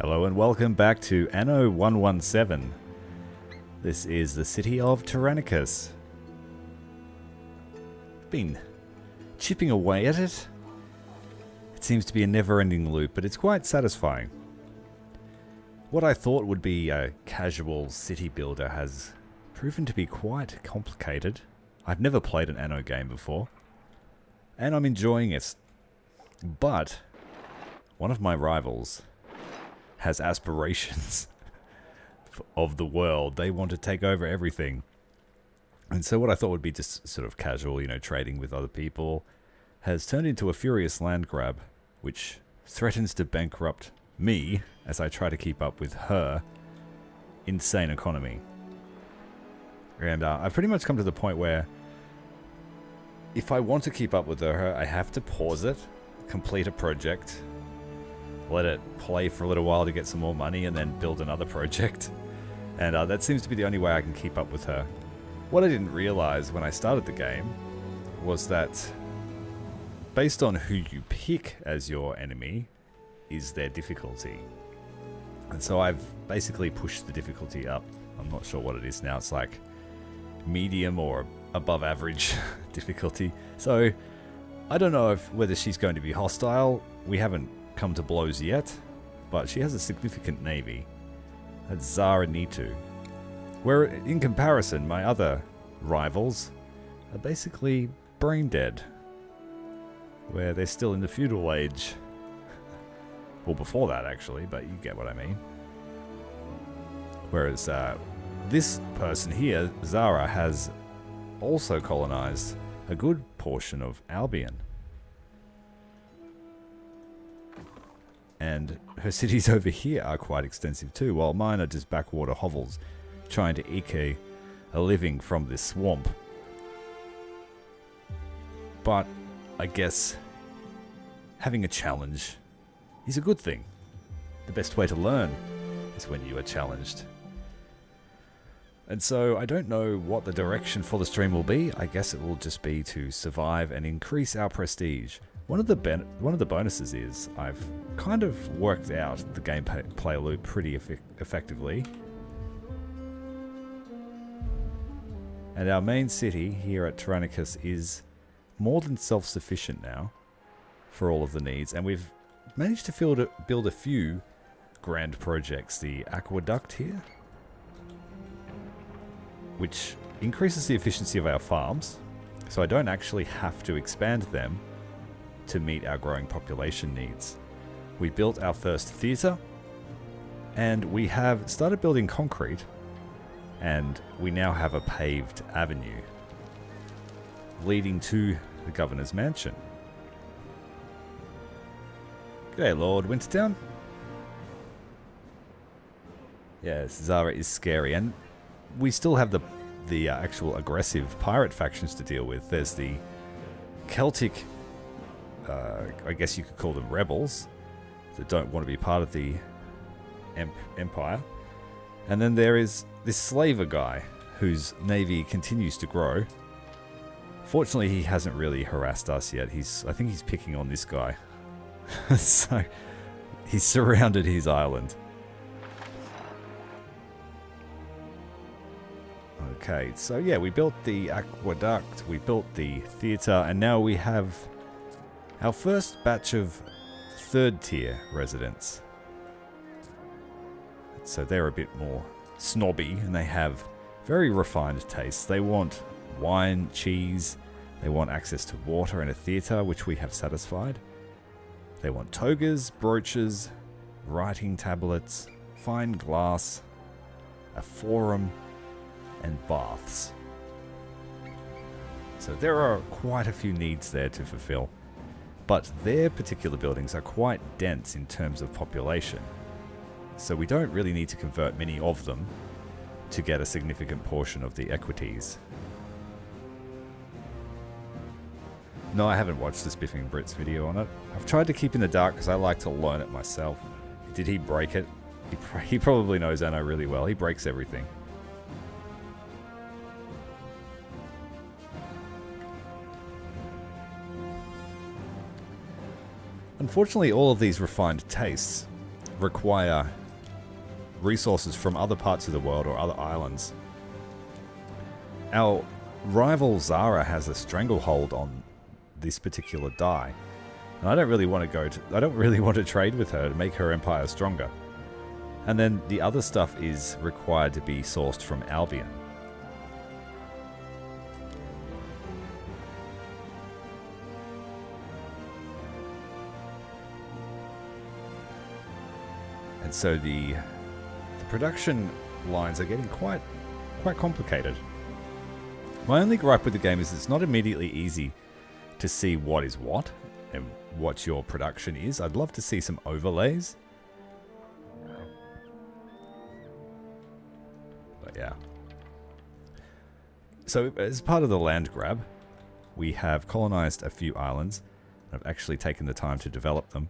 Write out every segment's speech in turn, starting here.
Hello and welcome back to Anno 117. This is the city of Tyranicus. Been chipping away at it. It seems to be a never-ending loop, but it's quite satisfying. What I thought would be a casual city builder has proven to be quite complicated. I've never played an Anno game before, and I'm enjoying it. But one of my rivals has aspirations of the world. They want to take over everything. And so what I thought would be just sort of casual, trading with other people, has turned into a furious land grab, which threatens to bankrupt me as I try to keep up with her insane economy. And I've pretty much come to the point where if I want to keep up with her, I have to pause it, complete a project, let it play for a little while to get some more money, and then build another project. And that seems to be the only way I can keep up with her. What I didn't realize when I started the game was that based on who you pick as your enemy is their difficulty. And so I've basically pushed the difficulty up. I'm not sure what it is now. It's like medium or above average difficulty. So I don't know whether she's going to be hostile. We haven't come to blows yet, but she has a significant navy. That's Zara Nitu. Where in comparison, my other rivals are basically brain dead. Where they're still in the feudal age. Well, before that actually, but you get what I mean. Whereas this person here, Zara, has also colonized a good portion of Albion. And her cities over here are quite extensive too, while mine are just backwater hovels trying to eke a living from this swamp. But I guess having a challenge is a good thing. The best way to learn is when you are challenged. And so I don't know what the direction for the stream will be. I guess it will just be to survive and increase our prestige. One of the bonuses is I've kind of worked out the gameplay loop pretty effectively. And our main city here at Tyranicus is more than self-sufficient now for all of the needs. And we've managed to build a few grand projects. The aqueduct here, which increases the efficiency of our farms. So I don't actually have to expand them to meet our growing population needs. We built our first theatre, and we have started building concrete, and we now have a paved avenue leading to the governor's mansion. G'day, Lord Wintertown. Yes, Zara is scary, and we still have the actual aggressive pirate factions to deal with. There's the Celtic, I guess you could call them rebels, that don't want to be part of the empire. And then there is this slaver guy whose navy continues to grow. Fortunately, he hasn't really harassed us yet. I think he's picking on this guy. So he's surrounded his island. Okay, so yeah, we built the aqueduct, we built the theatre, and now we have our first batch of third-tier residents. So they're a bit more snobby, and they have very refined tastes. They want wine, cheese, they want access to water and a theatre, which we have satisfied. They want togas, brooches, writing tablets, fine glass, a forum, and baths. So there are quite a few needs there to fulfill. But their particular buildings are quite dense in terms of population. So we don't really need to convert many of them to get a significant portion of the equities. No, I haven't watched the Spiffing Brits video on it. I've tried to keep in the dark because I like to learn it myself. Did he break it? He probably knows Anno really well. He breaks everything. Unfortunately, all of these refined tastes require resources from other parts of the world or other islands. Our rival Zara has a stranglehold on this particular die, and I don't really want to trade with her to make her empire stronger. And then the other stuff is required to be sourced from Albion. And so the production lines are getting quite complicated. My only gripe with the game is it's not immediately easy to see what is what and what your production is. I'd love to see some overlays. But yeah. So as part of the land grab, we have colonized a few islands. I've actually taken the time to develop them.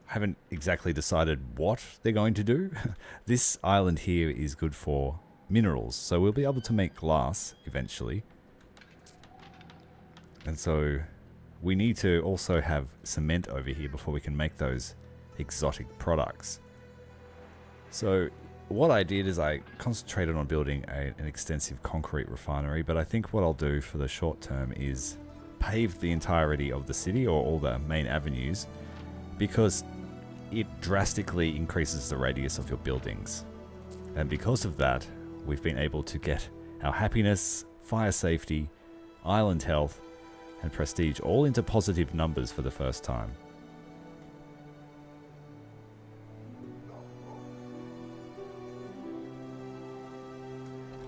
Haven't exactly decided what they're going to do. This island here is good for minerals, so we'll be able to make glass eventually. And so we need to also have cement over here before we can make those exotic products. So what I did is I concentrated on building an extensive concrete refinery, but I think what I'll do for the short term is pave the entirety of the city or all the main avenues, because it drastically increases the radius of your buildings. And because of that, we've been able to get our happiness, fire safety, island health, and prestige all into positive numbers for the first time.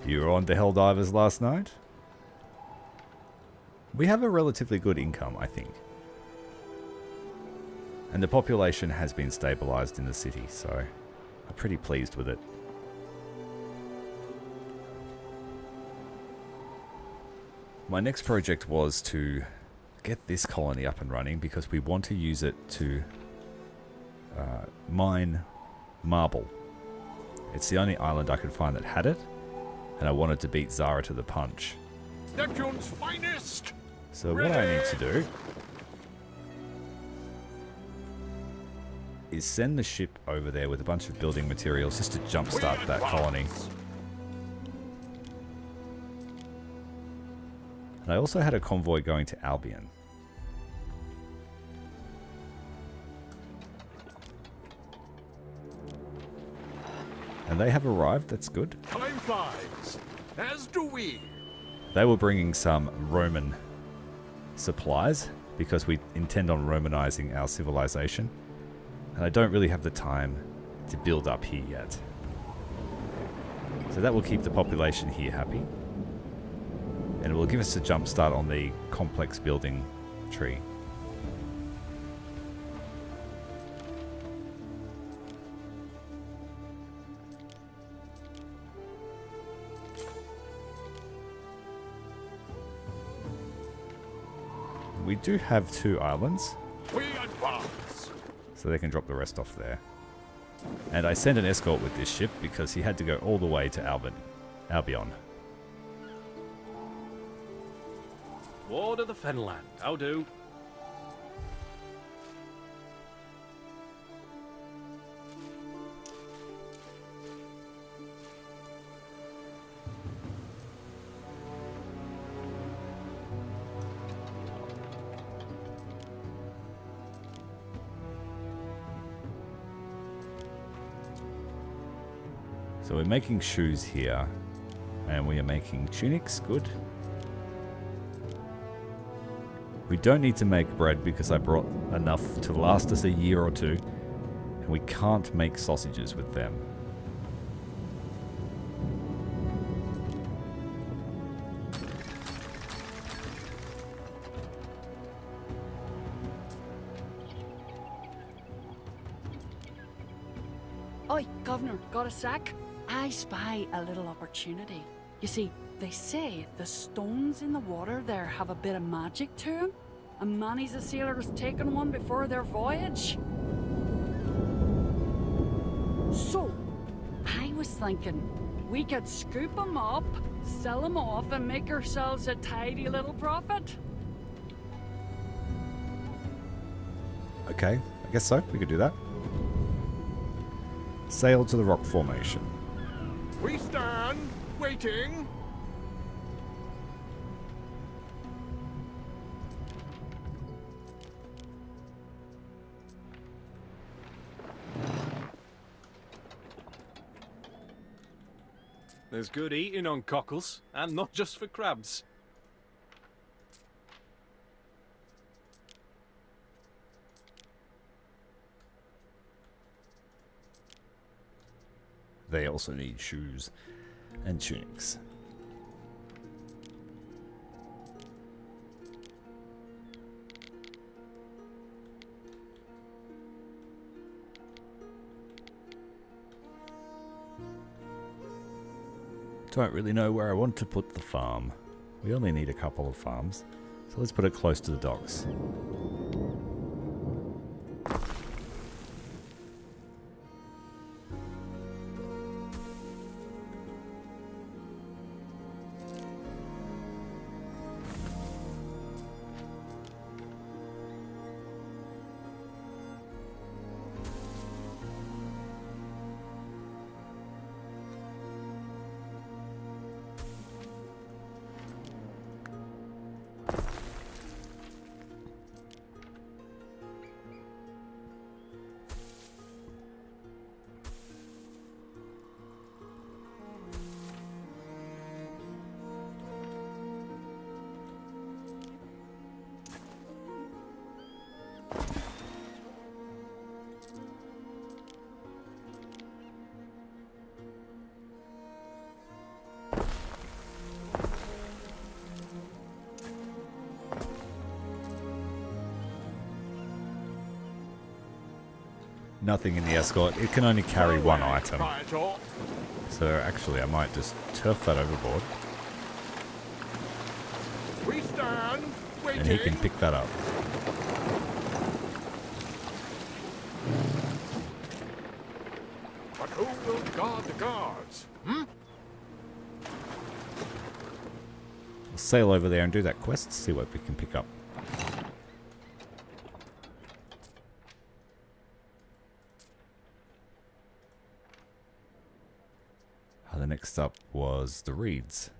You were on the Helldivers last night? We have a relatively good income, I think. And the population has been stabilized in the city, so I'm pretty pleased with it. My next project was to get this colony up and running because we want to use it to mine marble. It's the only island I could find that had it, and I wanted to beat Zara to the punch. Neptune's finest! So what I need to do is send the ship over there with a bunch of building materials just to jumpstart that colony. And I also had a convoy going to Albion. And they have arrived, that's good. Time flies, as do we. They were bringing some Roman supplies because we intend on Romanizing our civilization. And I don't really have the time to build up here yet. So that will keep the population here happy. And it will give us a jump start on the complex building tree. We do have 2 islands. We advance. So they can drop the rest off there. And I sent an escort with this ship because he had to go all the way to Albion. Ward of the Fenland, how do? So we're making shoes here, and we are making tunics, good. We don't need to make bread because I brought enough to last us a year or 2, and we can't make sausages with them. Oi, Governor, got a sec? I spy a little opportunity. You see, they say the stones in the water there have a bit of magic to them, and many's a sailor has taken one before their voyage. So, I was thinking we could scoop them up, sell them off, and make ourselves a tidy little profit. Okay, I guess so. We could do that. Sail to the rock formation. We stand, waiting. There's good eating on cockles, and not just for crabs. They also need shoes and tunics. Don't really know where I want to put the farm. We only need a couple of farms, so let's put it close to the docks. Nothing in the escort. It can only carry one item. Vital. So actually I might just turf that overboard We stand, waiting. and he can pick that up. But who will guard the guards? We'll sail over there and do that quest, see what we can pick up. The next up was the reeds.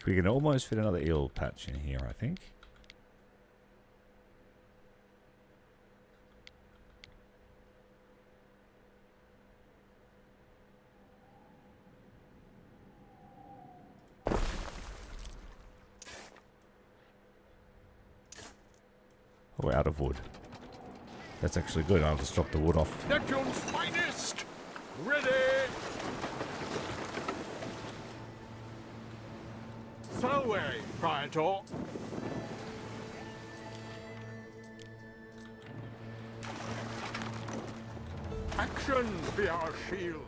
think we can almost fit another eel patch in here, I think. Oh, we're out of wood. That's actually good. I'll just drop the wood off. Neptune's finest! Ready! Salve, Praetor. Action be our shield.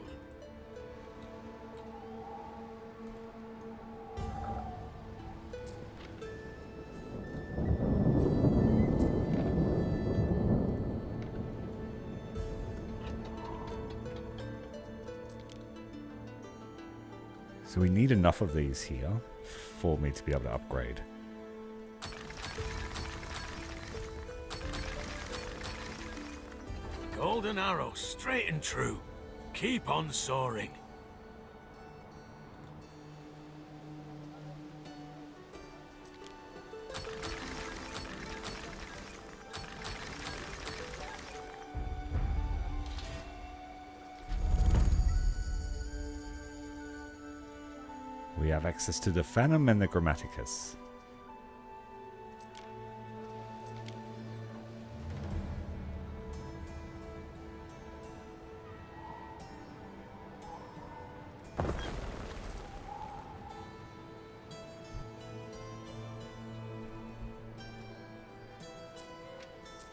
So we need enough of these here for me to be able to upgrade. Golden arrow, straight and true. Keep on soaring. We have access to the Phantom and the Grammaticus.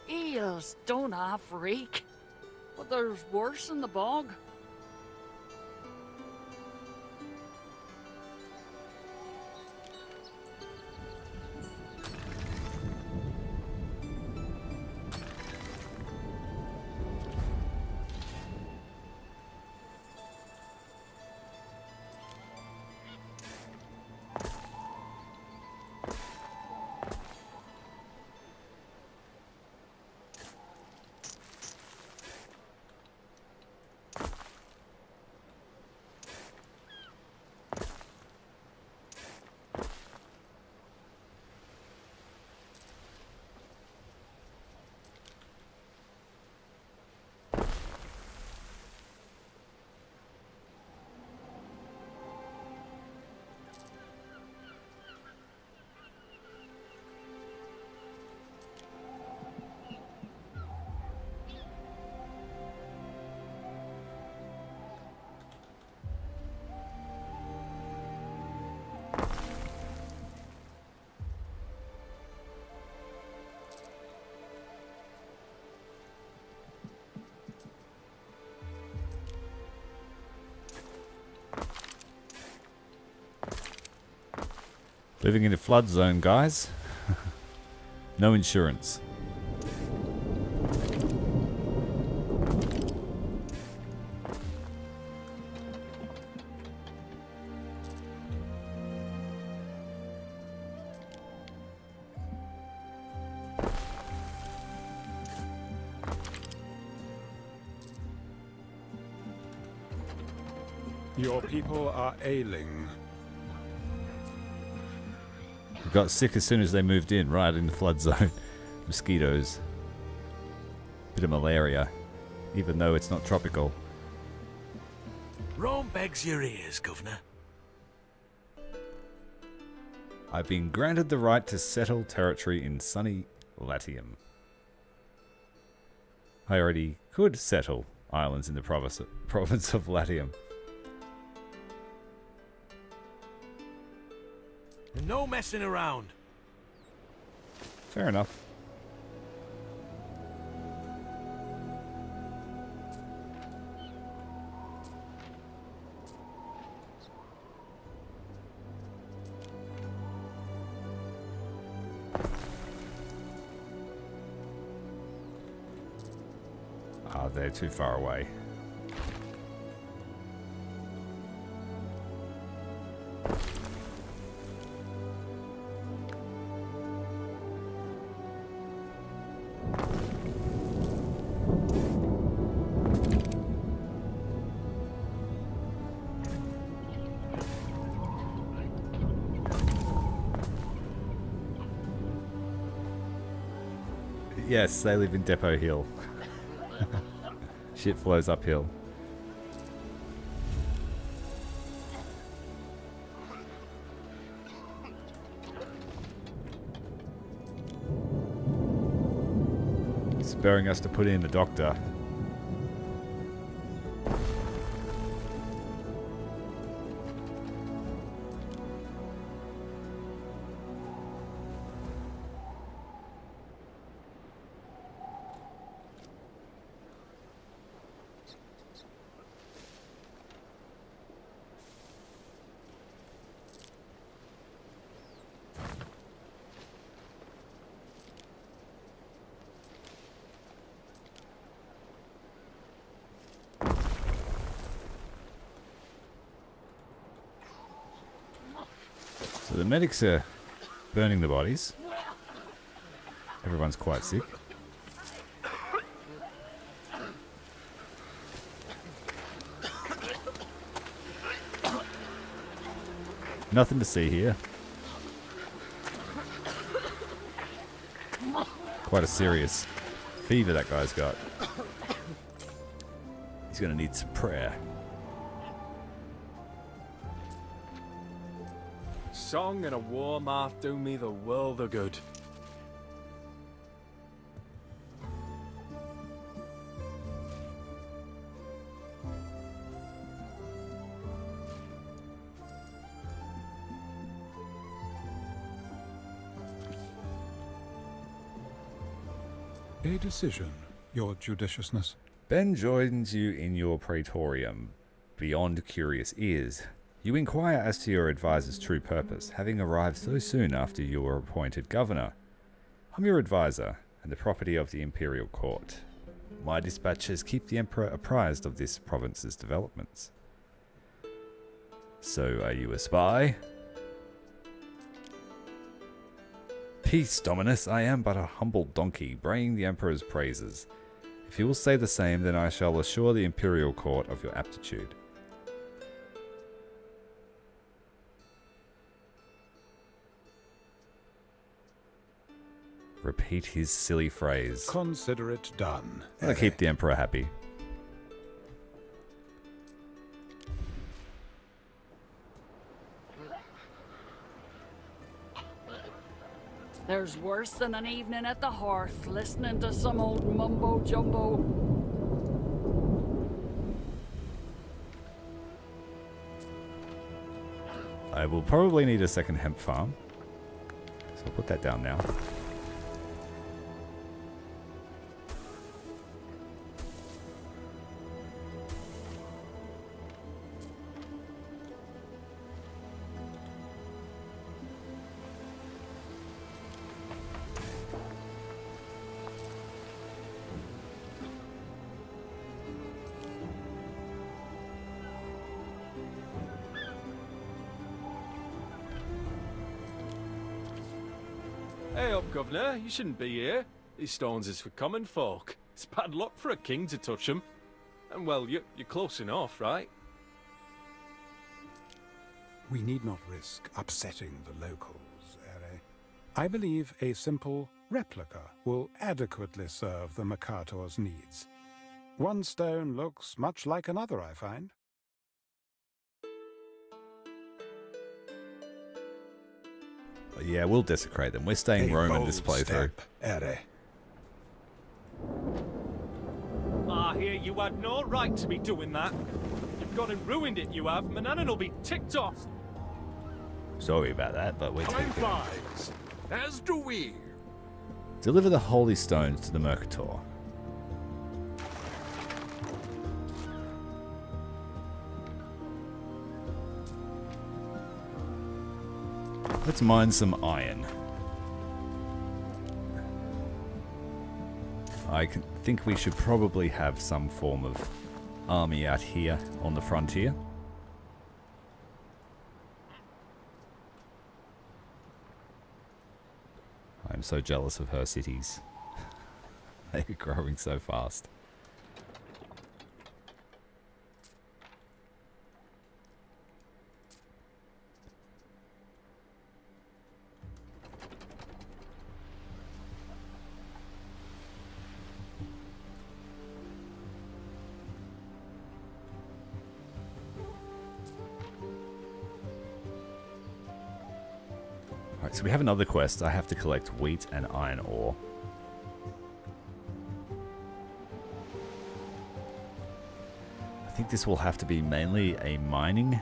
Eels don't half reek, but there's worse in the bog. Living in a flood zone, guys. No insurance. Your people are ailing. We got sick as soon as they moved in, right in the flood zone. Mosquitoes. Bit of malaria, even though it's not tropical. Rome begs your ears, Governor. I've been granted the right to settle territory in sunny Latium. I already could settle islands in the province of Latium. And no messing around. Fair enough. Ah, they're too far away. Yes, they live in Depot Hill. Shit flows uphill. Spurring us to put in a doctor. So the medics are burning the bodies. Everyone's quite sick. Nothing to see here. Quite a serious fever that guy's got. He's gonna need some prayer. Song and a warm hearth do me the world of good. A decision, your judiciousness. Ben joins you in your praetorium, beyond curious ears. You inquire as to your advisor's true purpose, having arrived so soon after you were appointed governor. I'm your advisor, and the property of the imperial court. My dispatches keep the emperor apprised of this province's developments. So, are you a spy? Peace, Dominus. I am but a humble donkey, braying the emperor's praises. If you will say the same, then I shall assure the imperial court of your aptitude. Repeat his silly phrase. Consider it done. I'll keep the emperor happy. There's worse than an evening at the hearth, listening to some old mumbo-jumbo. I will probably need a second hemp farm. So I'll put that down now. Hey up, Governor. You shouldn't be here. These stones is for common folk. It's bad luck for a king to touch them. And well, you're close enough, right? We need not risk upsetting the locals, Ere. I believe a simple replica will adequately serve the Mercator's needs. One stone looks much like another, I find. Yeah, we'll desecrate them. We're staying Roman this playthrough. Ere. Ah, here, you had no right to be doing that. You've gone and ruined it, you have. Manannan will be ticked off. Sorry about that, but we're Time flies, as do we. Deliver the holy stones to the Mercator. Let's mine some iron. I think we should probably have some form of army out here on the frontier. I'm so jealous of her cities. They're growing so fast. Alright, so we have another quest. I have to collect wheat and iron ore. I think this will have to be mainly a mining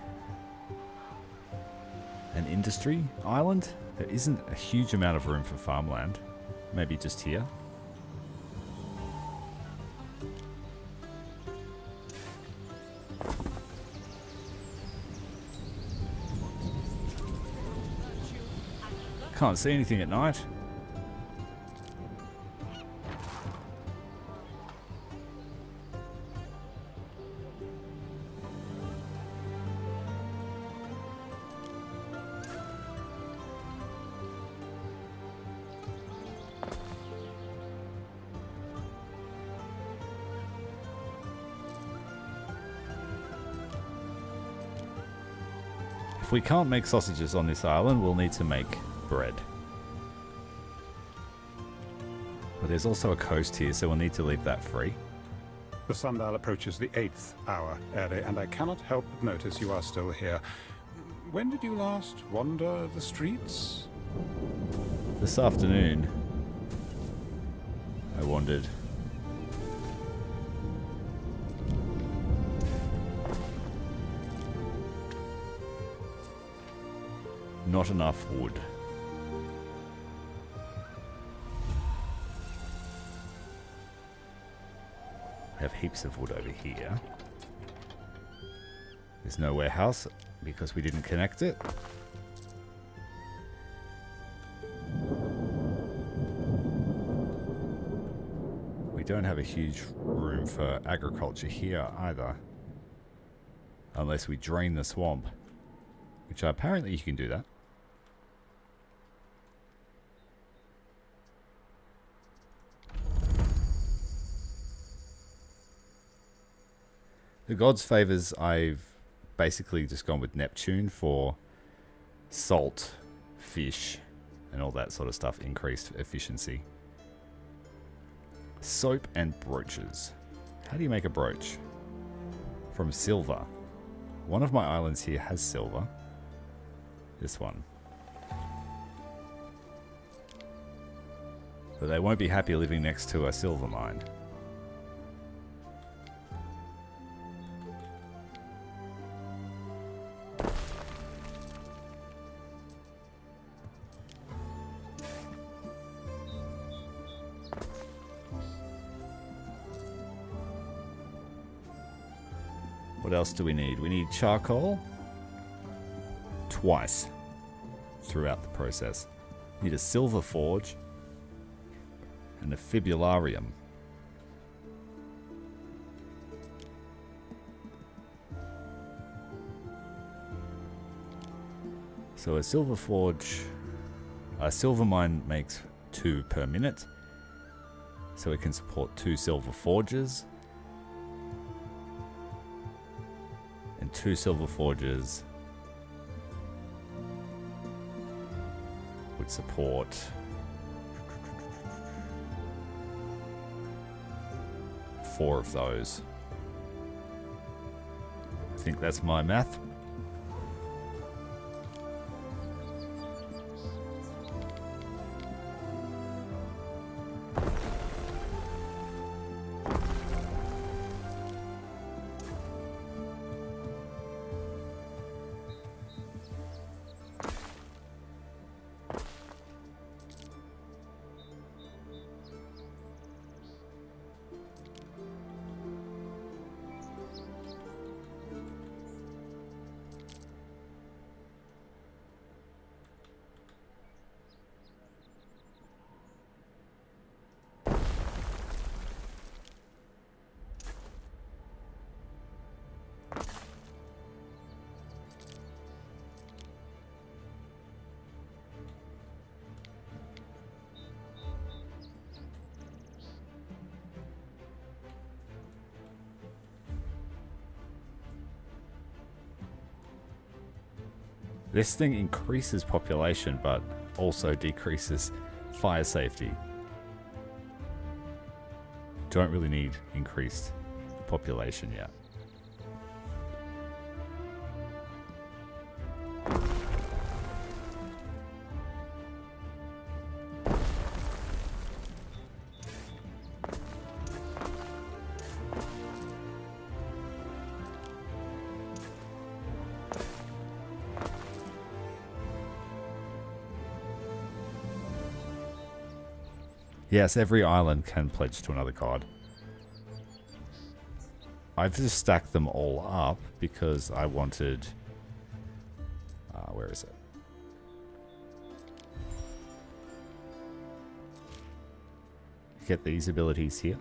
and industry island. There isn't a huge amount of room for farmland. Maybe just here. Can't see anything at night. If we can't make sausages on this island, we'll need to make bread. But there's also a coast here, so we'll need to leave that free. The sundial approaches the 8th hour, Ere, and I cannot help but notice you are still here. When did you last wander the streets? This afternoon, I wandered. Not enough wood. I have heaps of wood over here. There's no warehouse because we didn't connect it. We don't have a huge room for agriculture here either. Unless we drain the swamp. Which apparently you can do that. The gods' favors, I've basically just gone with Neptune for salt, fish, and all that sort of stuff. Increased efficiency. Soap and brooches. How do you make a brooch? From silver. One of my islands here has silver. This one. But they won't be happy living next to a silver mine. What else do we need? We need charcoal. Twice. Throughout the process. Need a silver forge. And a fibularium. So a silver forge... A silver mine makes 2 per minute. So it can support 2 silver forges. And 2 silver forges would support 4 of those. I think that's my math. This thing increases population, but also decreases fire safety. Don't really need increased population yet. Yes, every island can pledge to another god. I've just stacked them all up because I wanted... where is it? Get these abilities here.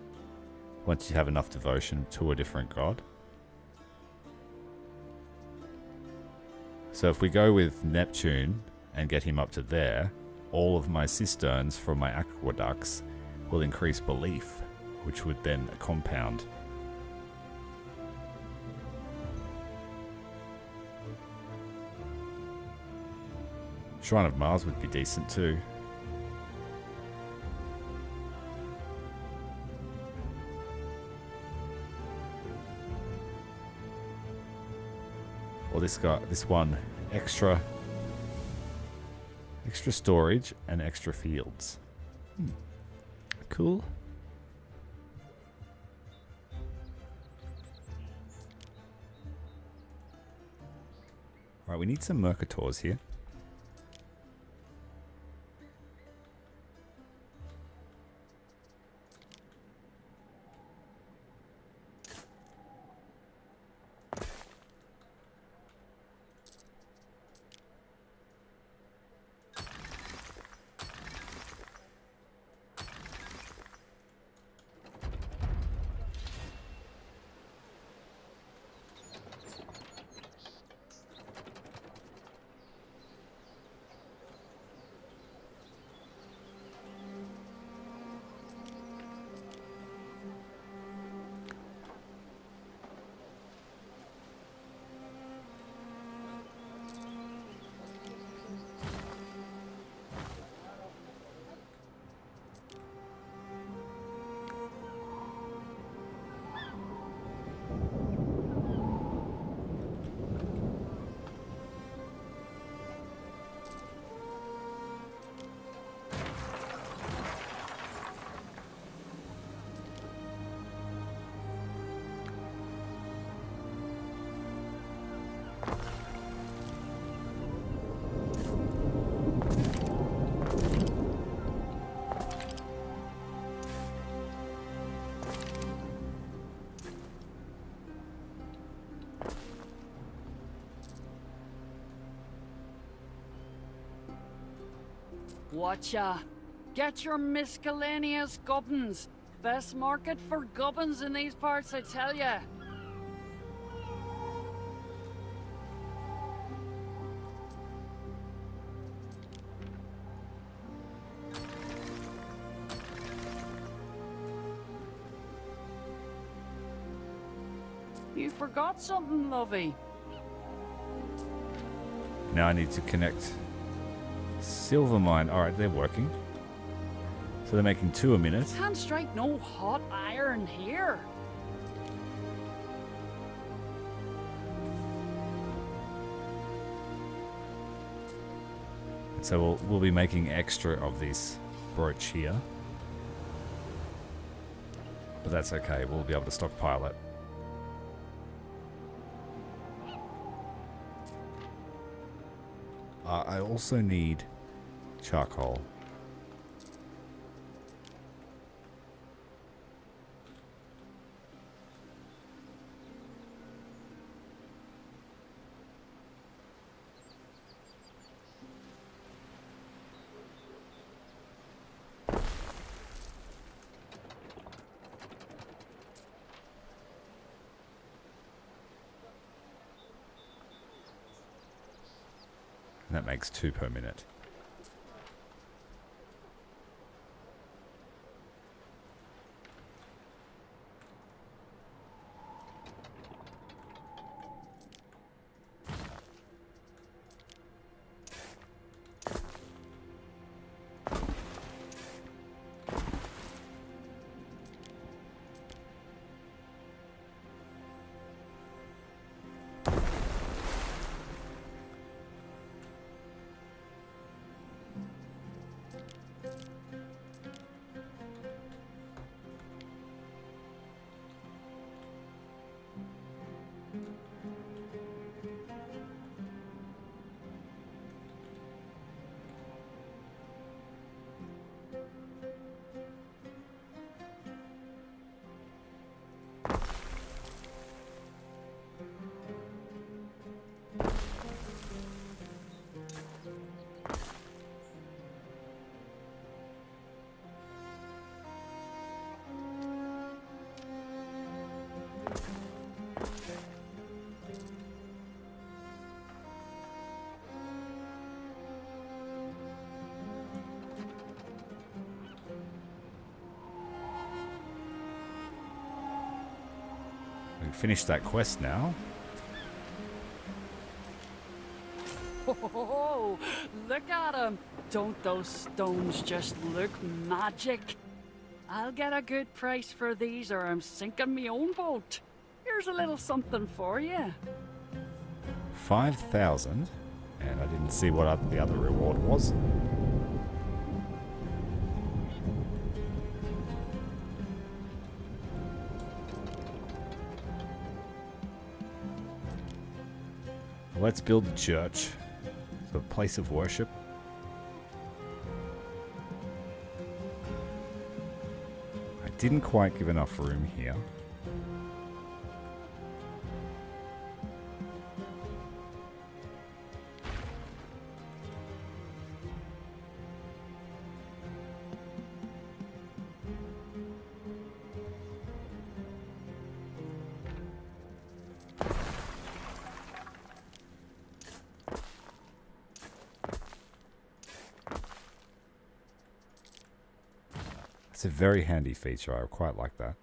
Once you have enough devotion to a different god. So if we go with Neptune and get him up to there, all of my cisterns from my aqueducts will increase belief, which would then compound. Shrine of Mars would be decent too. Or this one extra storage and extra fields. Cool. Alright, we need some Mercators here. Watcha. Get your miscellaneous gubbins. Best market for gubbins in these parts, I tell ya. You forgot something, lovey. Now I need to connect Silver Mine. Alright, they're working. So they're making 2 a minute. Can't strike no hot iron here. So we'll be making extra of this brooch here. But that's okay, we'll be able to stockpile it. I also need charcoal. And that makes 2 per minute. finish that quest now. Oh, look at him. Don't those stones just look magic? I'll get a good price for these or I'm sinking my own boat. Here's a little something for you. 5,000. And I didn't see what the other reward was. Let's build a church. It's a place of worship. I didn't quite give enough room here. It's a very handy feature. I quite like that.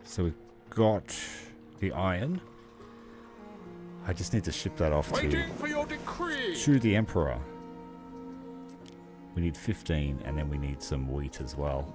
So we've got the iron. I just need to ship that off Waiting for your decree. to the Emperor. We need 15 and then we need some wheat as well.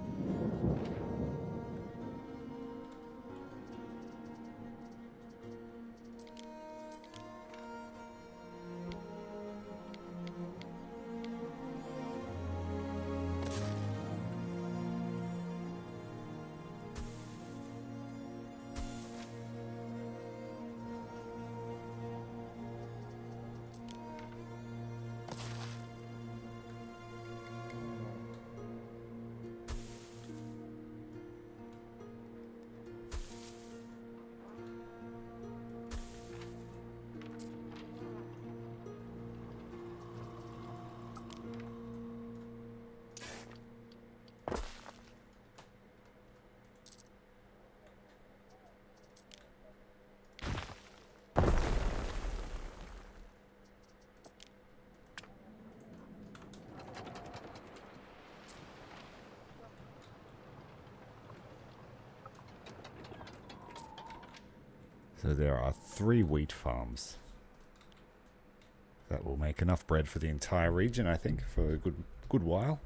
So there are 3 wheat farms. That will make enough bread for the entire region, I think, for a good while.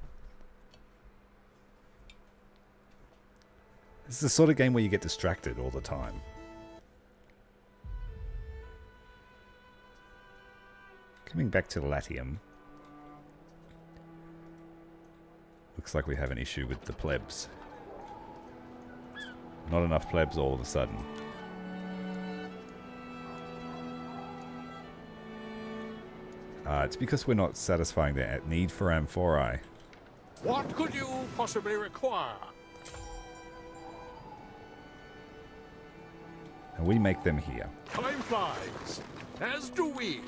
This is the sort of game where you get distracted all the time. Coming back to Latium. Looks like we have an issue with the plebs. Not enough plebs all of a sudden. It's because we're not satisfying their need for amphorae. What could you possibly require? And we make them here. Time flies, as do we.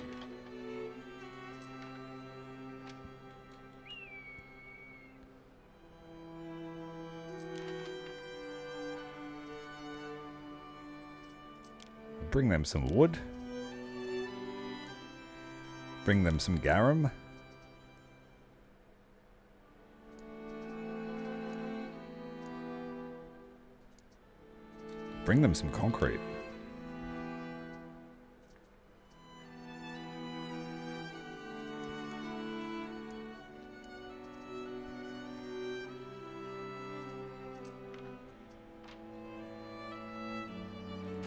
Bring them some wood. Bring them some garum. Bring them some concrete.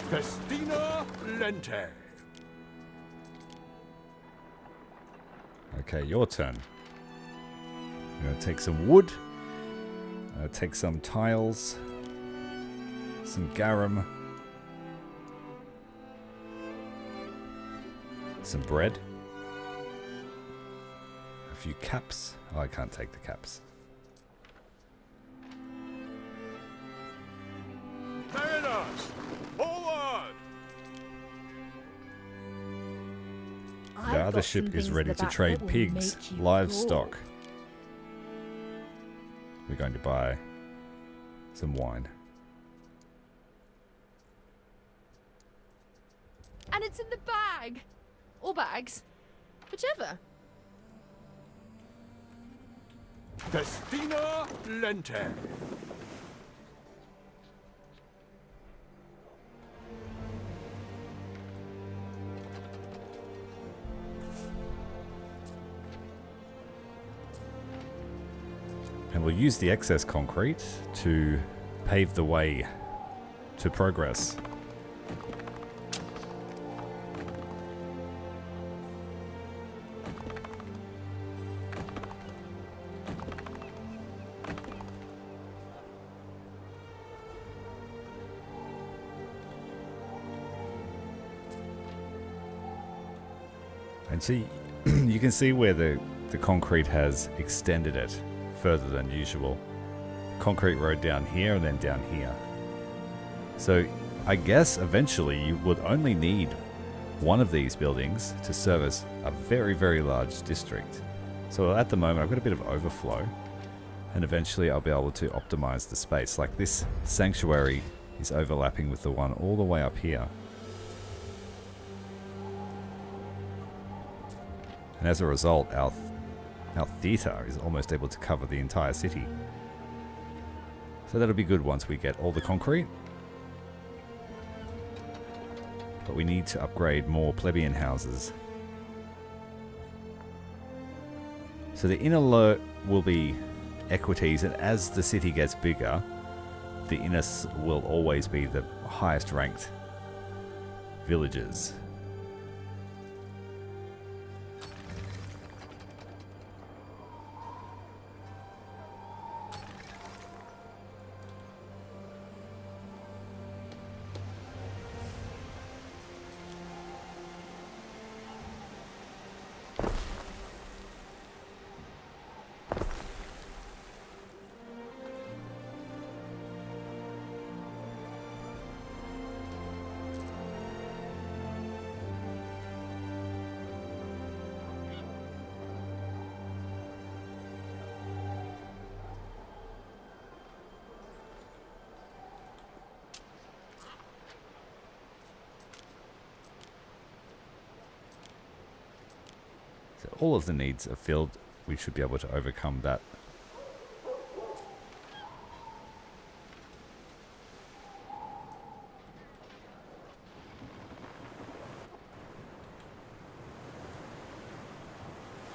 Festina Lente. Okay, your turn. I'm going to take some wood. Take some tiles. Some garum. Some bread. A few caps. Oh, I can't take the caps. Mariners, forward! The other ship is ready to trade pigs, livestock. We're going to buy some wine. And it's in the bag. Or bags. Whichever. Festina Lente. And we'll use the excess concrete to pave the way to progress. And see, you can see where the concrete has extended it further than usual. Concrete road down here and then down here. So I guess eventually you would only need one of these buildings to service a very, very large district. So at the moment I've got a bit of overflow, and eventually I'll be able to optimize the space. Like this sanctuary is overlapping with the one all the way up here. And as a result, our theatre is almost able to cover the entire city. So that'll be good once we get all the concrete. But we need to upgrade more plebeian houses. So the inner will be equities, and as the city gets bigger, the inner will always be the highest ranked villages. So all of the needs are filled. We should be able to overcome that.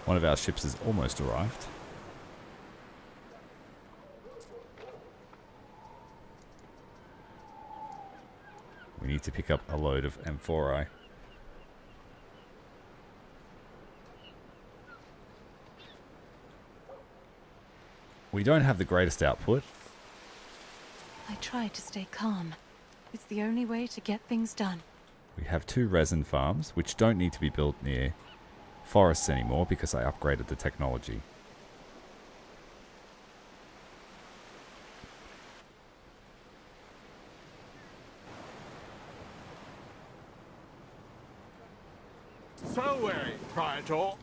One of our ships has almost arrived. We need to pick up a load of amphorae. We don't have the greatest output. I try to stay calm. It's the only way to get things done. We have 2 resin farms, which don't need to be built near forests anymore because I upgraded the technology. So, Praetor.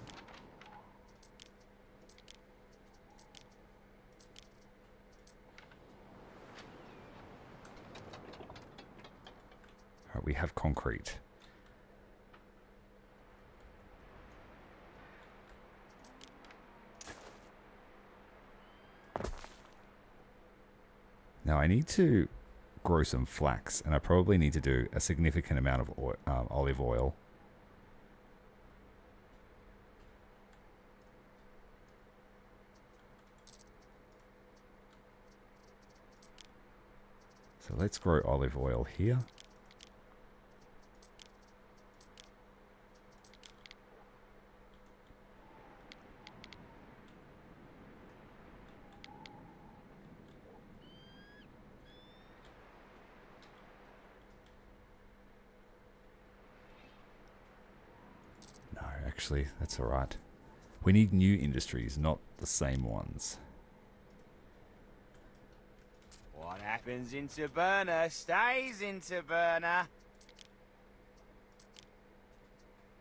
Alright, we have concrete. Now I need to grow some flax, and I probably need to do a significant amount of olive oil. So let's grow olive oil here. actually. That's alright. We need new industries, not the same ones. What happens in Taberna stays in Taberna.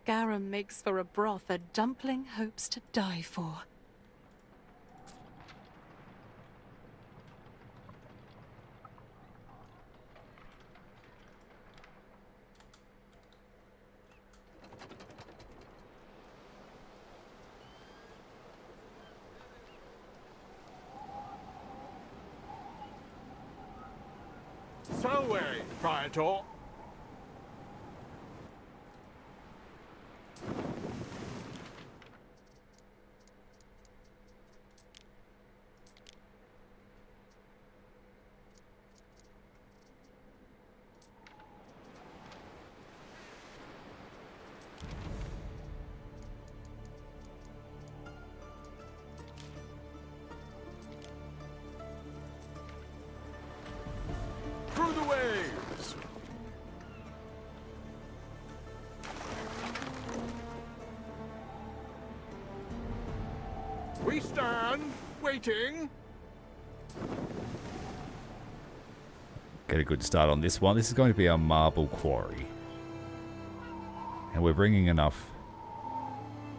Garum makes for a broth a dumpling hopes to die for. So Praetor. Through the waves! We stand, waiting. Get a good start on this one. This is going to be our marble quarry. And we're bringing enough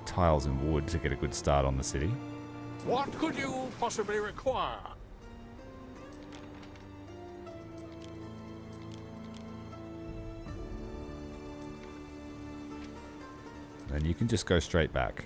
tiles and wood to get a good start on the city. What could you possibly require? Then you can just go straight back.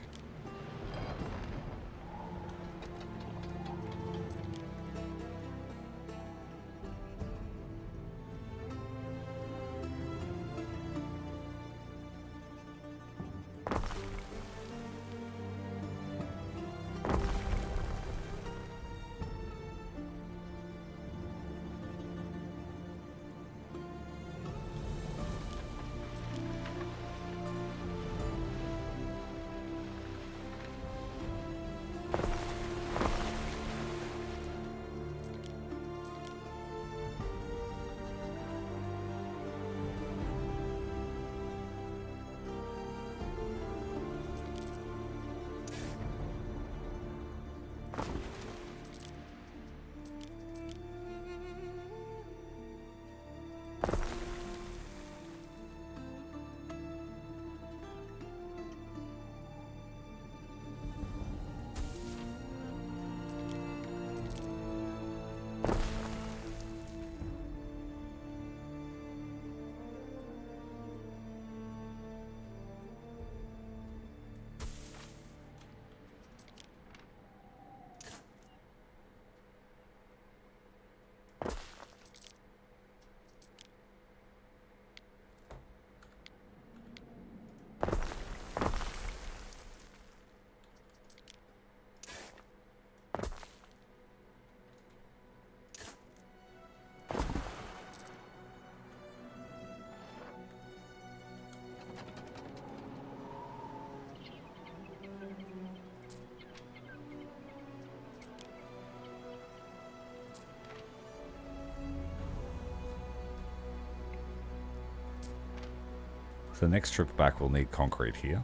So the next trip back we'll need concrete here.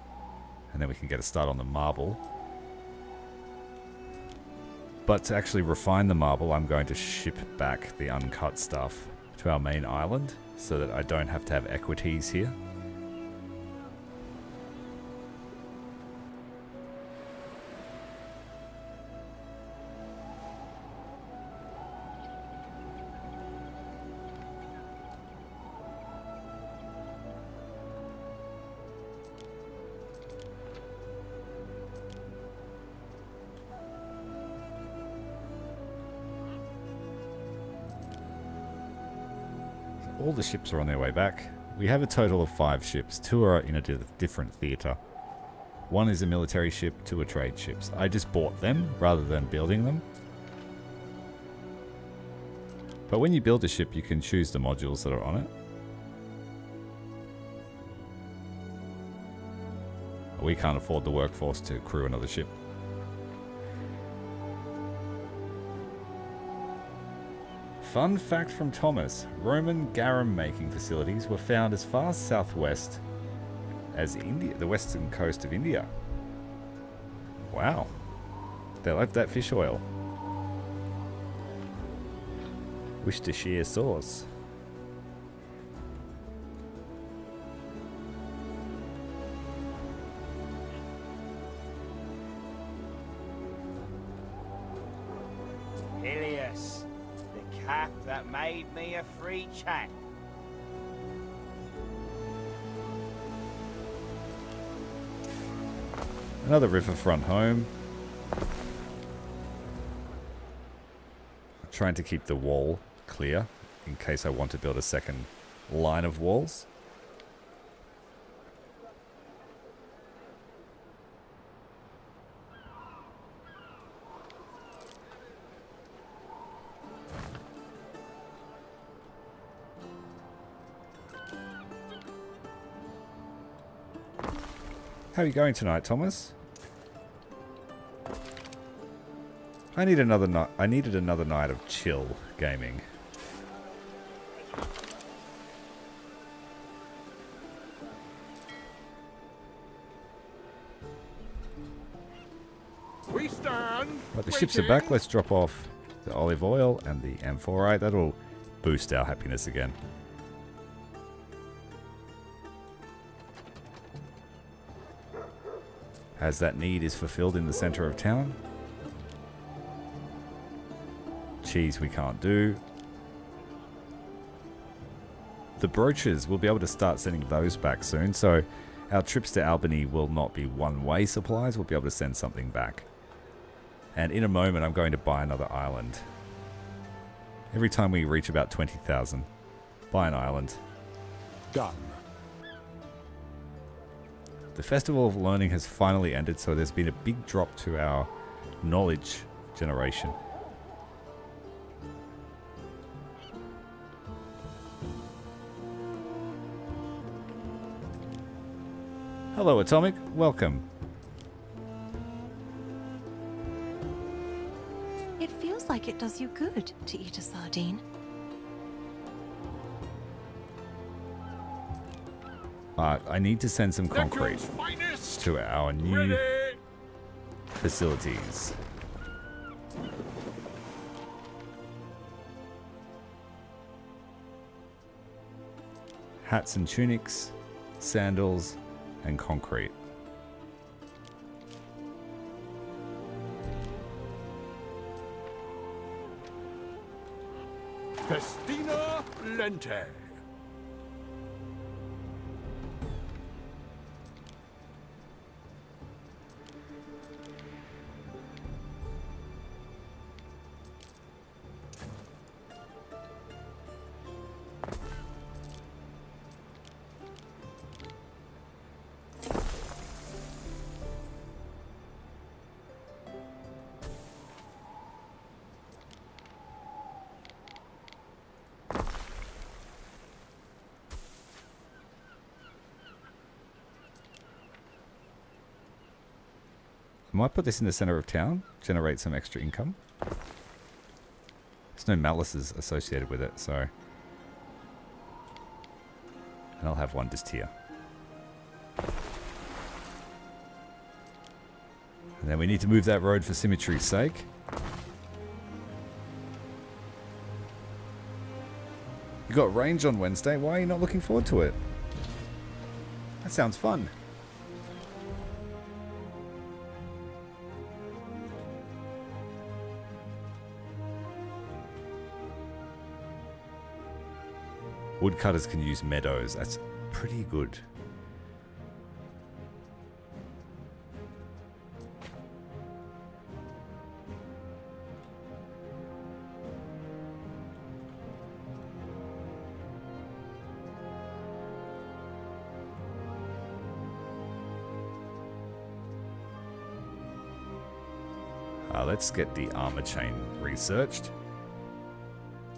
And then we can get a start on the marble. But to actually refine the marble, I'm going to ship back the uncut stuff to our main island so that I don't have to have equities here. All the ships are on their way back. We have a total of 5 ships. 2 are in a different theatre. 1 is a military ship, 2 are trade ships. I just bought them rather than building them. But when you build a ship, you can choose the modules that are on it. We can't afford the workforce to crew another ship. Fun fact from Thomas. Roman garum making facilities were found as far southwest as India, the western coast of India. Wow. They love that fish oil. Worcestershire sauce. Ilias, the cap that made me a free chap. Another riverfront home. Trying to keep the wall clear in case I want to build a second line of walls. How are you going tonight, Thomas? I needed another night of chill gaming. We stand. Right, the ships are back. Let's drop off the olive oil and the amphorite. That'll boost our happiness again. As that need is fulfilled in the center of town. Cheese we can't do. The brooches, we'll be able to start sending those back soon. So our trips to Albany will not be one-way supplies. We'll be able to send something back. And in a moment, I'm going to buy another island. Every time we reach about 20,000, buy an island. Done. The Festival of Learning has finally ended, so there's been a big drop to our knowledge generation. Hello, Atomic. Welcome. It feels like it does you good to eat a sardine. I need to send some concrete to our new facilities. Hats and tunics, sandals, and concrete. Festina Lente. I might put this in the center of town, generate some extra income. There's no malices associated with it, so... And I'll have one just here. And then we need to move that road for symmetry's sake. You got range on Wednesday, why are you not looking forward to it? That sounds fun. Woodcutters can use meadows. That's pretty good. Let's get the armor chain researched.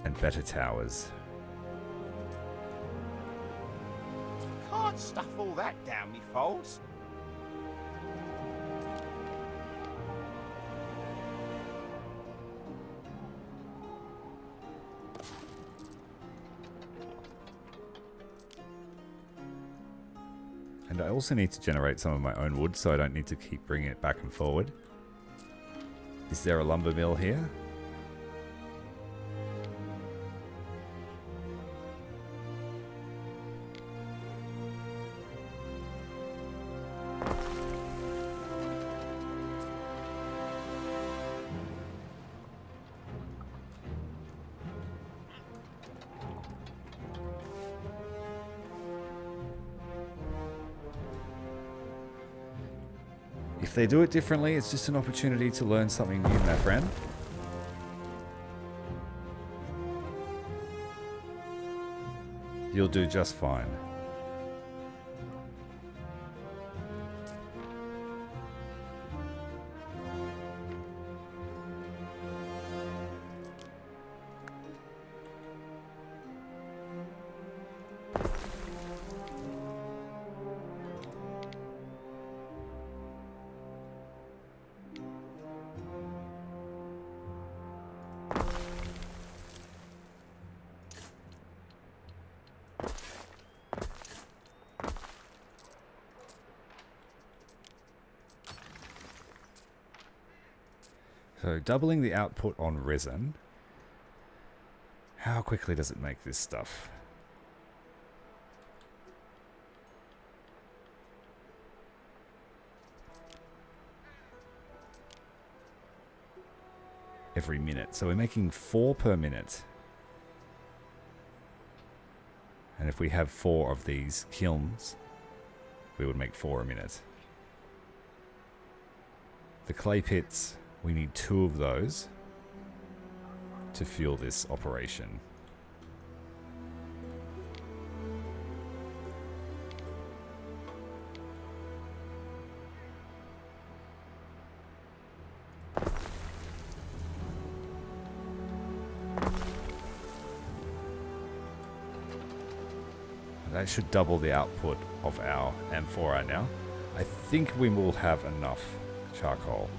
And better towers. Can't stuff all that down me folds. And I also need to generate some of my own wood, so I don't need to keep bringing it back and forward. Is there a lumber mill here? If they do it differently, it's just an opportunity to learn something new, my friend. You'll do just fine. So doubling the output on resin. How quickly does it make this stuff? Every minute. So we're making 4 per minute. And if we have 4 of these kilns, we would make 4 a minute. The clay pits, we need 2 of those to fuel this operation. That should double the output of our amphora now. I think we will have enough charcoal.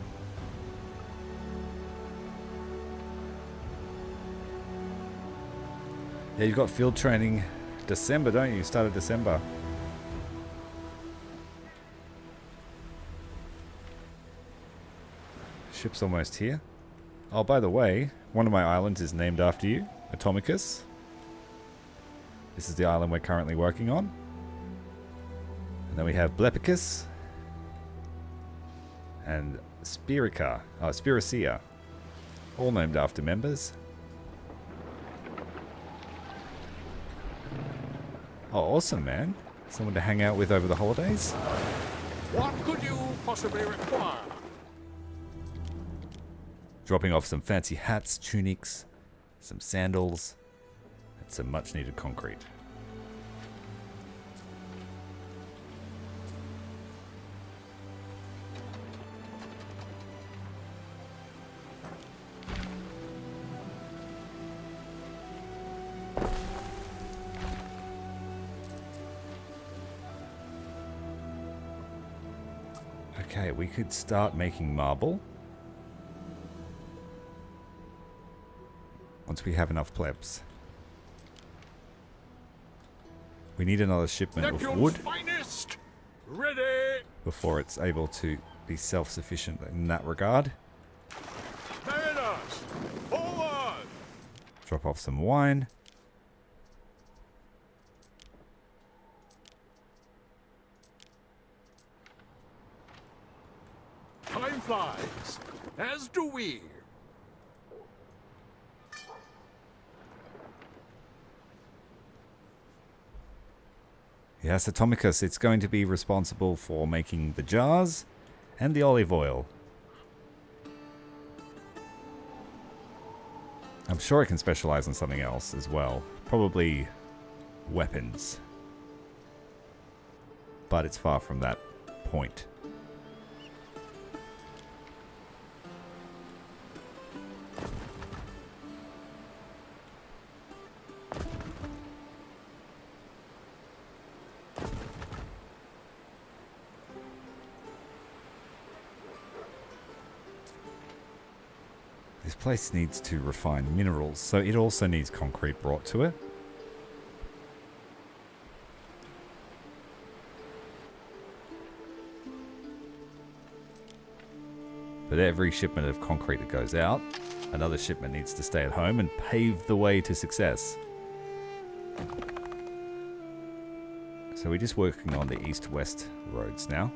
Yeah, you've got field training December, don't you? Start of December. Ship's almost here. Oh, by the way, one of my islands is named after you, Atomicus. This is the island we're currently working on. And then we have Blepicus and Spiricea, all named after members. Oh, awesome, man. Someone to hang out with over the holidays. What could you possibly require? Dropping off some fancy hats, tunics, some sandals, and some much needed concrete. Okay, we could start making marble. Once we have enough plebs. We need another shipment of wood Finest. Ready. before it's able to be self-sufficient in that regard. Mariners, forward. Drop off some wine. Time flies, as do we. Yes, Atomicus, it's going to be responsible for making the jars and the olive oil. I'm sure it can specialize in something else as well. Probably weapons. But it's far from that point. This place needs to refine minerals, so it also needs concrete brought to it. But every shipment of concrete that goes out, another shipment needs to stay at home and pave the way to success. So we're just working on the east-west roads now.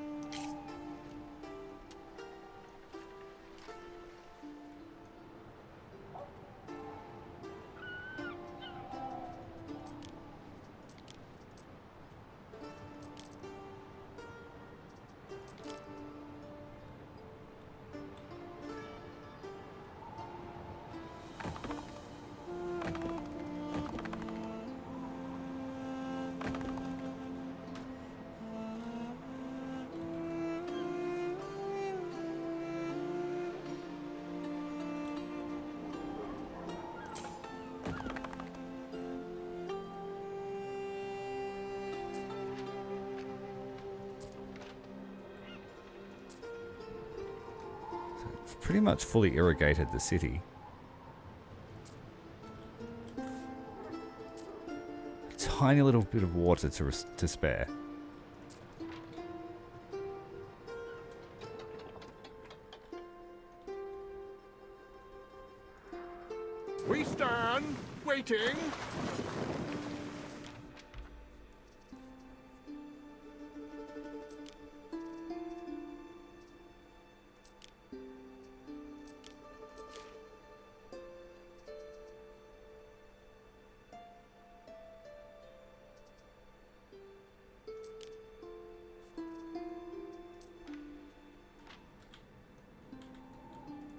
Pretty much fully irrigated the city. Tiny little bit of water to spare. We stand, waiting.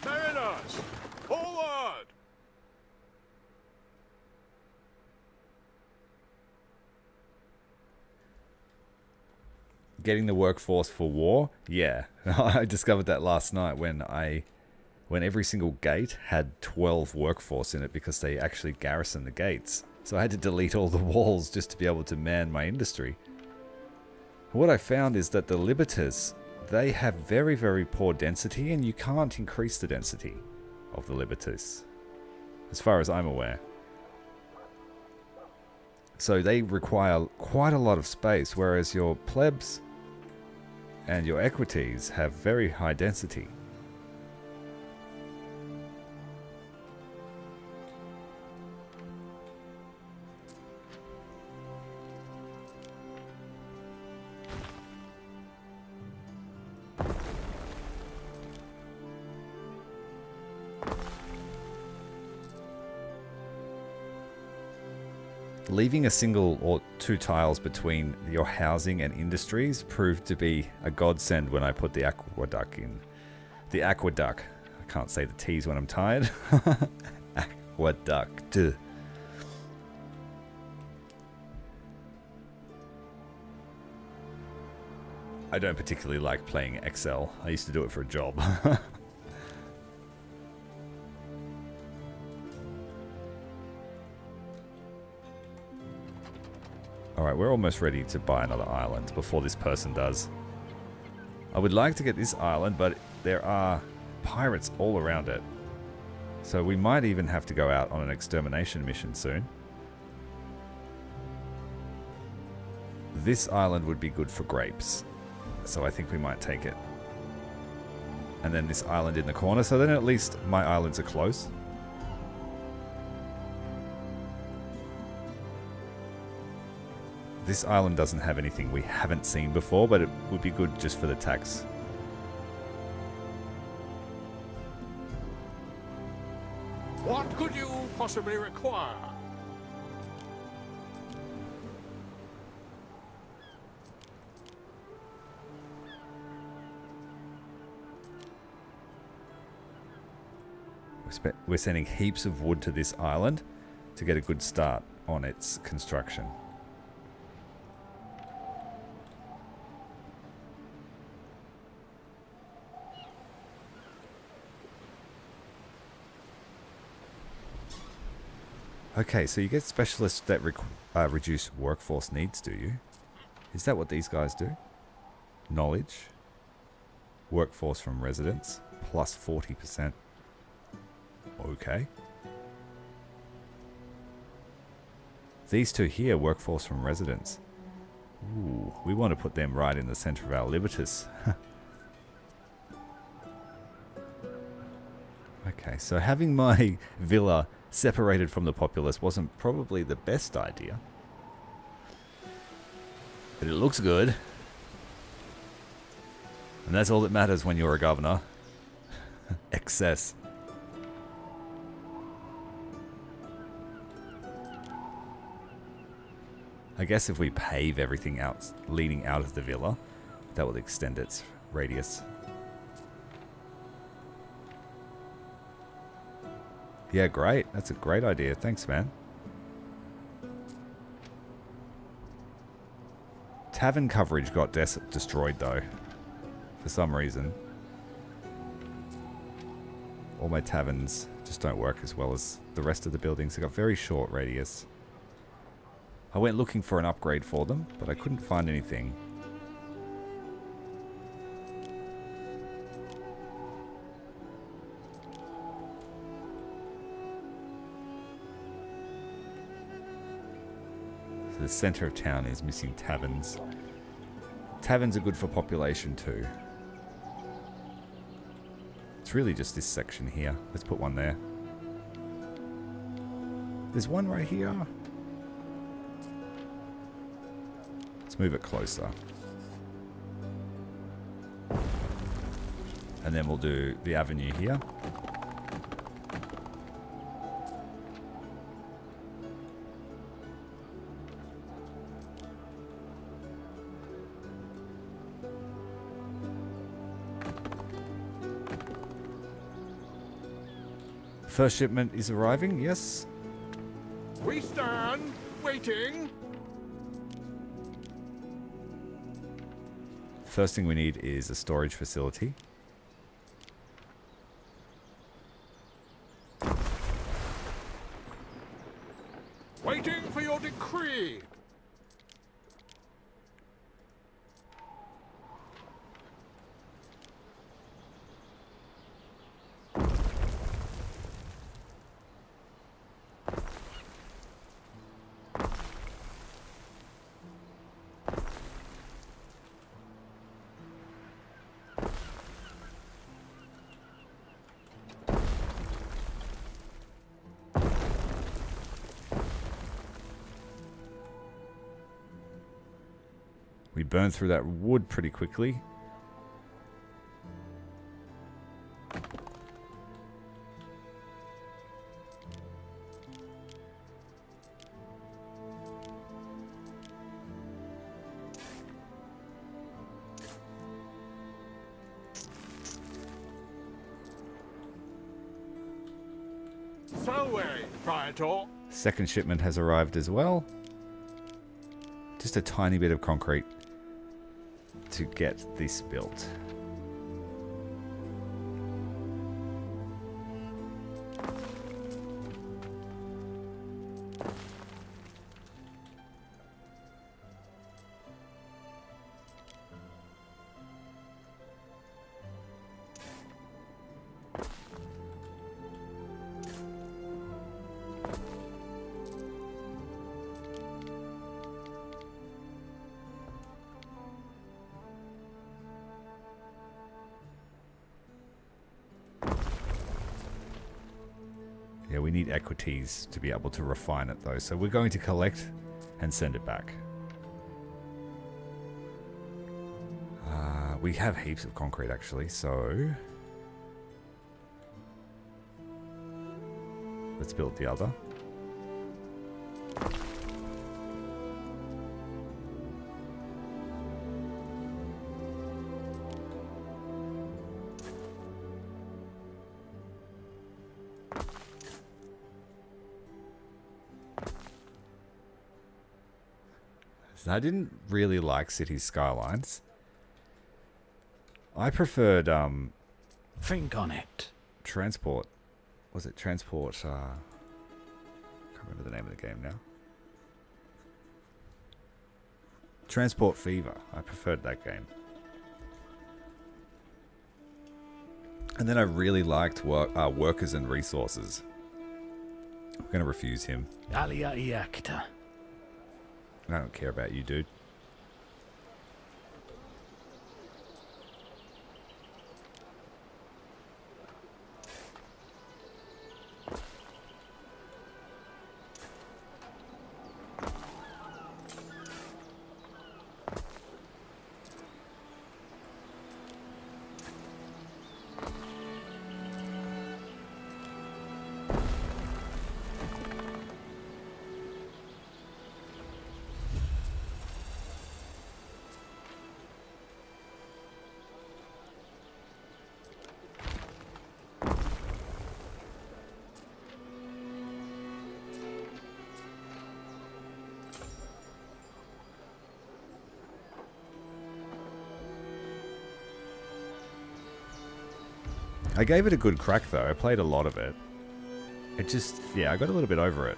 Mariners, forward! Getting the workforce for war? Yeah. I discovered that last night when every single gate had 12 workforce in it because they actually garrisoned the gates. So I had to delete all the walls just to be able to man my industry. What I found is that the Libertas, they have very, very poor density, and you can't increase the density of the Libertas, as far as I'm aware. So they require quite a lot of space, whereas your plebs and your equities have very high density. Leaving a single or two tiles between your housing and industries proved to be a godsend when I put the aqueduct in. The aqueduct. I can't say the T's when I'm tired. Aqueduct. I don't particularly like playing Excel. I used to do it for a job. Alright, we're almost ready to buy another island before this person does. I would like to get this island, but there are pirates all around it. So we might even have to go out on an extermination mission soon. This island would be good for grapes, so I think we might take it. And then this island in the corner, so then at least my islands are close. This island doesn't have anything we haven't seen before, but it would be good just for the tax. What could you possibly require? We're sending heaps of wood to this island to get a good start on its construction. Okay, so you get specialists that reduce workforce needs, do you? Is that what these guys do? Knowledge. Workforce from residents. Plus 40%. Okay. These two here, workforce from residents. Ooh, we want to put them right in the center of our Libertas. Okay, so having my villa separated from the populace wasn't probably the best idea. But it looks good. And that's all that matters when you're a governor. Excess. I guess if we pave everything out leading out of the villa, that will extend its radius. Yeah, great. That's a great idea. Thanks, man. Tavern coverage got destroyed, though. For some reason. All my taverns just don't work as well as the rest of the buildings. They got very short radius. I went looking for an upgrade for them, but I couldn't find anything. So the center of town is missing taverns. Taverns are good for population too. It's really just this section here. Let's put one there. There's one right here. Let's move it closer. And then we'll do the avenue here. First shipment is arriving, yes. We stand, waiting. First thing we need is a storage facility. Waiting for your decree. We burn through that wood pretty quickly. So, Praetor. Second shipment has arrived as well. Just a tiny bit of concrete to get this built. Yeah, we need equities to be able to refine it though. So we're going to collect and send it back. We have heaps of concrete actually, so let's build the other. I didn't really like city skylines. I preferred Think on it. transport. Was it transport? I can't remember the name of the game now. Transport Fever. I preferred that game. And then I really liked Workers and Resources. I'm going to refuse him. Alia Iacta. I don't care about you, dude. I gave it a good crack though. I played a lot of it. It just, yeah, I got a little bit over it.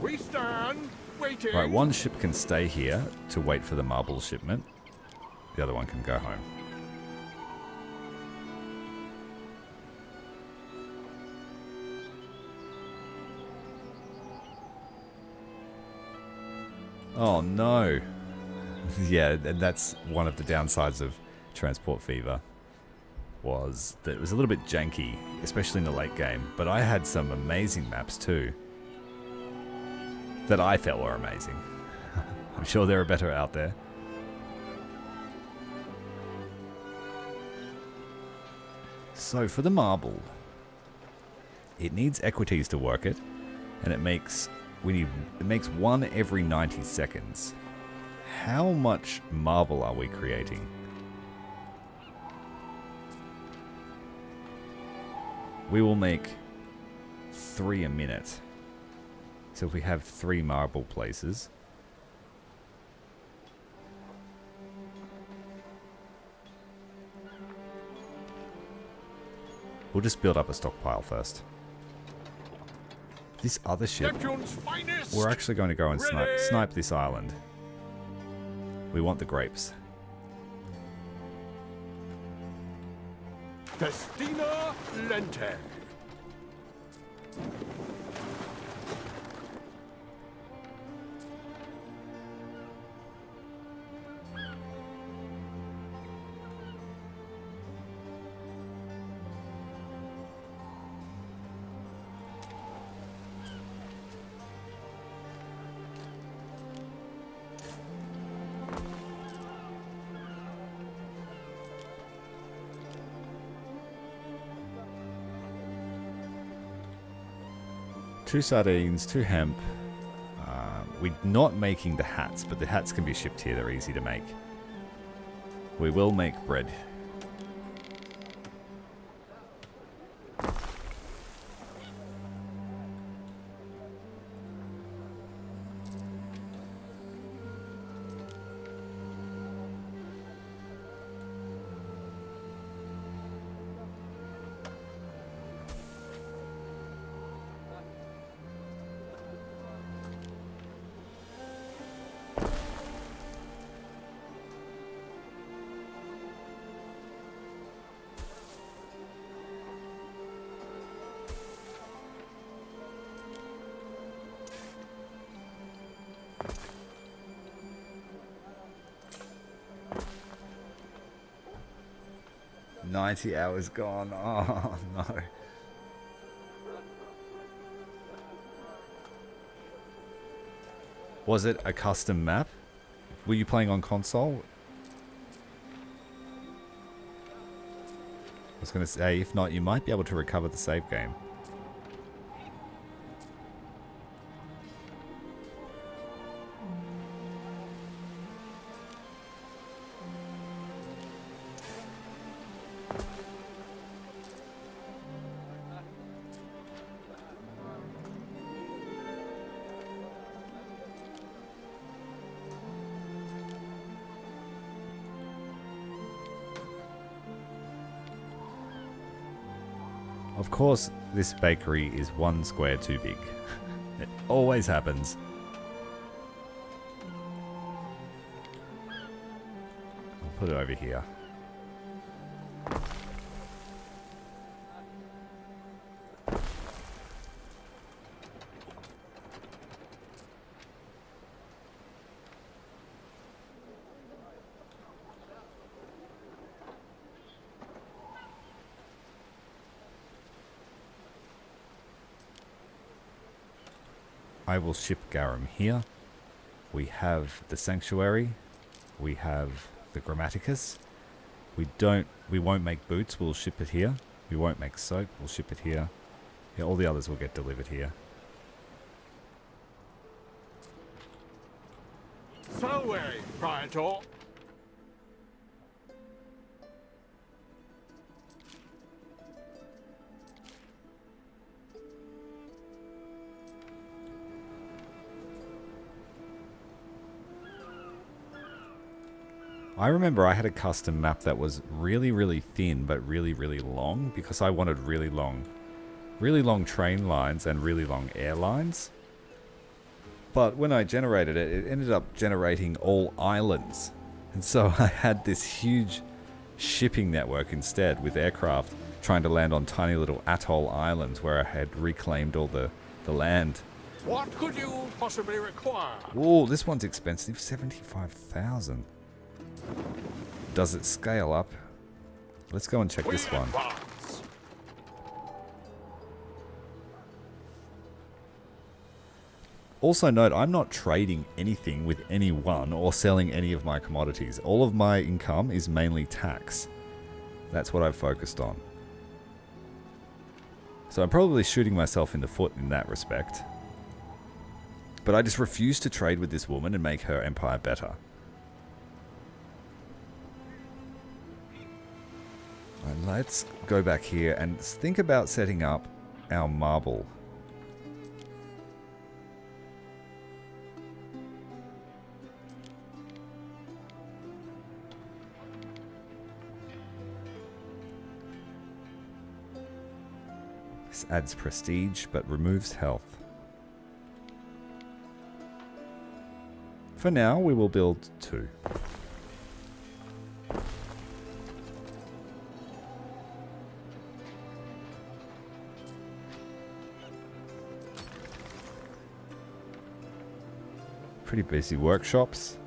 We stand waiting. Right, one ship can stay here to wait for the marble shipment. The other one can go home. Oh no. Yeah, and that's one of the downsides of Transport Fever, was that it was a little bit janky, especially in the late game, but I had some amazing maps too that I felt were amazing. I'm sure there are better out there. So for the marble, it needs equities to work it, and it makes one every 90 seconds. How much marble are we creating? We will make 3 a minute. So if we have 3 marble places, we'll just build up a stockpile first. This other ship, we're actually going to go and snipe this island. We want the grapes. Festina Lente. Two sardines, 2 hemp. We're not making the hats, but the hats can be shipped here. They're easy to make. We will make bread. $90 hours gone. Oh no. Was it a custom map? Were you playing on console? I was going to say, if not, you might be able to recover the save game. Of course, this bakery is 1 square too big. It always happens. I'll put it over here. I will ship garum here. We have the sanctuary. We have the grammaticus. We won't make boots, we'll ship it here. We won't make soap, we'll ship it here. Yeah, all the others will get delivered here. Salve, Praetor. I remember I had a custom map that was really, really thin, but really, really long, because I wanted really long train lines and really long air lines. But when I generated it, it ended up generating all islands. And so I had this huge shipping network instead, with aircraft trying to land on tiny little atoll islands where I had reclaimed all the land. What could you possibly require? Oh, this one's expensive, 75,000. Does it scale up? Let's go and check this one. Also note, I'm not trading anything with anyone or selling any of my commodities. All of my income is mainly tax. That's what I've focused on. So I'm probably shooting myself in the foot in that respect. But I just refuse to trade with this woman and make her empire better. And let's go back here and think about setting up our marble. This adds prestige, but removes health. For now, we will build 2. Pretty busy workshops.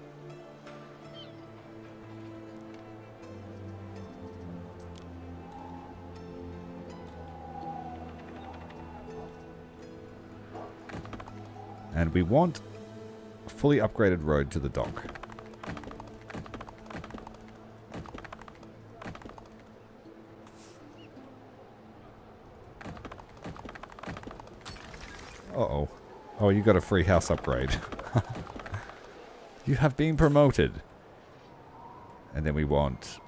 And we want a fully upgraded road to the dock. Uh-oh. Oh, you got a free house upgrade. You have been promoted. And then we want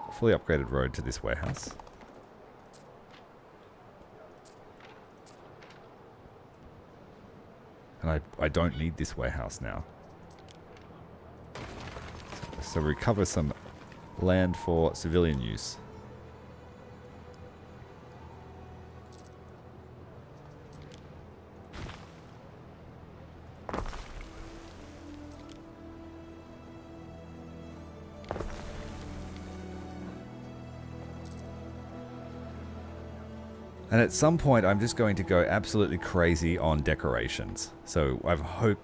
a fully upgraded road to this warehouse. And I don't need this warehouse now. So recover some land for civilian use. And at some point, I'm just going to go absolutely crazy on decorations. So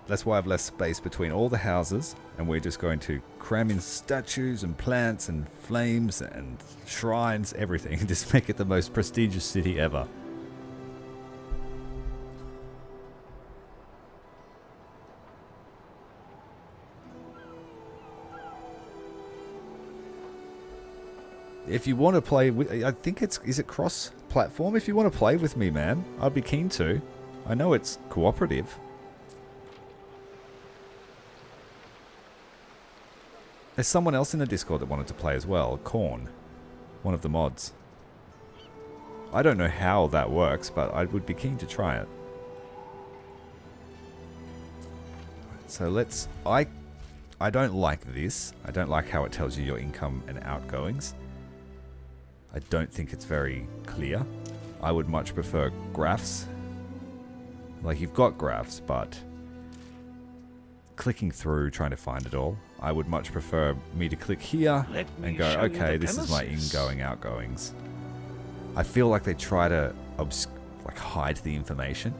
that's why I've left space between all the houses, and we're just going to cram in statues and plants and flames and shrines, everything. Just make it the most prestigious city ever. If you want to play with, I think is it cross-platform? If you want to play with me, man, I'd be keen to. I know it's cooperative. There's someone else in the Discord that wanted to play as well, Korn, one of the mods. I don't know how that works, but I would be keen to try it. So let's, I don't like this. I don't like how it tells you your income and outgoings. I don't think it's very clear. I would much prefer graphs. Like, you've got graphs, but clicking through, trying to find it all. I would much prefer me to click here and go, okay, this is my ingoing, outgoings. I feel like they try to hide the information.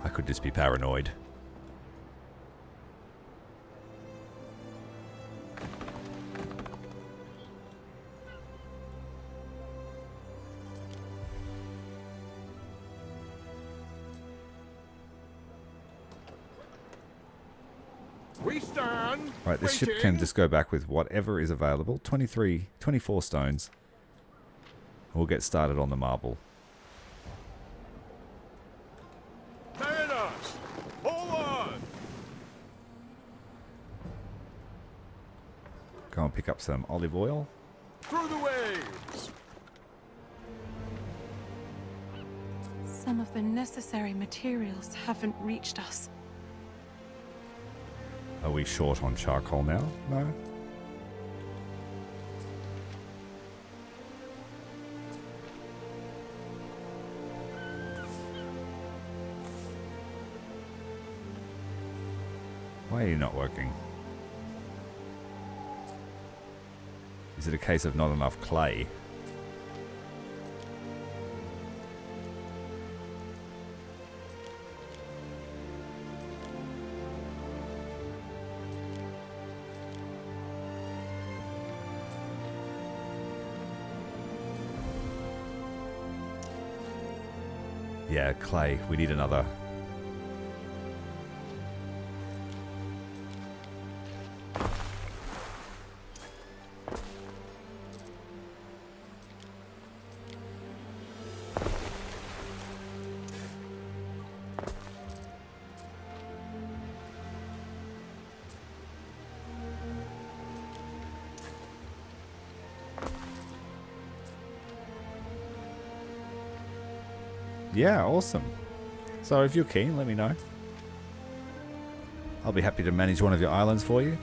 I could just be paranoid. Right, this ship can just go back with whatever is available. 24 stones. We'll get started on the marble. Mariners, forward! Go and pick up some olive oil. Through the waves! Some of the necessary materials haven't reached us. Are we short on charcoal now? No. Why are you not working? Is it a case of not enough clay? Yeah, clay. We need another. Yeah, awesome. So if you're keen, let me know. I'll be happy to manage one of your islands for you.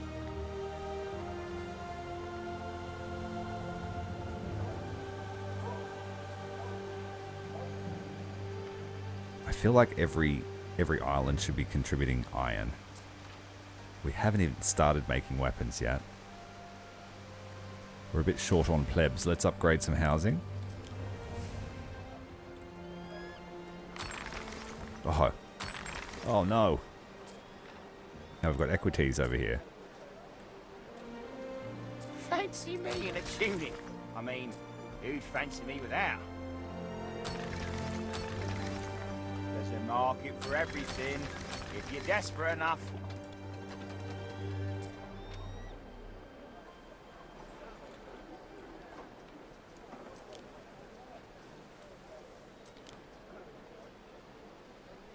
I feel like every island should be contributing iron. We haven't even started making weapons yet. We're a bit short on plebs. Let's upgrade some housing. Oh. Oh no. Now we've got equities over here. Fancy me in a tunic. I mean, who'd fancy me without? There's a market for everything, if you're desperate enough.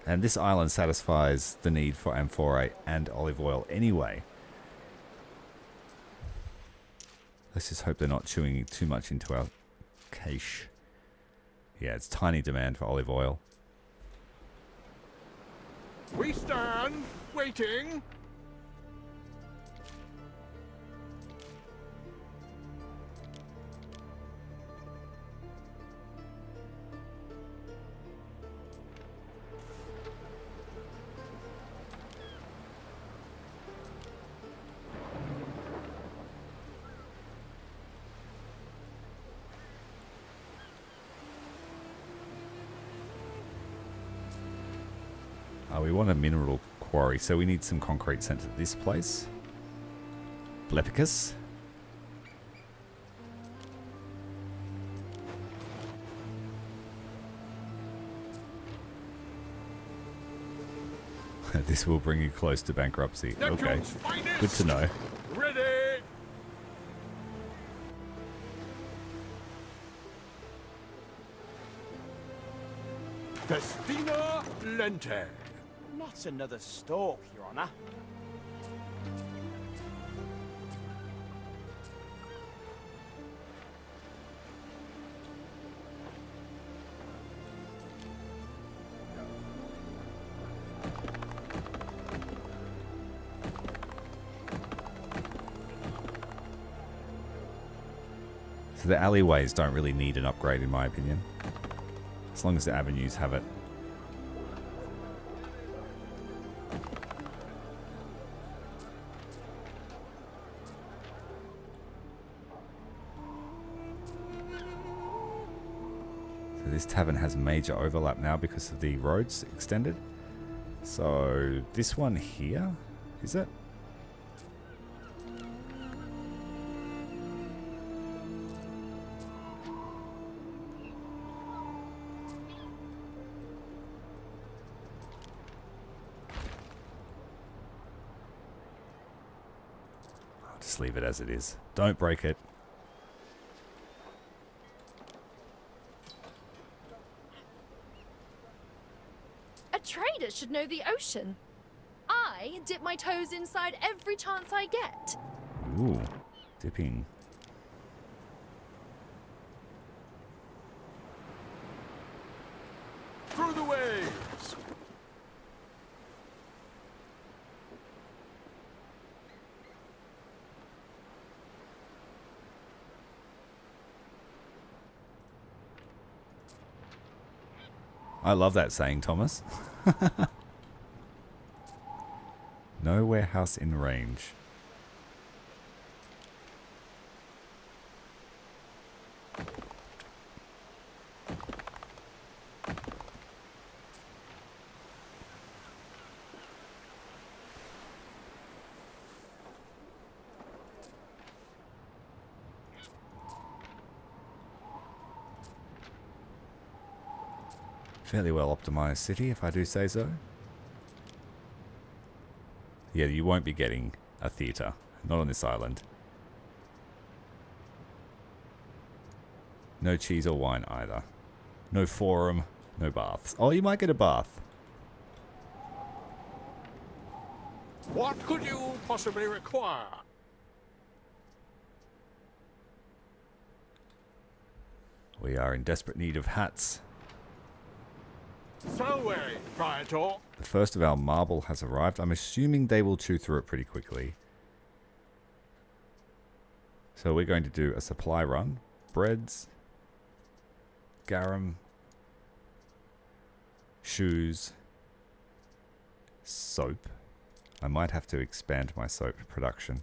And this island satisfies the need for amphora and olive oil anyway. Let's just hope they're not chewing too much into our cache. Yeah, it's tiny demand for olive oil. We stand, waiting. We want a mineral quarry, so we need some concrete sent to this place. Blepicus. This will bring you close to bankruptcy. Okay, good to know. Ready. Festina Lente. Not another stalk, Your Honor. So the alleyways don't really need an upgrade in my opinion. As long as the avenues have it. This tavern has major overlap now because of the roads extended. So this one here, is it? I'll just leave it as it is. Don't break it. Trader should know the ocean. I dip my toes inside every chance I get. Ooh, dipping. Through the waves. I love that saying, Thomas. No warehouse in range. Fairly well optimized city, if I do say so. Yeah, you won't be getting a theatre. Not on this island. No cheese or wine either. No forum, no baths. Oh, you might get a bath. What could you possibly require? We are in desperate need of hats. So very, Praetor. The first of our marble has arrived. I'm assuming they will chew through it pretty quickly. So we're going to do a supply run. Breads. Garum. Shoes. Soap. I might have to expand my soap production.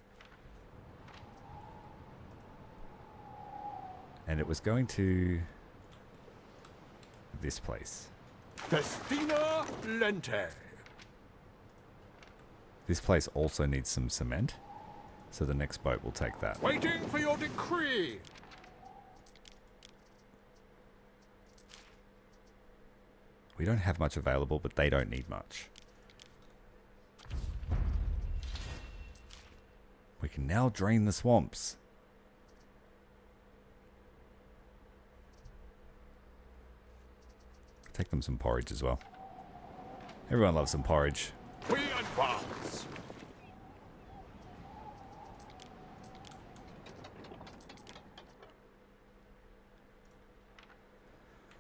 And it was going to this place. Festina Lente. This place also needs some cement, so the next boat will take that. Waiting for your decree. We don't have much available, but they don't need much. We can now drain the swamps. Take them some porridge as well. Everyone loves some porridge. We advance.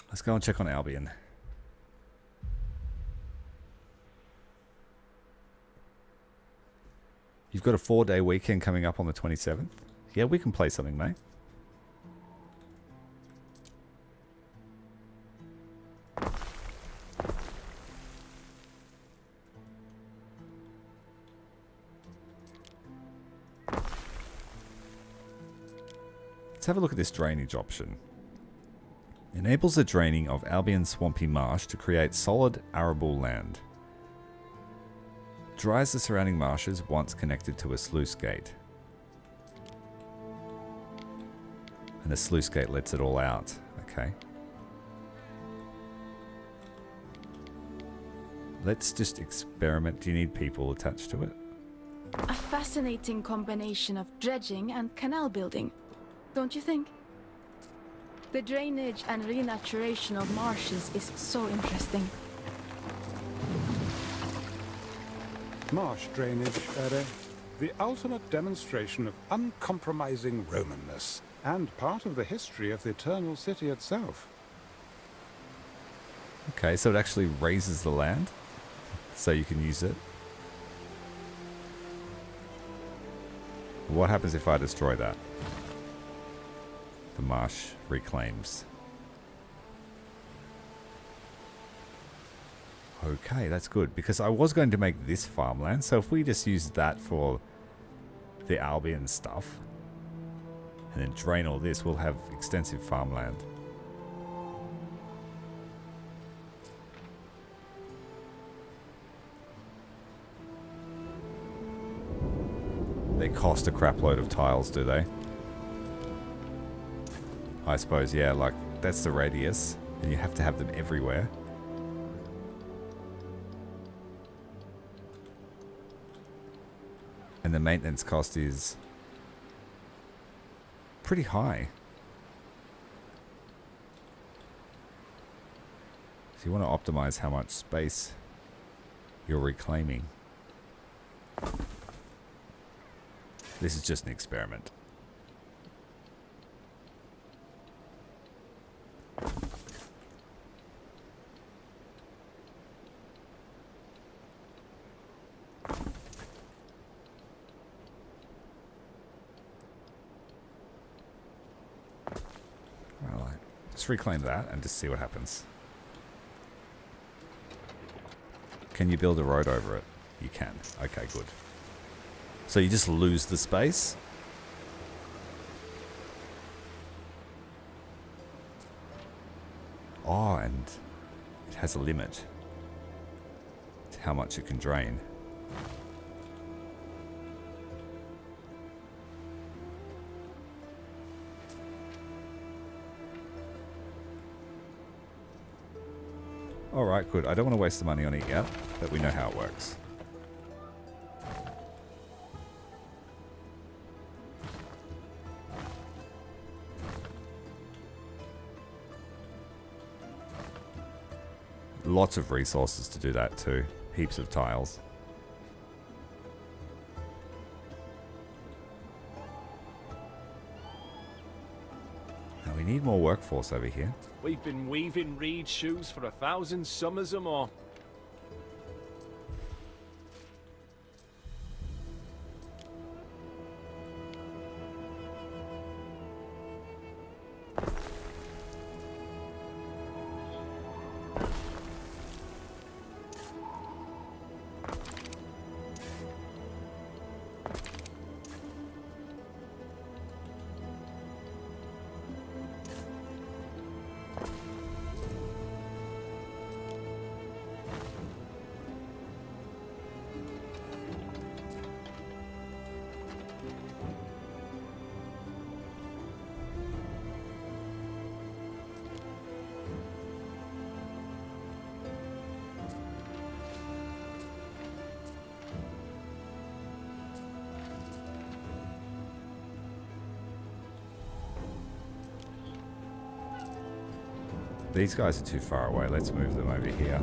Let's go and check on Albion. You've got a 4-day weekend coming up on the 27th. Yeah, we can play something, mate. Let's have a look at this drainage option. Enables the draining of Albion's swampy marsh to create solid arable land. Dries the surrounding marshes once connected to a sluice gate. And the sluice gate lets it all out. Okay. Let's just experiment. Do you need people attached to it? A fascinating combination of dredging and canal building, don't you think? The drainage and renaturation of marshes is so interesting. Marsh drainage, Ere. The ultimate demonstration of uncompromising Romanness, and part of the history of the Eternal City itself. Okay, so it actually raises the land, so you can use it. What happens if I destroy that? The marsh reclaims. Okay, that's good, because I was going to make this farmland, so if we just use that for the Albion stuff, and then drain all this, we'll have extensive farmland. They cost a crap load of tiles, do they? I suppose, yeah, like, that's the radius, and you have to have them everywhere. And the maintenance cost is pretty high. So you want to optimize how much space you're reclaiming. This is just an experiment. Let's reclaim that and just see what happens. Can you build a road over it? You can. Okay, good. So you just lose the space? Oh, and it has a limit to how much it can drain. Alright, good. I don't want to waste the money on it yet, but we know how it works. Lots of resources to do that too. Heaps of tiles. Now we need more workforce over here. We've been weaving reed shoes for 1,000 summers or more. These guys are too far away. Let's move them over here.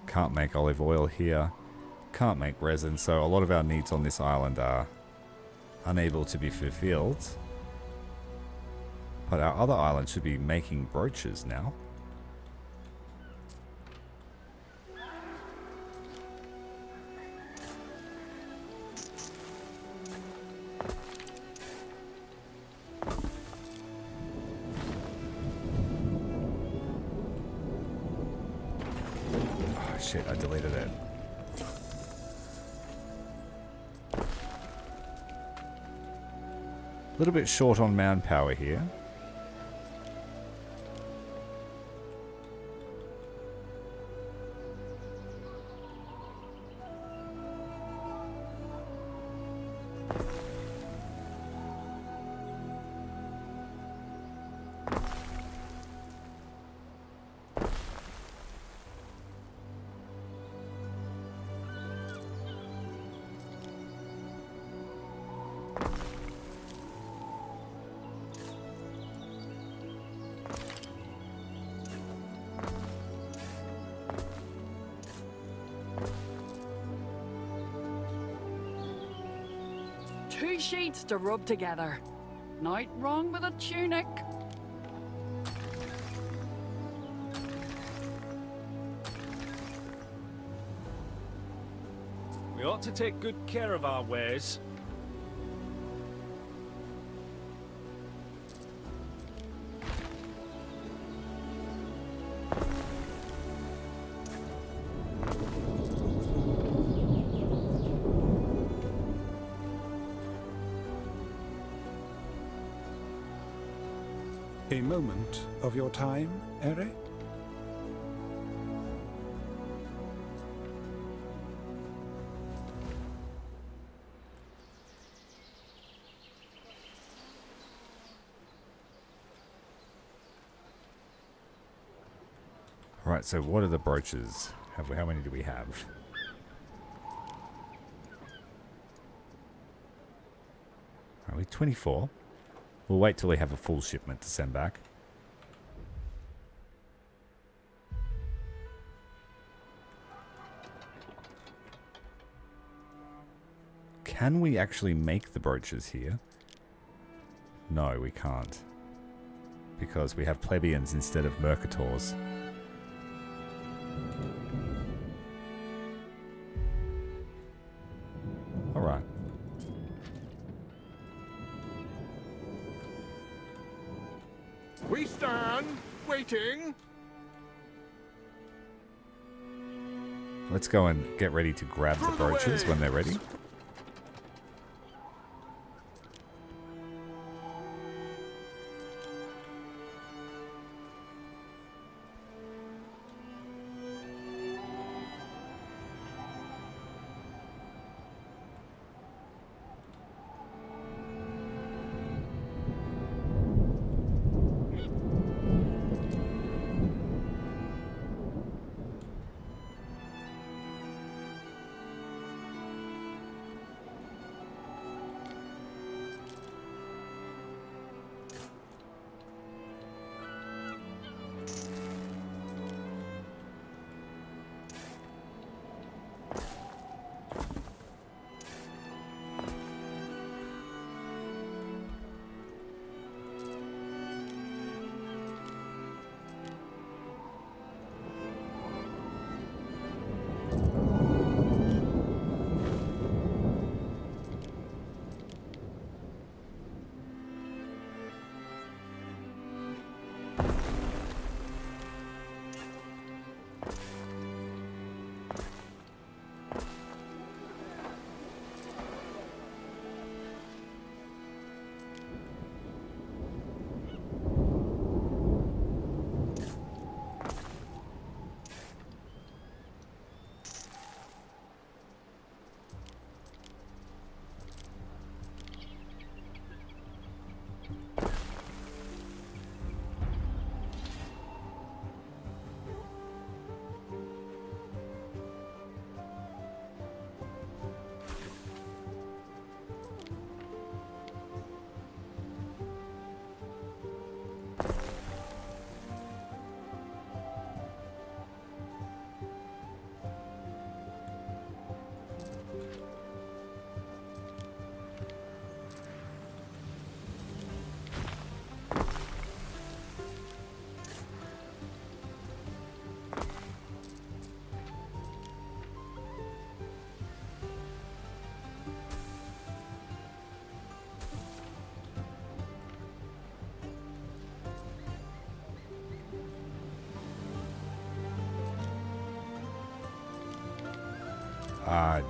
Can't make olive oil here. Can't make resin, so a lot of our needs on this island are unable to be fulfilled. But our other island should be making brooches now. Shit, I deleted it. A little bit short on manpower here. Two sheets to rub together. Night wrong with a tunic. We ought to take good care of our wares. A moment of your time, Ere? Right, so what are the brooches? How many do we have? Are we 24? We'll wait till we have a full shipment to send back. Can we actually make the brooches here? No, we can't. Because we have plebeians instead of mercators. Alright. We stand, waiting. Let's go and get ready to grab the brooches when they're ready.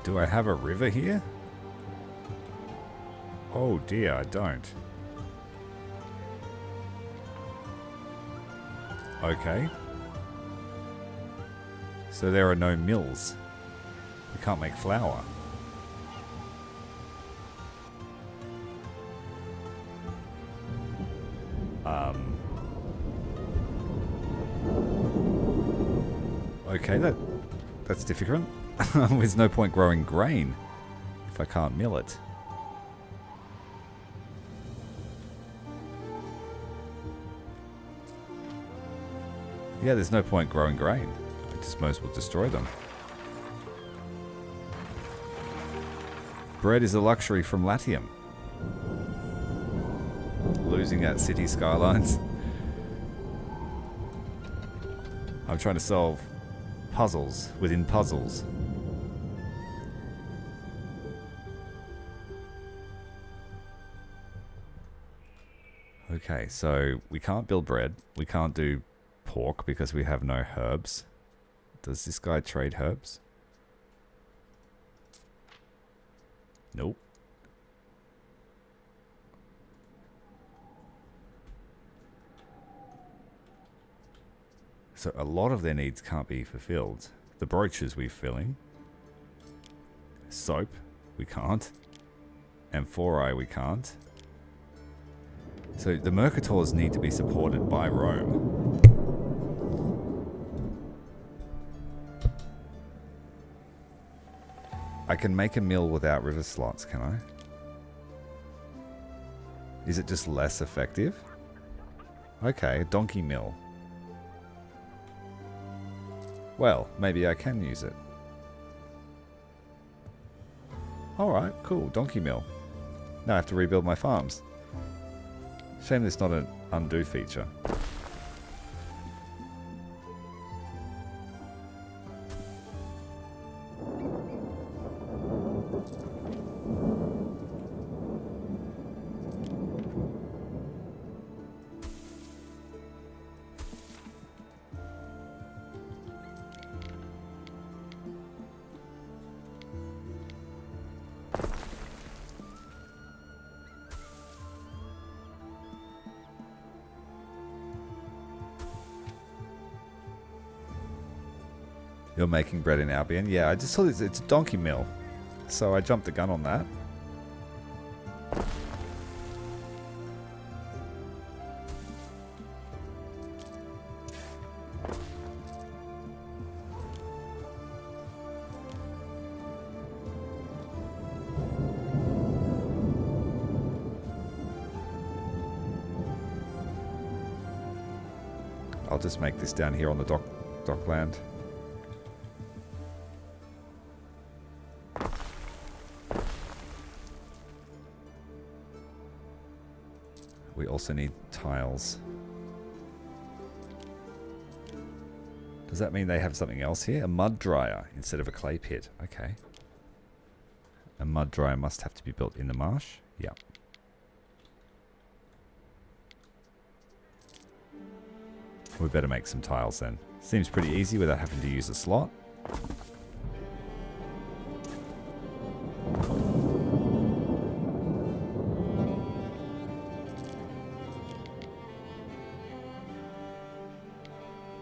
Do I have a river here? Oh dear, I don't. Okay. So there are no mills. We can't make flour. Okay, that's difficult. There's no point growing grain if I can't mill it. Yeah, there's no point growing grain. I just might as well destroy them. Bread is a luxury from Latium. Losing at city skylines. I'm trying to solve puzzles within puzzles. Okay, so we can't build bread. We can't do pork because we have no herbs. Does this guy trade herbs? Nope. So a lot of their needs can't be fulfilled. The brooches we're filling. Soap, we can't. Amphorae, we can't. So the mercators need to be supported by Rome. I can make a mill without river slots, can I? Is it just less effective? Okay, a donkey mill. Well, maybe I can use it. Alright, cool, donkey mill. Now I have to rebuild my farms. Shame there's not an undo feature. You're making bread in Albion? Yeah, I just saw this. It's a donkey mill. So I jumped the gun on that. I'll just make this down here on the dockland. We also need tiles. Does that mean they have something else here? A mud dryer instead of a clay pit. Okay. A mud dryer must have to be built in the marsh. Yeah. We better make some tiles then. Seems pretty easy without having to use a slot.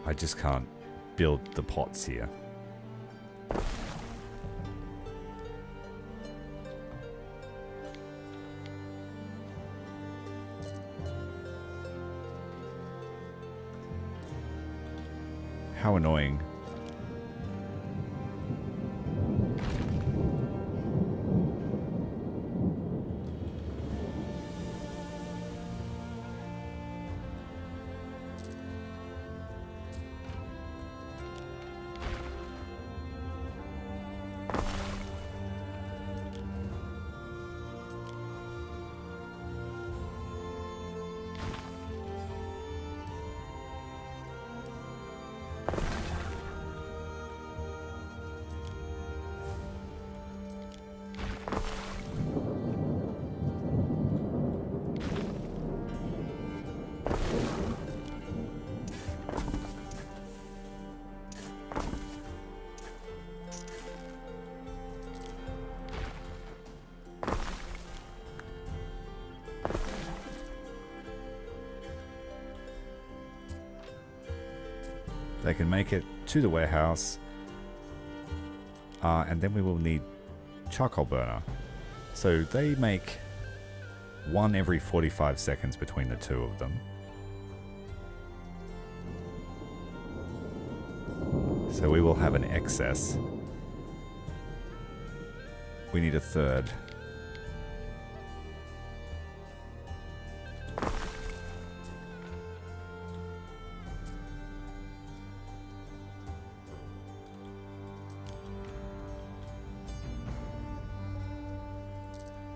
I just can't build the pots here. How annoying. They can make it to the warehouse. And then we will need charcoal burner. So they make one every 45 seconds between the two of them. So we will have an excess. We need a third.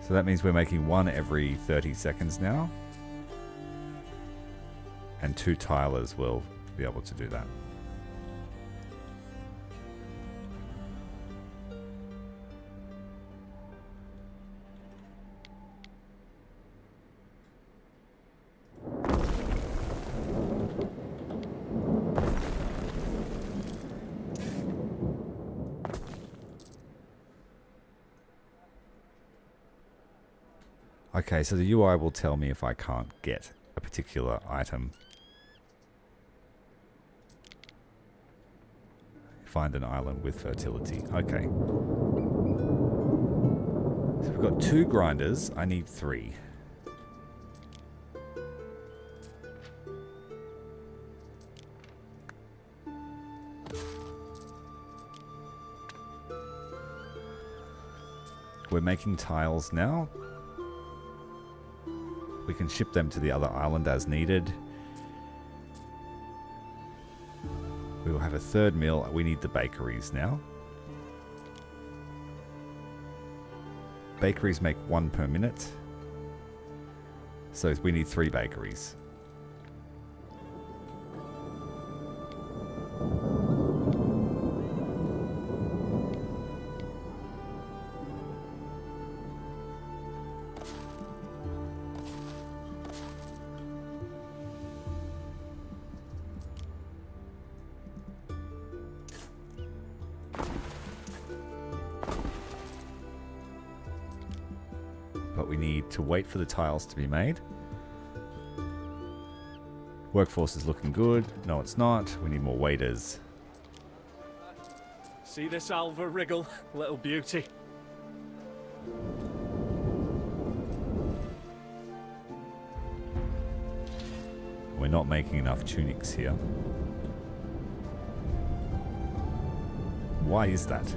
So that means we're making one every 30 seconds now. And 2 tilers will be able to do that. Okay, so the UI will tell me if I can't get a particular item. Find an island with fertility. Okay. So we've got 2 grinders. I need 3. We're making tiles now. We can ship them to the other island as needed. We will have a third mill. We need the bakeries now. Bakeries make 1 per minute. So we need 3 bakeries. But we need to wait for the tiles to be made. Workforce is looking good. No, it's not. We need more waiters. See this Alva wriggle, little beauty? We're not making enough tunics here. Why is that?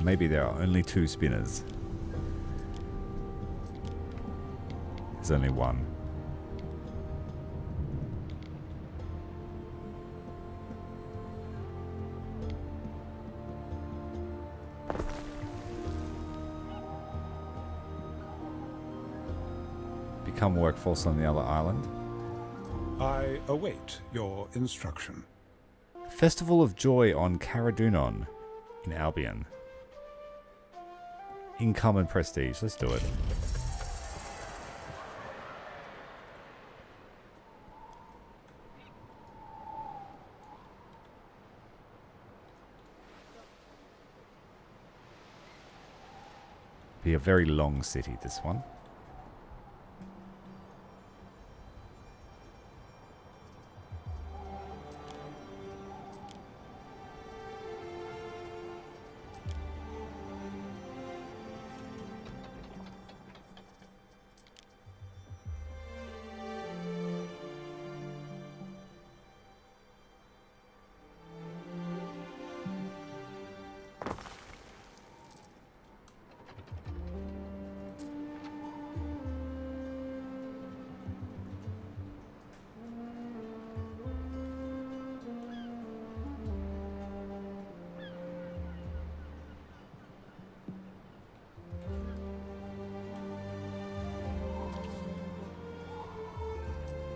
Maybe there are only 2 spinners. There's only 1. Become workforce on the other island. I await your instruction. Festival of Joy on Caradunon in Albion. Income and prestige. Let's do it. Be a very long city, this one.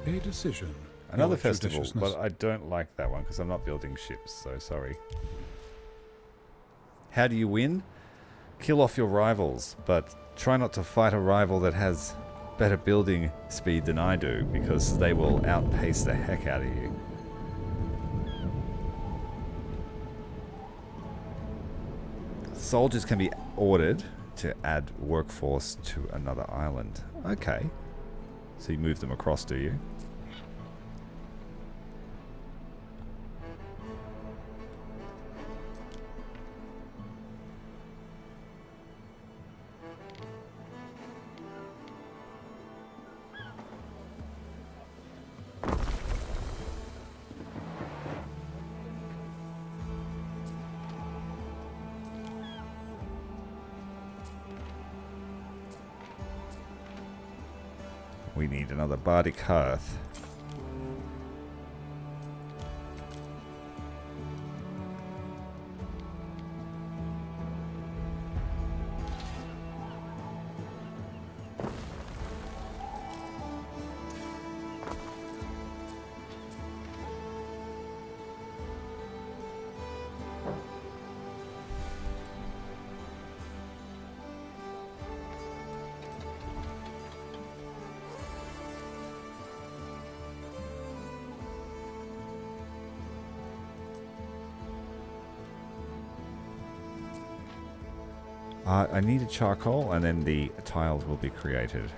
A decision. Another Your festival, judiciousness. but I don't like that one because I'm not building ships, so sorry. How do you win? Kill off your rivals, but try not to fight a rival that has better building speed than I do, because they will outpace the heck out of you. Soldiers can be ordered to add workforce to another island. Okay. So you move them across, do you? We need another bardic hearth. I need a charcoal, and then the tiles will be created.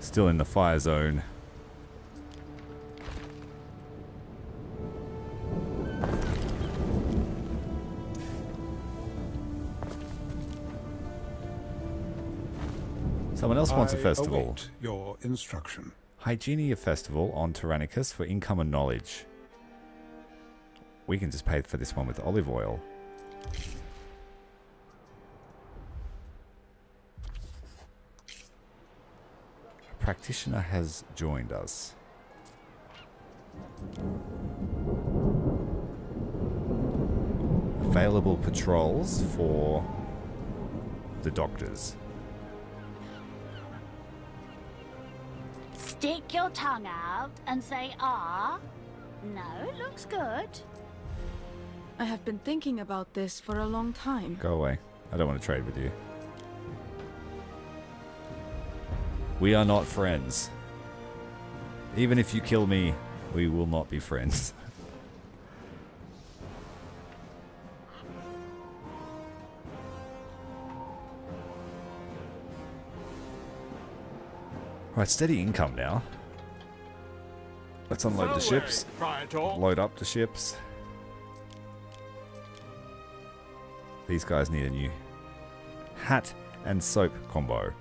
Still in the fire zone. Someone else wants a festival. Await your instruction. Hygienia Festival on Tyrannicus for income and knowledge. We can just pay for this one with olive oil. A practitioner has joined us. Available patrols for the doctors. Stick your tongue out and say ah. No, looks good. I have been thinking about this for a long time. Go away. I don't want to trade with you. We are not friends. Even if you kill me, we will not be friends. Right, steady income now. Let's unload the ships. Load up the ships. These guys need a new hat and soap combo.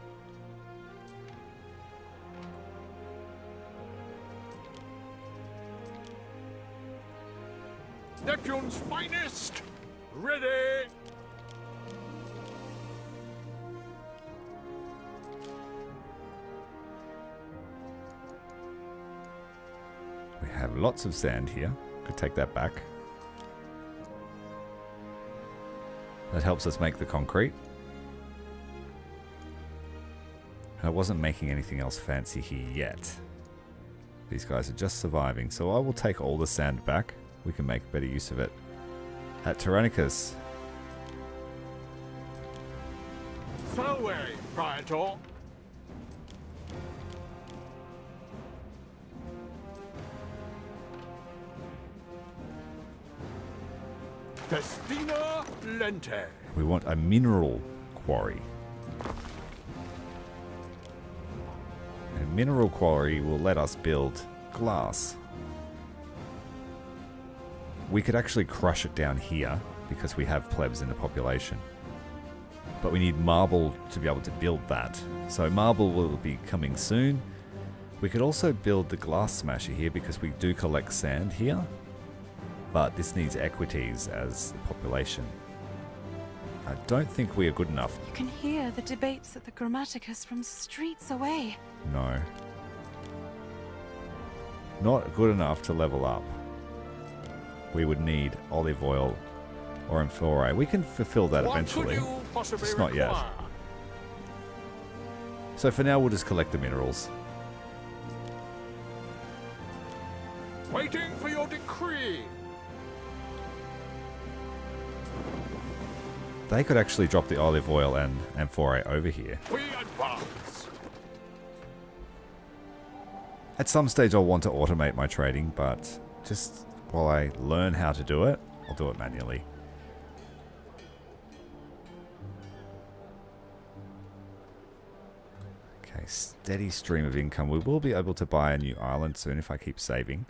Neptune's finest! Ready! We have lots of sand here. Could take that back. That helps us make the concrete. I wasn't making anything else fancy here yet. These guys are just surviving, so I will take all the sand back. We can make better use of it at Tyrannicus. Away, Praetor! Festina Lente. We want a mineral quarry. A mineral quarry will let us build glass. We could actually crush it down here because we have plebs in the population. But we need marble to be able to build that. So marble will be coming soon. We could also build the glass smasher here because we do collect sand here. But this needs equities as the population. I don't think we are good enough. You can hear the debates at the Grammaticus from streets away. No. Not good enough to level up. We would need olive oil or amphora. We can fulfill that eventually. Just not yet. So for now, we'll just collect the minerals. Waiting for your decree. They could actually drop the olive oil and amphora over here. We advance. At some stage, I'll want to automate my trading, but just while I learn how to do it, I'll do it manually. Okay, steady stream of income. We will be able to buy a new island soon if I keep saving.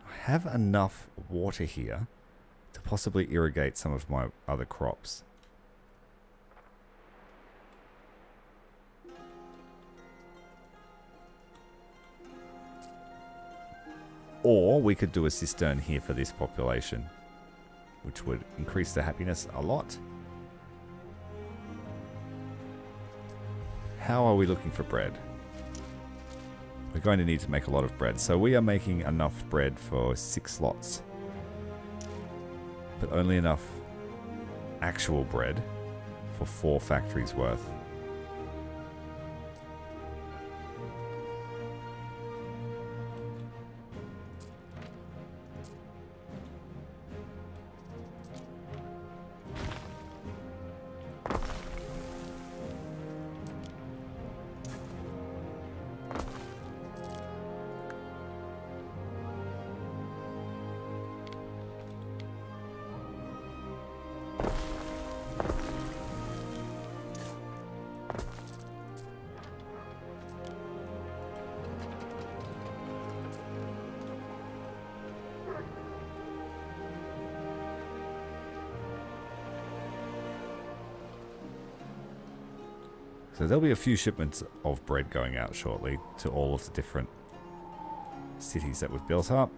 I have enough water here to possibly irrigate some of my other crops. Or we could do a cistern here for this population, which would increase the happiness a lot. How are we looking for bread? We're going to need to make a lot of bread. So we are making enough bread for 6 lots. But only enough actual bread for 4 factories worth. So there'll be a few shipments of bread going out shortly to all of the different cities that we've built up.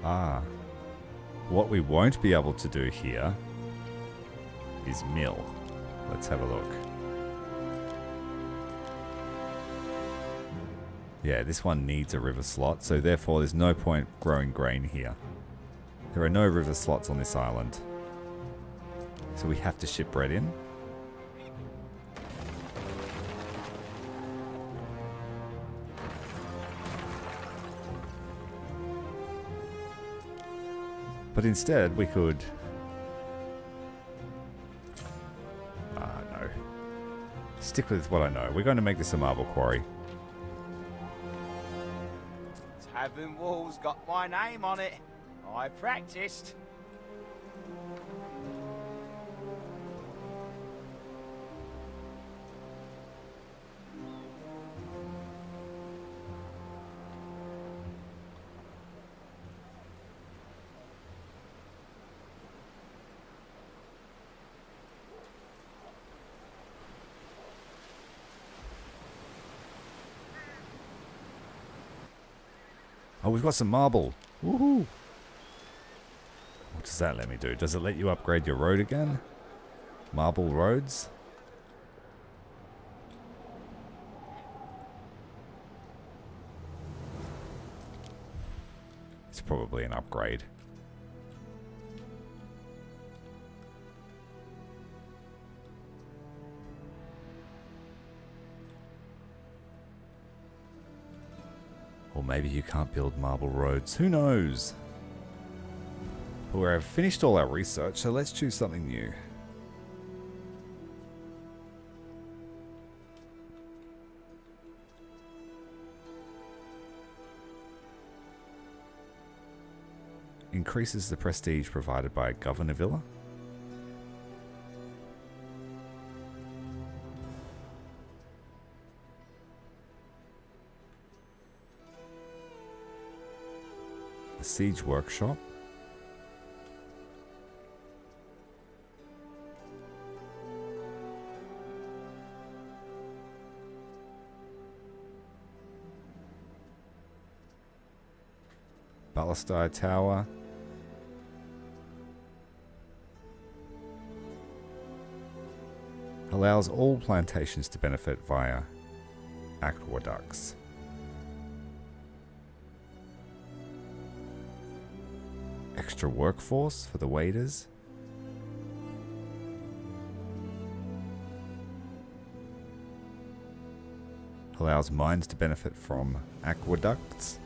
Ah. What we won't be able to do here is mill. Let's have a look. Yeah, this one needs a river slot, so therefore there's no point growing grain here. There are no river slots on this island. So we have to ship bread in. But instead we could... no. Stick with what I know. We're going to make this a marble quarry. Tavern walls got my name on it. I practiced. Oh, we've got some marble. Woohoo! What does that let me do? Does it let you upgrade your road again? Marble roads? It's probably an upgrade. Or maybe you can't build marble roads. Who knows? But we've finished all our research, so let's choose something new. Increases the prestige provided by a governor villa. A siege workshop. Ballastine Tower. Allows all plantations to benefit via aqueducts. Extra workforce for the waiters. Allows mines to benefit from aqueducts.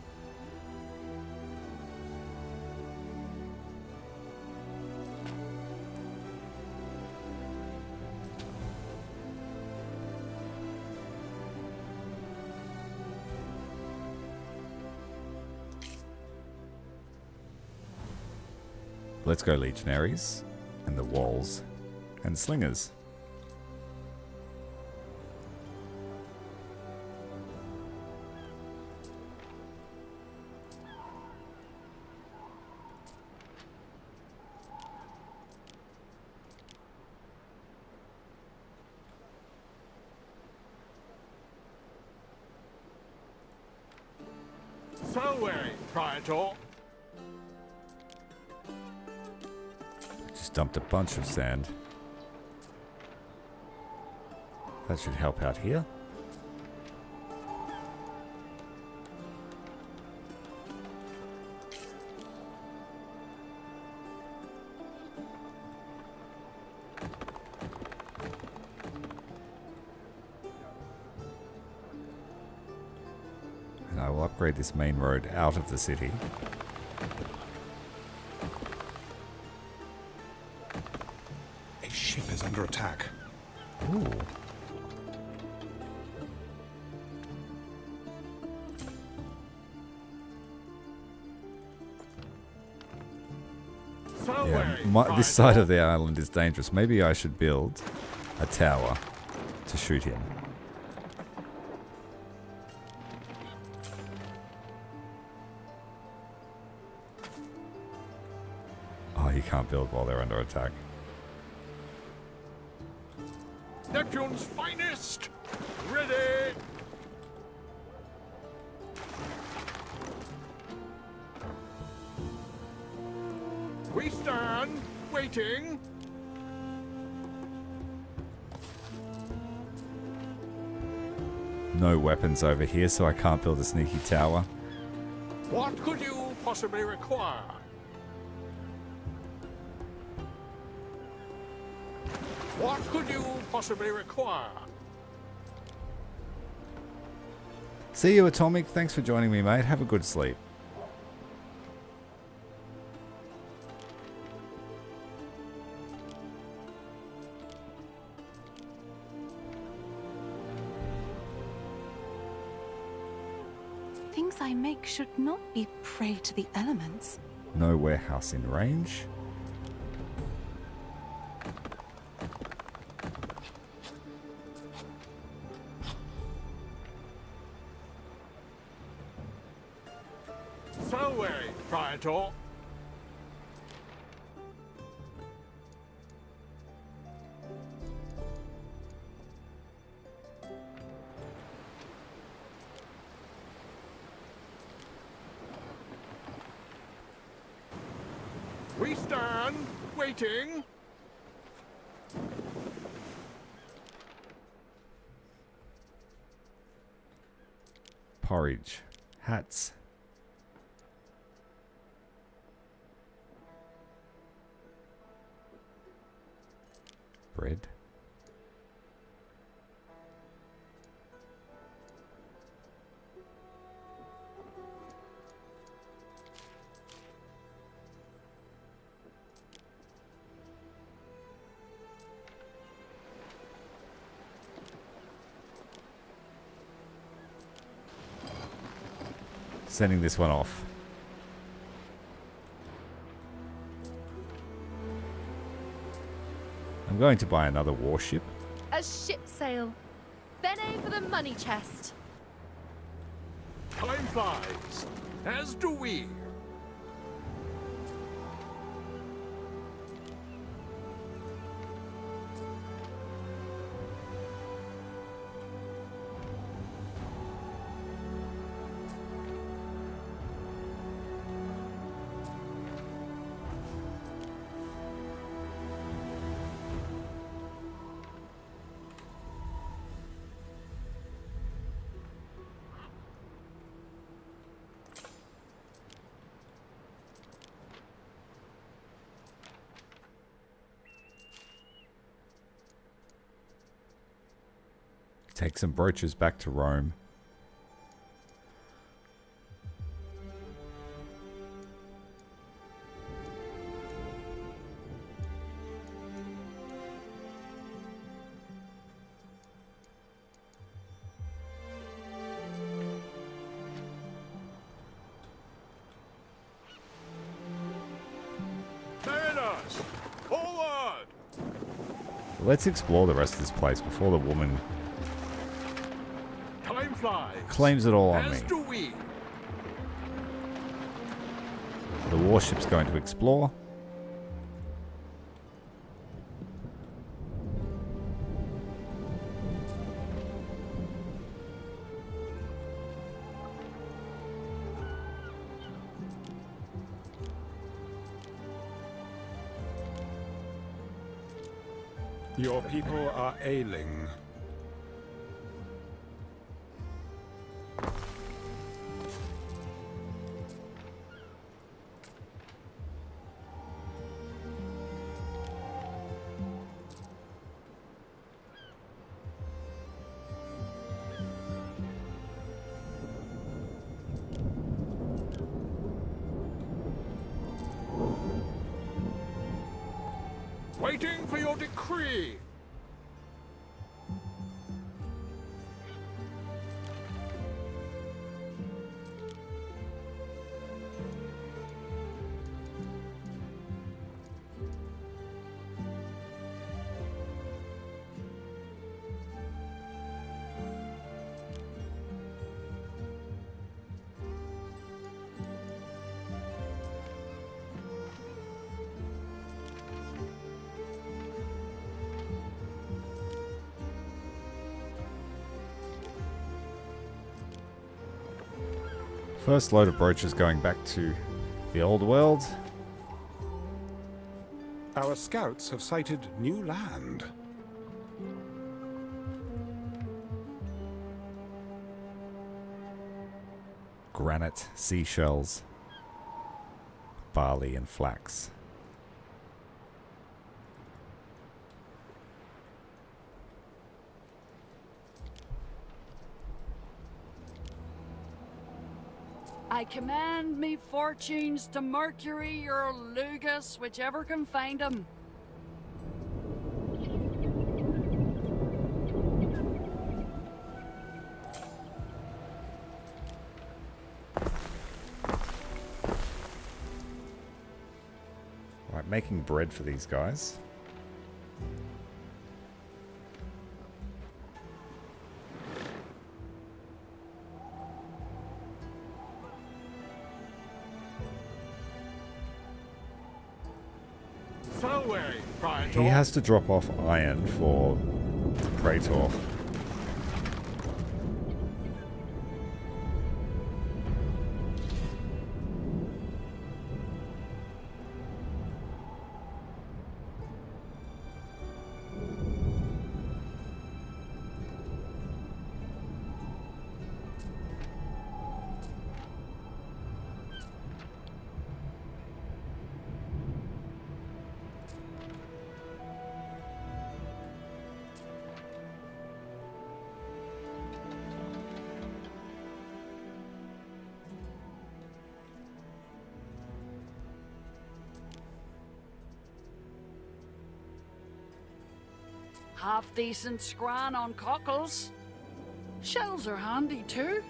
Let's go legionaries, and the walls, and slingers. So weary, Praetor. Just dumped a bunch of sand. That should help out here. And I will upgrade this main road out of the city. A ship is under attack. Ooh. So Yeah, weary, this side of the island is dangerous. Maybe I should build a tower to shoot him. You can't build while they're under attack. Neptune's finest! Ready! We stand, waiting. No weapons over here, so I can't build a sneaky tower. What could you possibly require? What could you possibly require? See you, Atomic. Thanks for joining me, mate. Have a good sleep. Things I make should not be prey to the elements. No warehouse in range. So, Praetor. We stand, waiting. Porridge. Hats. Bread. Sending this one off. I'm going to buy another warship. A ship sail. Bene for the money chest. Time flies, as do we. Take some brooches back to Rome. Mariners, forward! Let's explore the rest of this place before the woman Time flies, claims it all on me. as do we. The warship's going to explore. Your people are ailing. Waiting for your decree. First load of brooches going back to the old world. Our scouts have sighted new land. Granite, seashells, barley and flax. I commend me fortunes to Mercury or Lugus, whichever can find him. Right, making bread for these guys. He has to drop off iron for the Praetor. Half decent scran on cockles. Shells are handy too.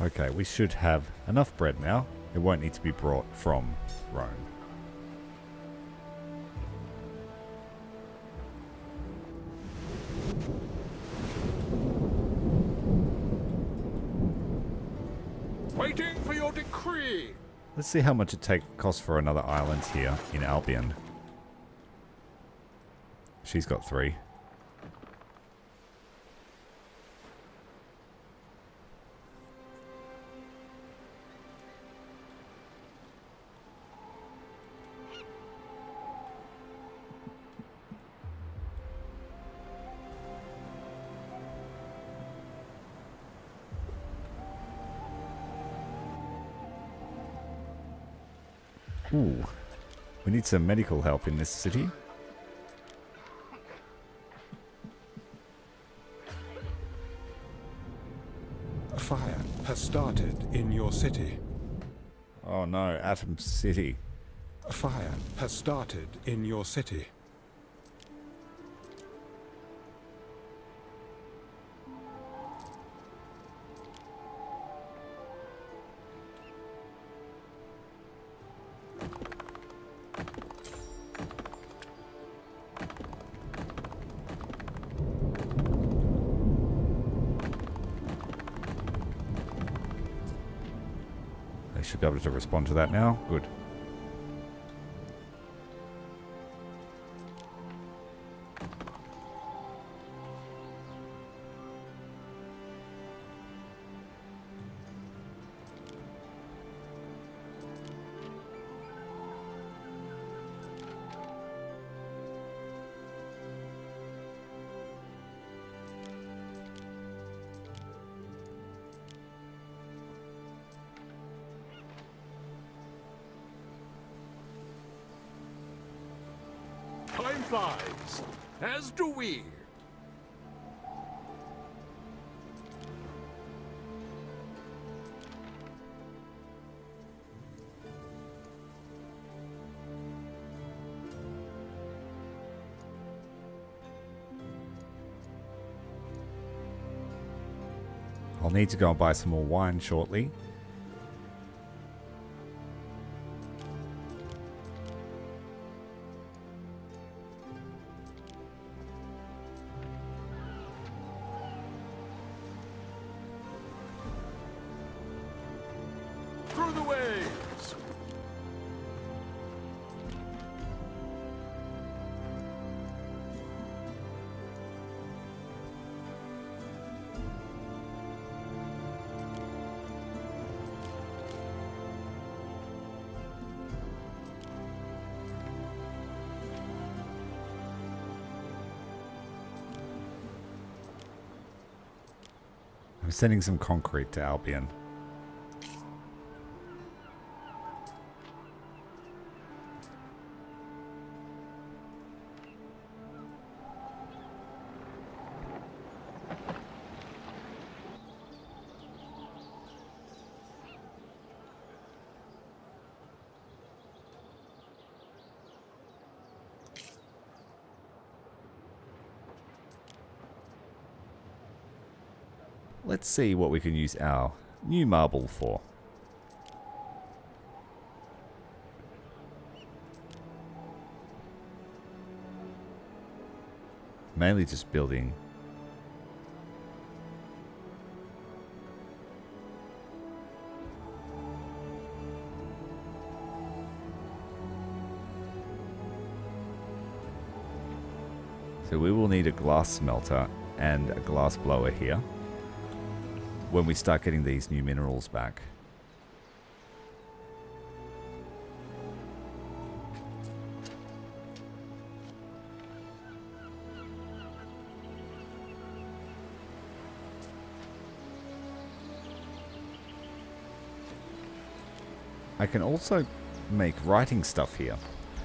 Okay, we should have enough bread now. It won't need to be brought from Rome. Waiting for your decree. Let's see how much it costs for another island here in Albion. She's got 3. Ooh, we need some medical help in this city. A fire has started in your city. Oh no, Atom City. A fire has started in your city. They should be able to respond to that now. Good. Time flies, as do we. I'll need to go and buy some more wine shortly. Through the waves. I'm sending some concrete to Albion. Let's see what we can use our new marble for. Mainly just building. So we will need a glass smelter and a glass blower here when we start getting these new minerals back. I can also make writing stuff here.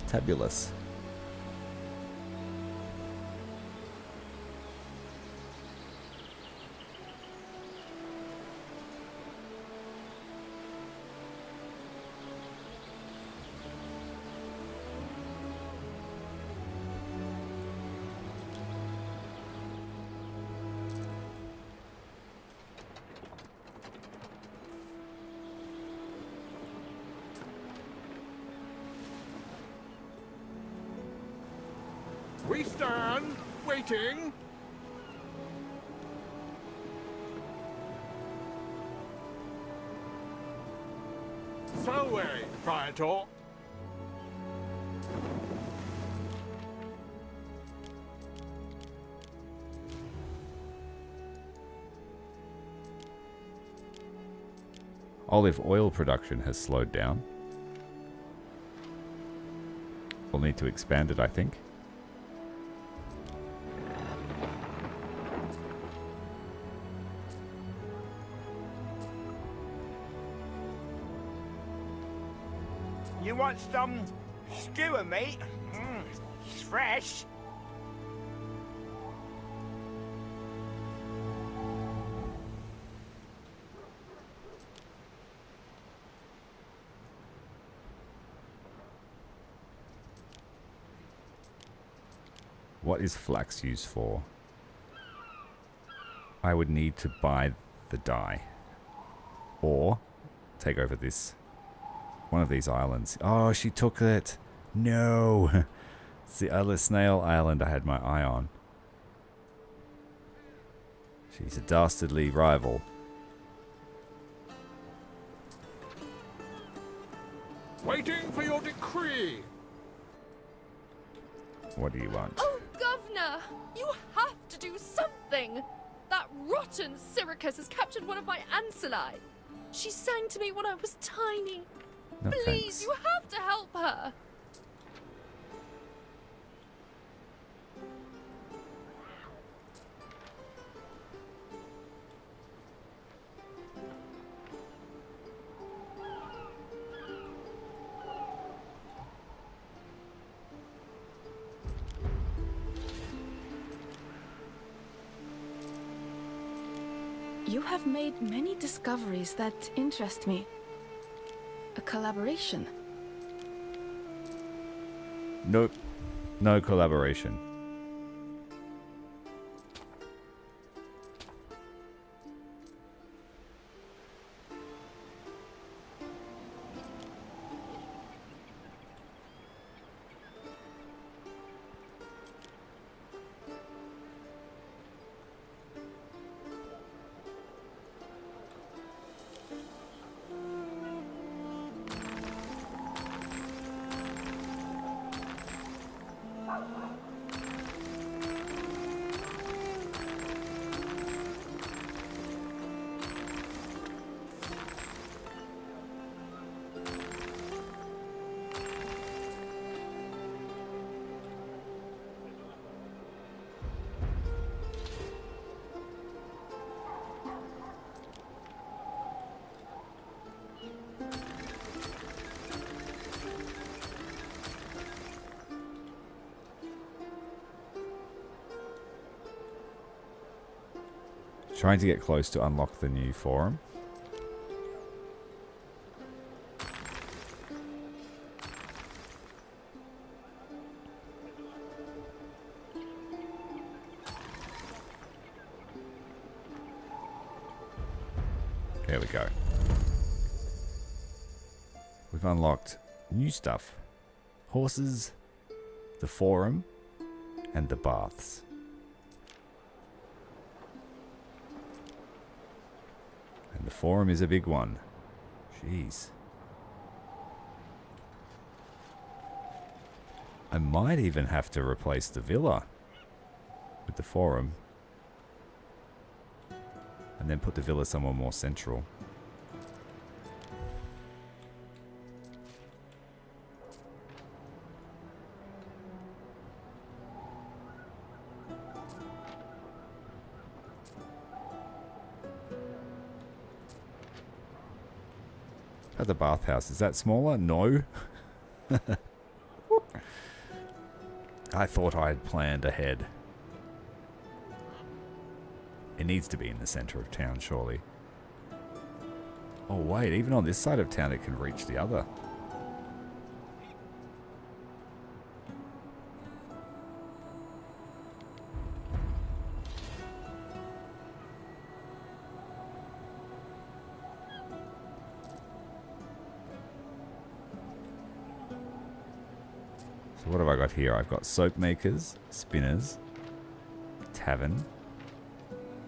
Fabulous. We stand, waiting. Selway, Praetor. Olive oil production has slowed down. We'll need to expand it, I think. You want some skewer meat? It's fresh. What is flax used for? I would need to buy the dye. Or take over this. One of these islands. Oh, she took it. No. It's the other snail island I had my eye on. She's a dastardly rival. Waiting for your decree. What do you want? Oh, Governor! You have to do something! That rotten Syracuse has captured one of my ancillae. She sang to me when I was tiny. No, Please, thanks. you have to help her. You have made many discoveries that interest me. A collaboration. Nope. No collaboration. Trying to get close to unlock the new forum. There we go. We've unlocked new stuff. Horses, the forum, and the baths. And the forum is a big one. Jeez. I might even have to replace the villa with the forum. And then put the villa somewhere more central. At the bathhouse, is that smaller? No. I thought I had planned ahead. It needs to be in the center of town, surely. Oh wait, even on this side of town it can reach the other. So what have I got here? I've got soap makers, spinners, tavern,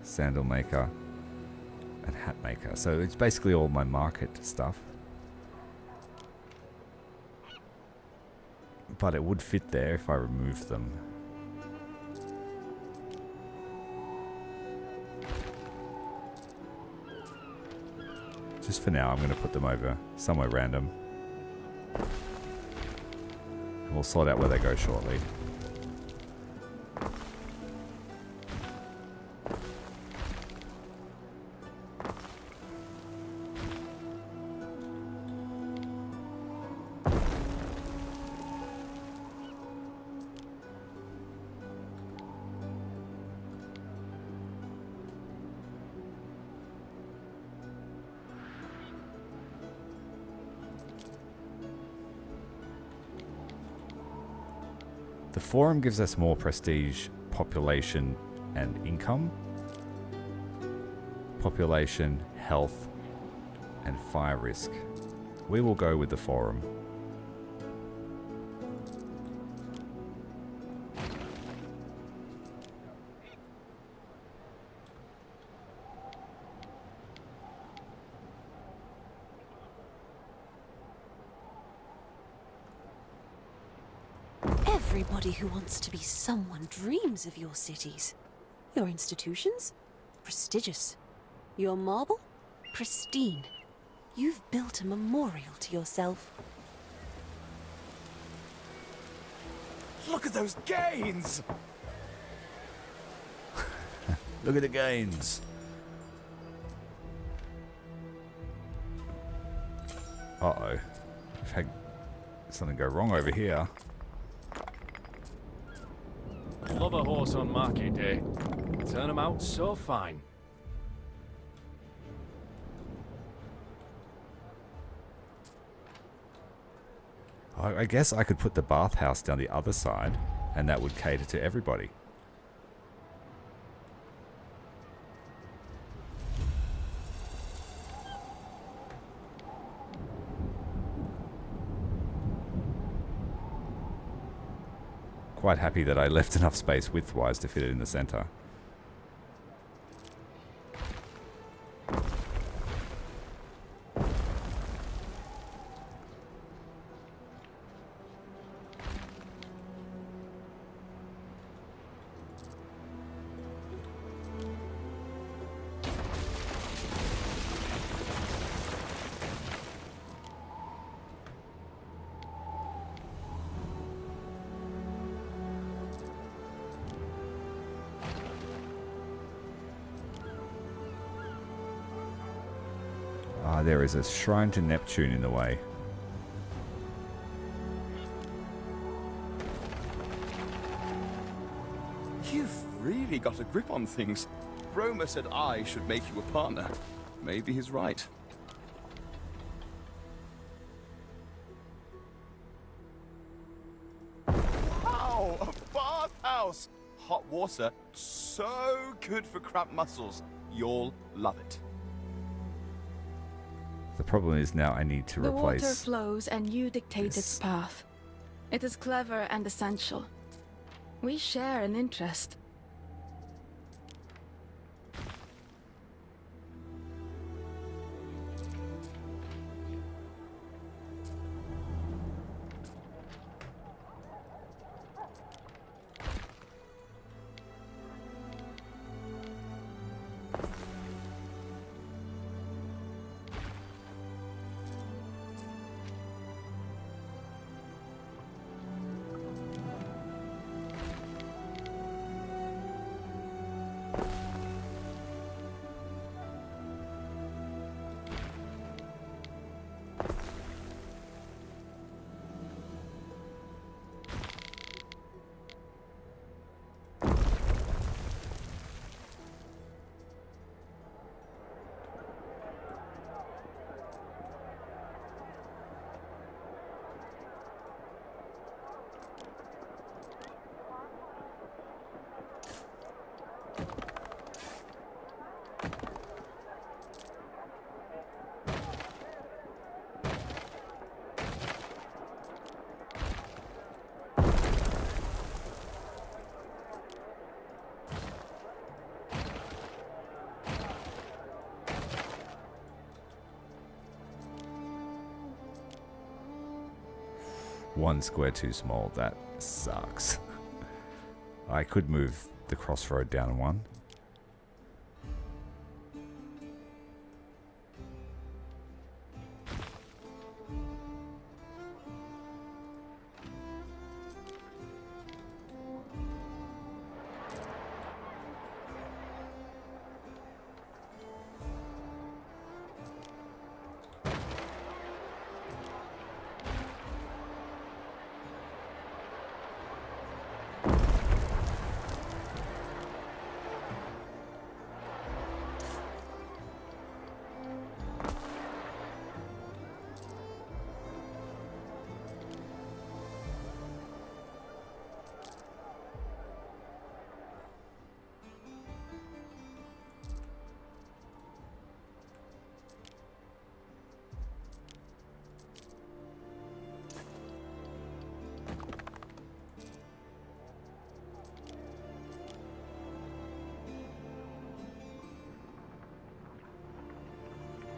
sandal maker, and hat maker. So it's basically all my market stuff. But it would fit there if I removed them. Just for now, I'm going to put them over somewhere random. And we'll sort out where they go shortly. The forum gives us more prestige, population, and income. Population, health, and fire risk. We will go with the forum. Everybody who wants to be someone dreams of your cities. Your institutions? Prestigious. Your marble? Pristine. You've built a memorial to yourself. Look at those gains! Look at the gains. Uh-oh. We've had something go wrong over here. Love a horse on market day. Turn them out so fine. I guess I could put the bathhouse down the other side, and that would cater to everybody. Quite happy that I left enough space widthwise to fit it in the center. There is a shrine to Neptune in the way. You've really got a grip on things. Roma said I should make you a partner. Maybe he's right. Wow, a bathhouse! Hot water, so good for cramped muscles. You'll love it. The problem is now I need to The replace... water flows and you dictate its this. path. It is clever and essential. We share an interest. One square too small. That sucks. I could move the crossroad down one.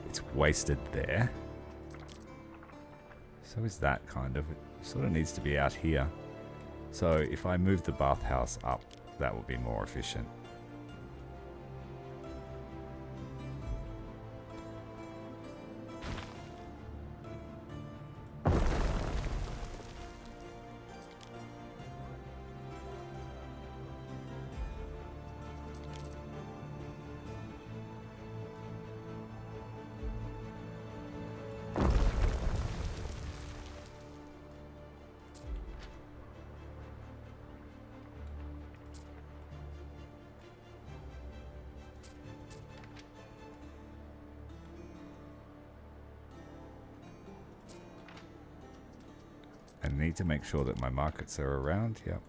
It's wasted there. So is that kind of. It sort of needs to be out here. So if I move the bathhouse up, that will be more efficient. I need to make sure that my markets are around. Yep.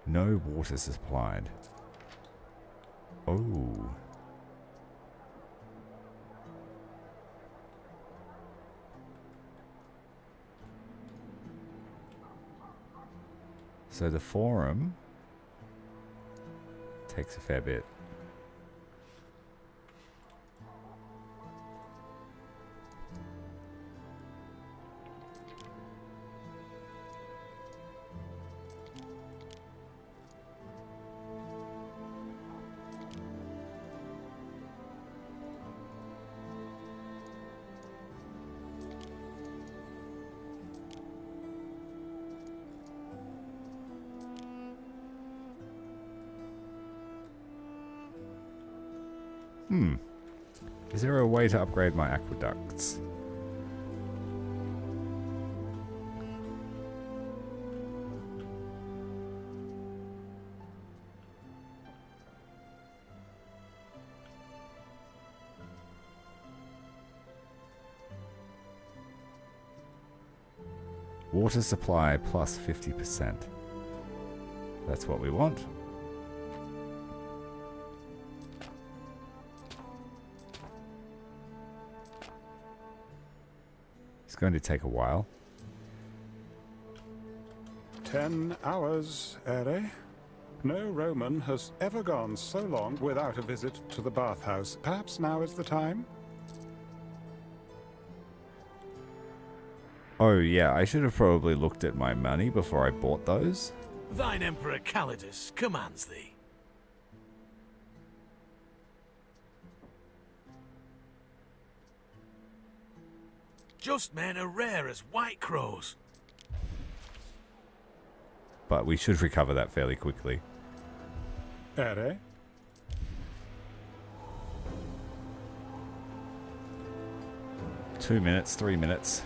No water supplied. Oh. So the forum takes a fair bit. Is there a way to upgrade my aqueducts? Water supply plus 50%. That's what we want. It's going to take a while. 10 hours, Ere. No Roman has ever gone so long without a visit to the bathhouse. Perhaps now is the time? Oh yeah, I should have probably looked at my money before I bought those. Thine Emperor Calidus commands thee. Just men are rare as white crows. But we should recover that fairly quickly. Ere? 2 minutes, 3 minutes.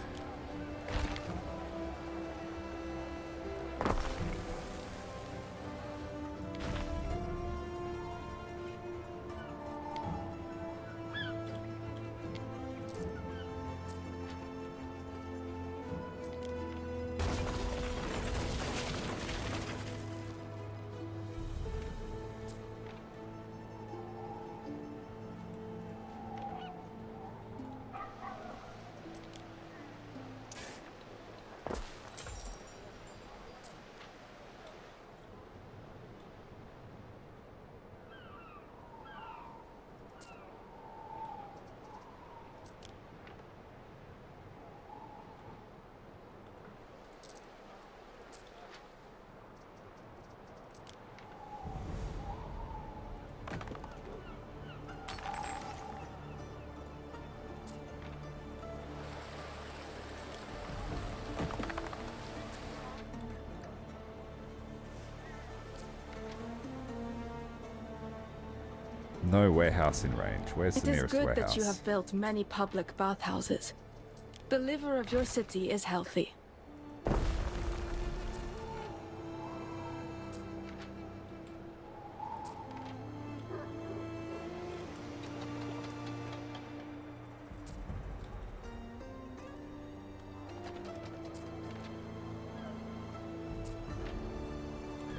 No warehouse in range. Where's the nearest warehouse? It is good that you have built many public bathhouses. The liver of your city is healthy.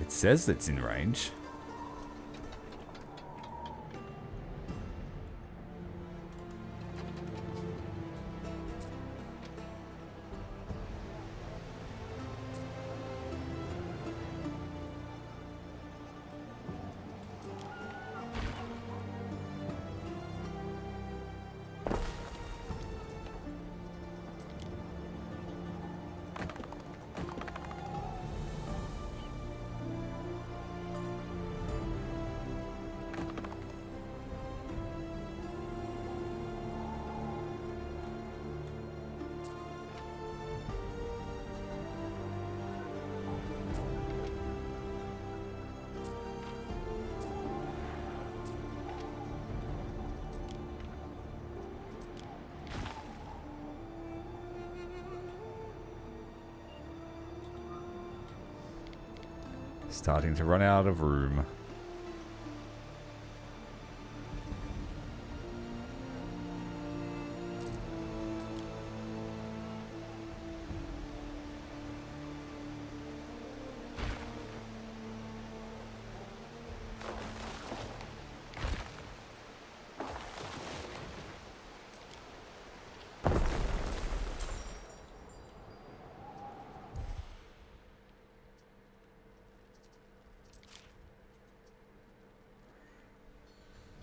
It says it's in range. Starting to run out of room.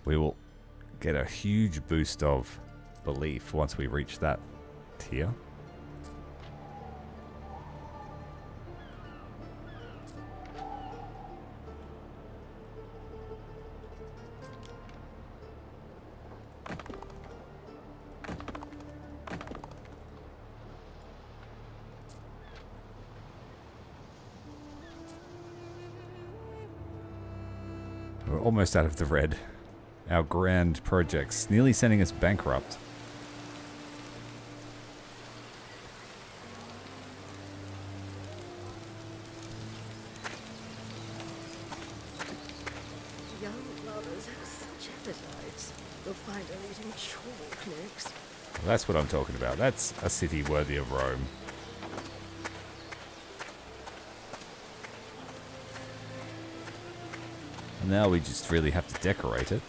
We will get a huge boost of belief once we reach that tier. We're almost out of the red. our grand projects, nearly sending us bankrupt. Young lovers have such appetites. You'll find them eating chalk next. Well, that's what I'm talking about. That's a city worthy of Rome. And now we just really have to decorate it.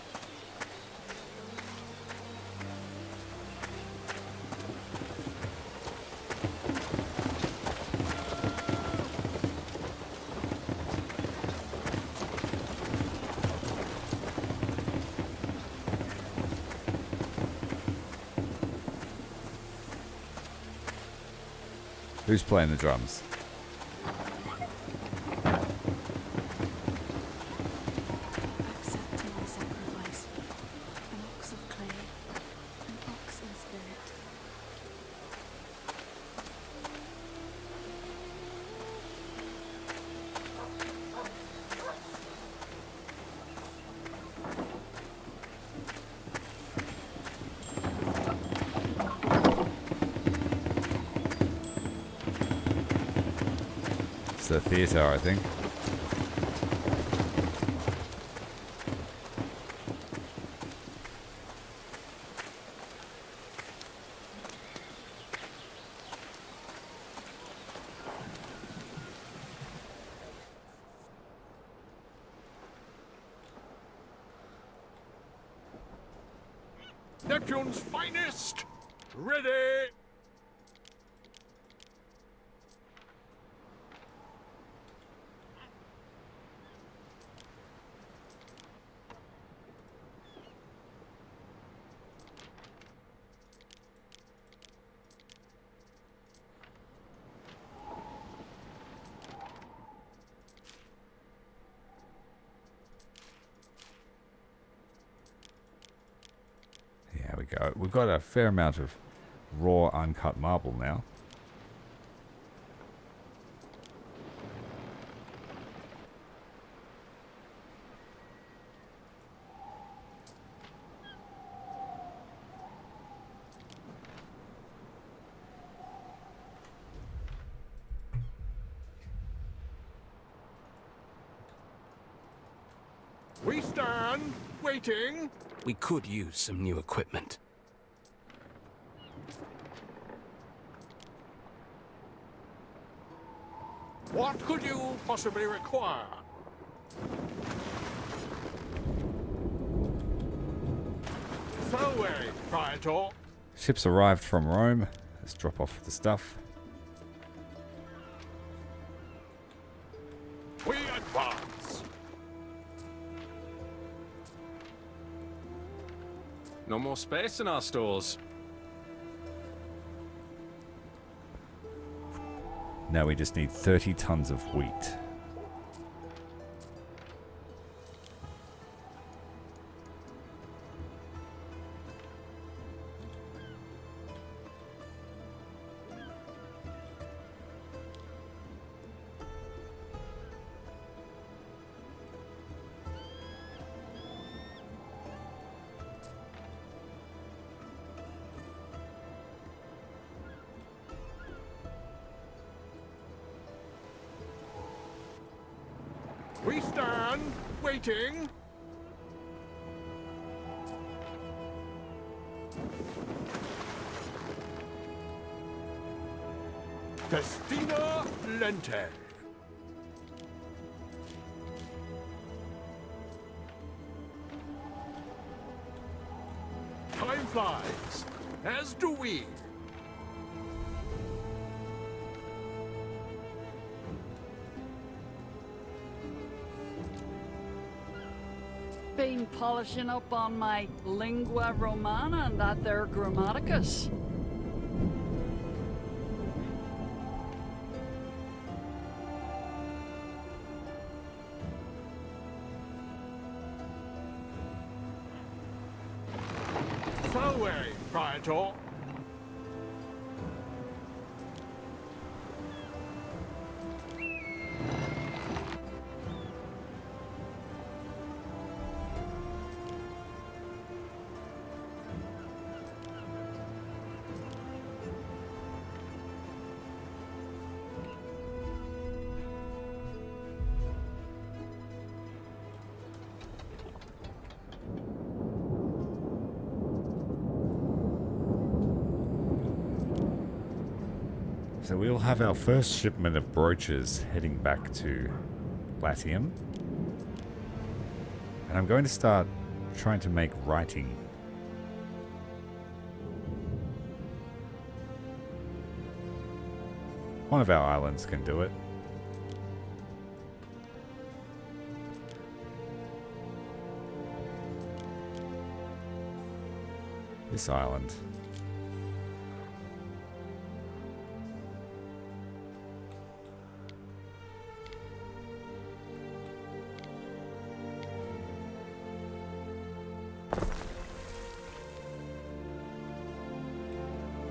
Who's playing the drums? Accept my sacrifice. An ox of clay, an ox in spirit. It's the theatre, I think. Neptune's finest! Ready! Yeah, we go. We've got a fair amount of raw, uncut marble now. We stand, waiting. We could use some new equipment. What could you possibly require? So away, Praetor. Ships arrived from Rome. Let's drop off the stuff. We advance. No more space in our stores. Now we just need 30 tons of wheat. We stand, waiting. Festina Lente. Time flies, as do we. Been polishing up on my lingua romana and that there grammaticus. So away, Praetor. So we'll have our first shipment of brooches heading back to Latium. And I'm going to start trying to make writing. One of our islands can do it. This island.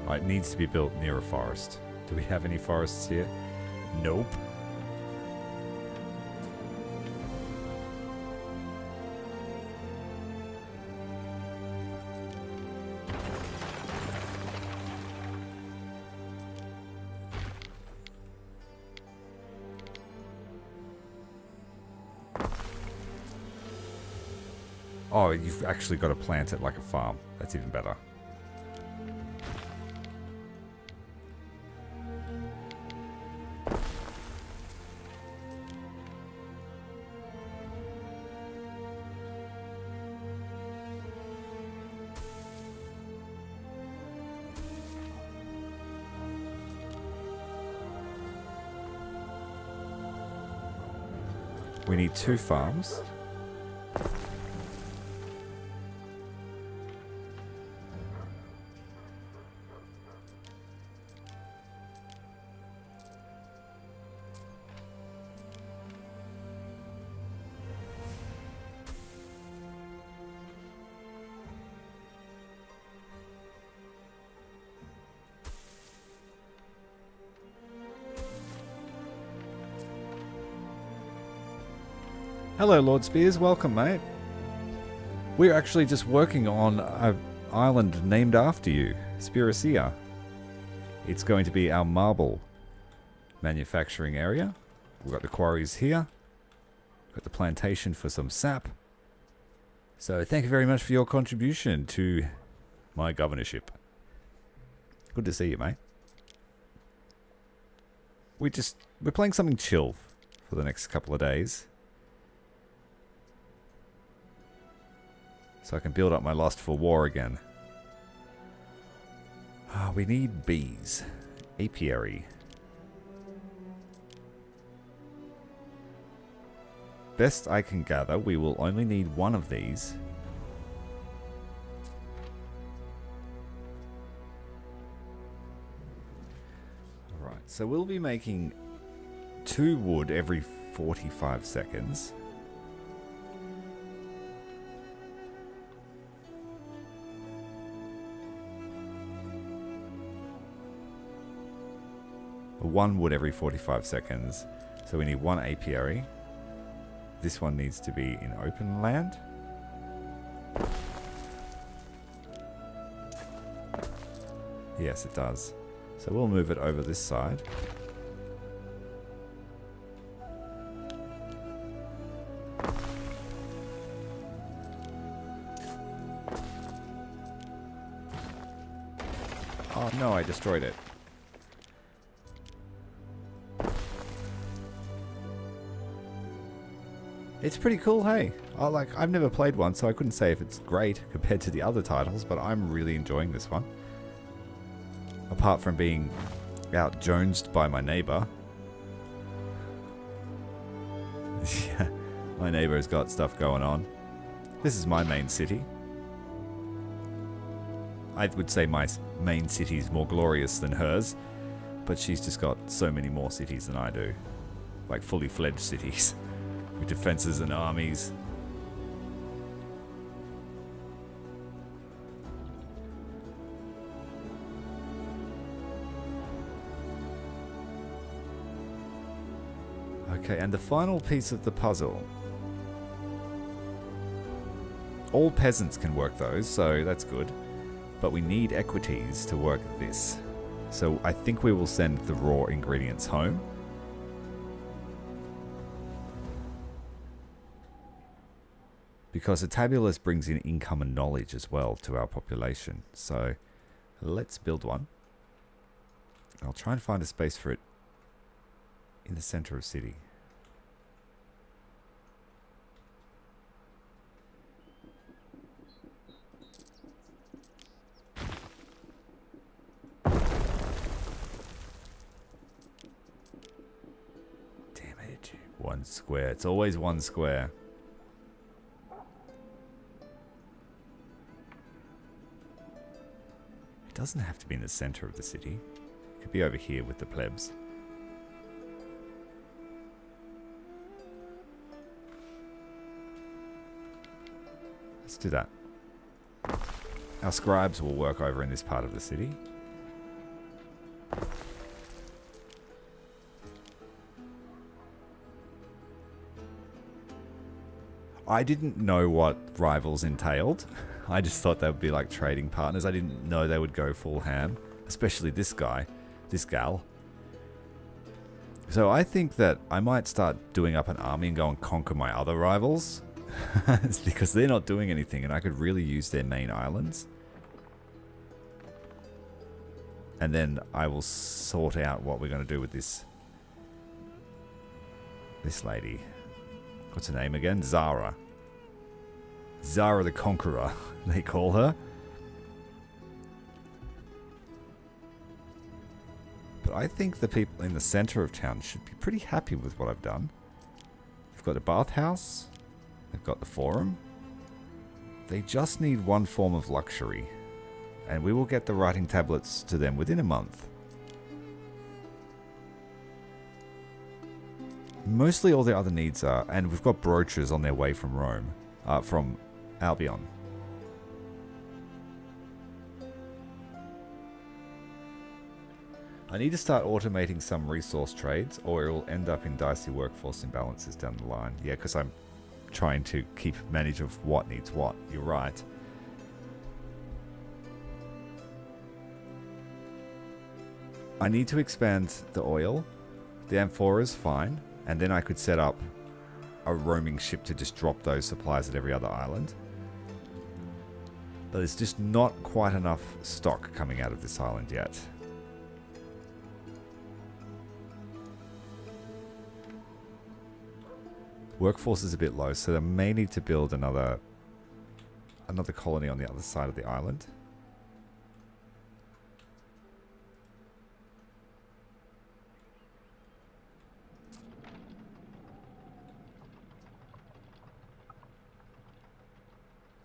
Oh, it needs to be built near a forest. Do we have any forests here? Nope. Oh, you've actually got to plant it like a farm. That's even better. We need 2 farms. Hello, Lord Spears. Welcome, mate. We're actually just working on an island named after you, Spiracia. It's going to be our marble manufacturing area. We've got the quarries here. Got the plantation for some sap. So thank you very much for your contribution to my governorship. Good to see you, mate. We're playing something chill for the next couple of days. So I can build up my lust for war again. We need bees. Apiary. Best I can gather, we will only need 1 of these. Alright, so we'll be making 2 wood every 45 seconds. One wood every 45 seconds. So we need 1 apiary. This one needs to be in open land. Yes, it does. So we'll move it over this side. Oh no, I destroyed it. It's pretty cool, hey. I've never played one, so I couldn't say if it's great compared to the other titles, but I'm really enjoying this one. Apart from being out-jonesed by my neighbor. Yeah, my neighbor's got stuff going on. This is my main city. I would say my main city is more glorious than hers, but she's just got so many more cities than I do. Like fully fledged cities. With defenses and armies. Okay, and the final piece of the puzzle. All peasants can work those, so that's good. But we need equities to work this. So I think we will send the raw ingredients home. Because a tabulus brings in income and knowledge as well to our population. So let's build one. I'll try and find a space for it in the center of city. Damage. 1 square. It's always 1 square. It doesn't have to be in the center of the city. It could be over here with the plebs. Let's do that. Our scribes will work over in this part of the city. I didn't know what rivals entailed. I just thought they would be like trading partners. I didn't know they would go full ham. Especially this guy. This gal. So I think that I might start doing up an army and go and conquer my other rivals. It's because they're not doing anything and I could really use their main islands. And then I will sort out what we're going to do with this lady. What's her name again? Zara. Zara the Conqueror, they call her. But I think the people in the center of town should be pretty happy with what I've done. They've got a bathhouse. They've got the forum. They just need one form of luxury. And we will get the writing tablets to them within a month. Mostly all the other needs are, and we've got brooches on their way from Rome, from Albion. I need to start automating some resource trades, or it will end up in dicey workforce imbalances down the line. Yeah, because I'm trying to keep manage of what needs what. You're right. I need to expand the oil. The amphora's fine. And then I could set up a roaming ship to just drop those supplies at every other island. But there's just not quite enough stock coming out of this island yet. Workforce is a bit low, so I may need to build another colony on the other side of the island.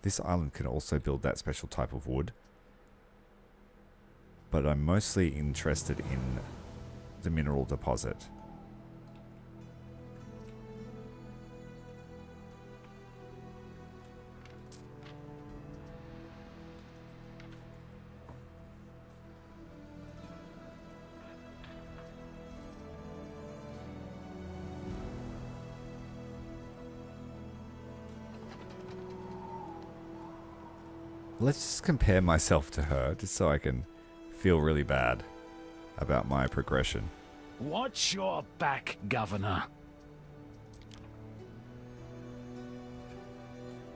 This island can also build that special type of wood. But I'm mostly interested in the mineral deposit. Let's just compare myself to her, just so I can feel really bad about my progression. Watch your back, Governor.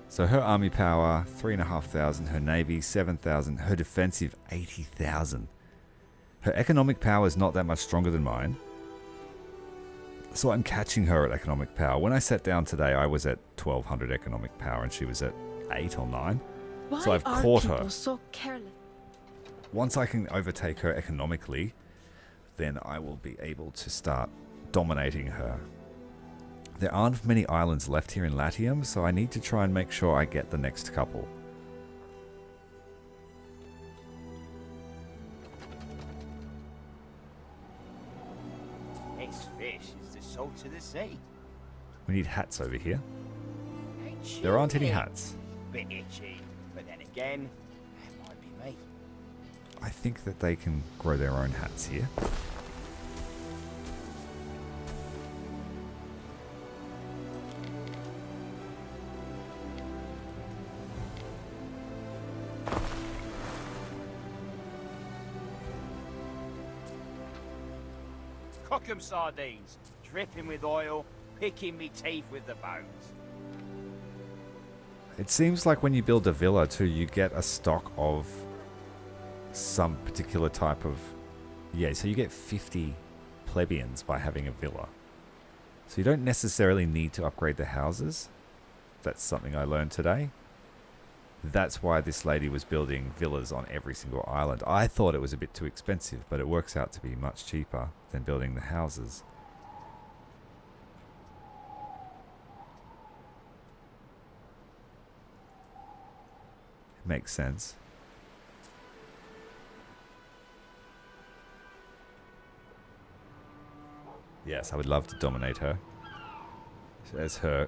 So her army power, 3,500. Her navy, 7,000. Her defensive, 80,000. Her economic power is not that much stronger than mine. So I'm catching her at economic power. When I sat down today, I was at 1,200 economic power and she was at 8 or 9. Why so I've are caught people her. so careless? Once I can overtake her economically, then I will be able to start dominating her. There aren't many islands left here in Latium, so I need to try and make sure I get the next couple. This fish is the salt of the sea. We need hats over here. Itchy. There aren't any hats. Bit itchy, but then again, that might be me. I think that they can grow their own hats here. Cock 'em sardines, dripping with oil, picking me teeth with the bones. It seems like when you build a villa too, you get a stock of some particular type of Yeah, so you get 50 plebeians by having a villa. So you don't necessarily need to upgrade the houses. That's something I learned today. That's why this lady was building villas on every single island. I thought it was a bit too expensive, but it works out to be much cheaper than building the houses. It makes sense. Yes, I would love to dominate her. As her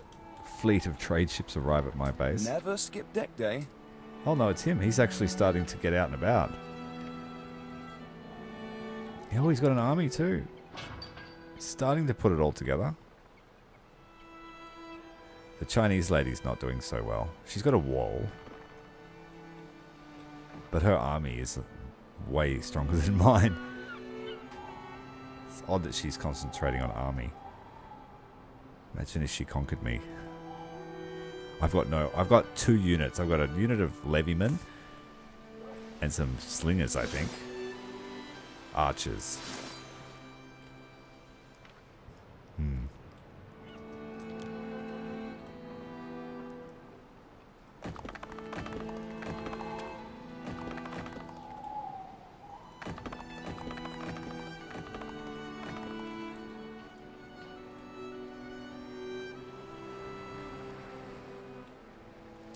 fleet of trade ships arrive at my base. Never skip deck day. Oh no, it's him. He's actually starting to get out and about. Oh, he's got an army too. He's starting to put it all together. The Chinese lady's not doing so well. She's got a wall. But her army is way stronger than mine. It's odd that she's concentrating on army. Imagine if she conquered me. I've got 2 units. I've got a unit of levymen and some slingers, I think. Archers.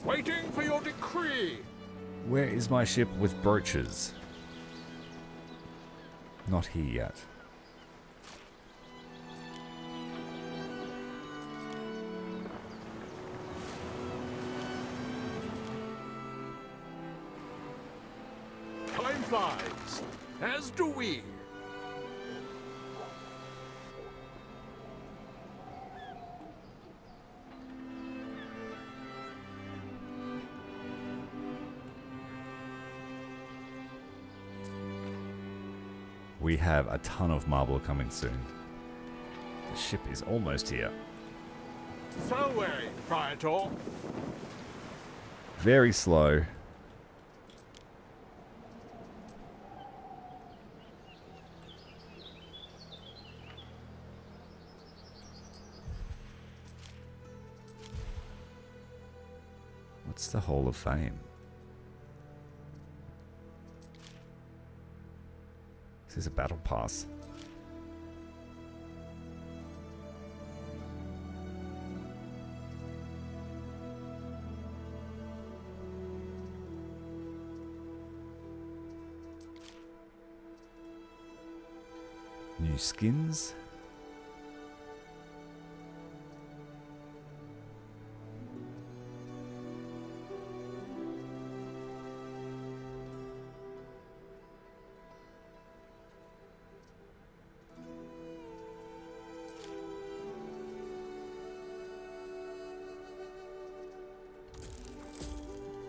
Waiting for your decree. Where is my ship with brooches? Not here yet. Time flies, as do we. We have a ton of marble coming soon. The ship is almost here. So way, Praetor. Very slow. What's the Hall of Fame? This is a battle pass. New skins.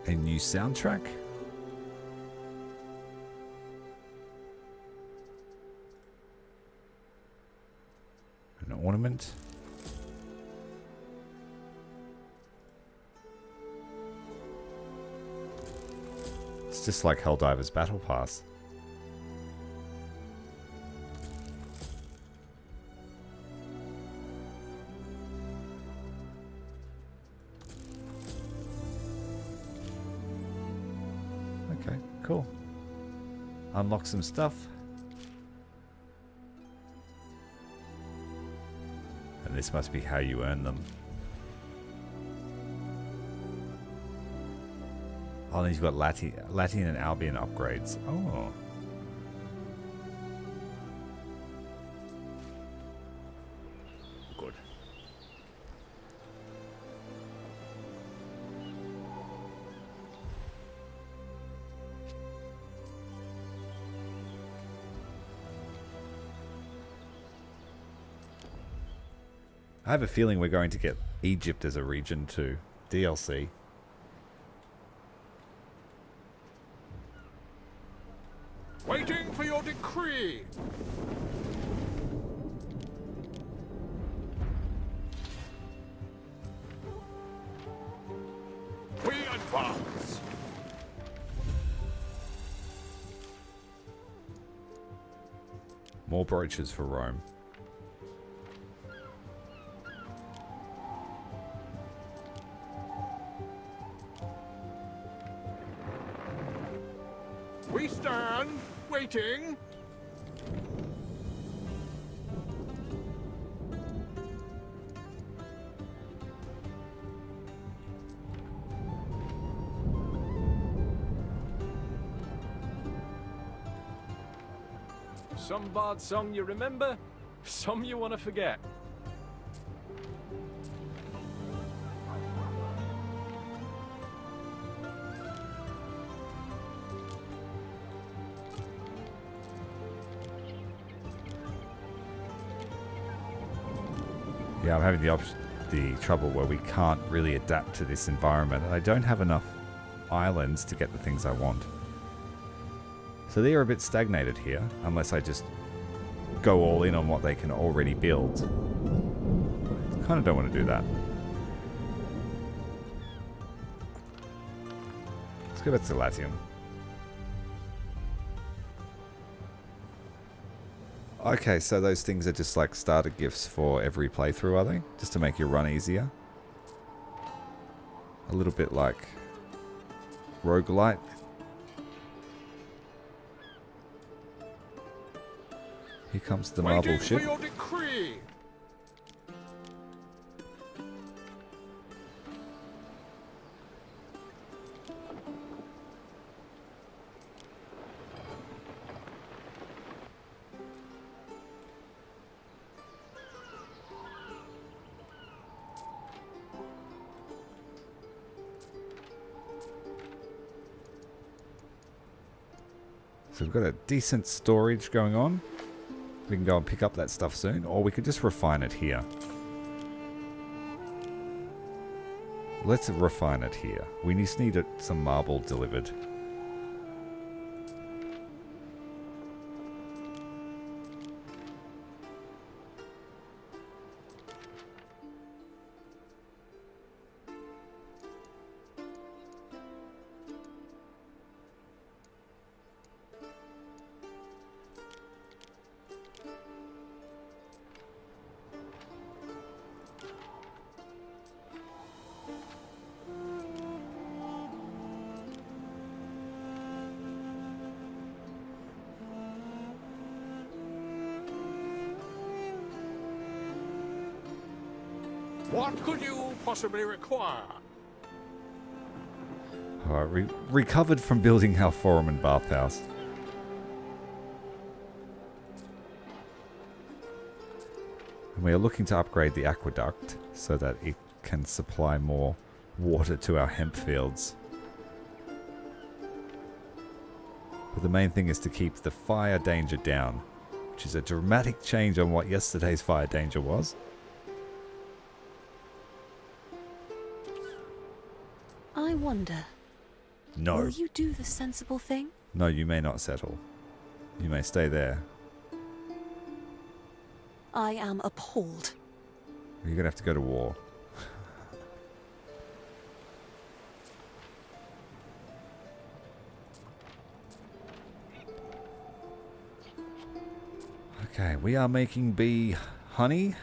A new soundtrack. An ornament. It's just like Helldiver's Battle Pass. Okay, cool. Unlock some stuff. And this must be how you earn them. Oh, and you've got Latin and Albion upgrades. Oh. Good. I have a feeling we're going to get Egypt as a region too. DLC. Waiting for your decree. We advance. I more brooches for Rome. We stand, waiting. Some bard song you remember, some you want to forget. Yeah, I'm having the trouble where we can't really adapt to this environment. I don't have enough islands to get the things I want. So they are a bit stagnated here, unless I just go all in on what they can already build. Kind of don't want to do that. Let's go back to Latium. Okay, so those things are just like starter gifts for every playthrough, are they? Just to make your run easier? A little bit like roguelite. Here comes the marble ship. For your decree. So we've got a decent storage going on. We can go and pick up that stuff soon, or we could just refine it here. Let's refine it here. We just need some marble delivered. What could you possibly require? Alright, recovered from building our forum and bathhouse. And we are looking to upgrade the aqueduct so that it can supply more water to our hemp fields. But the main thing is to keep the fire danger down, which is a dramatic change on what yesterday's fire danger was. I wonder. No. Will you do the sensible thing? No, you may not settle. You may stay there. I am appalled. You're gonna have to go to war. Okay, we are making bee honey.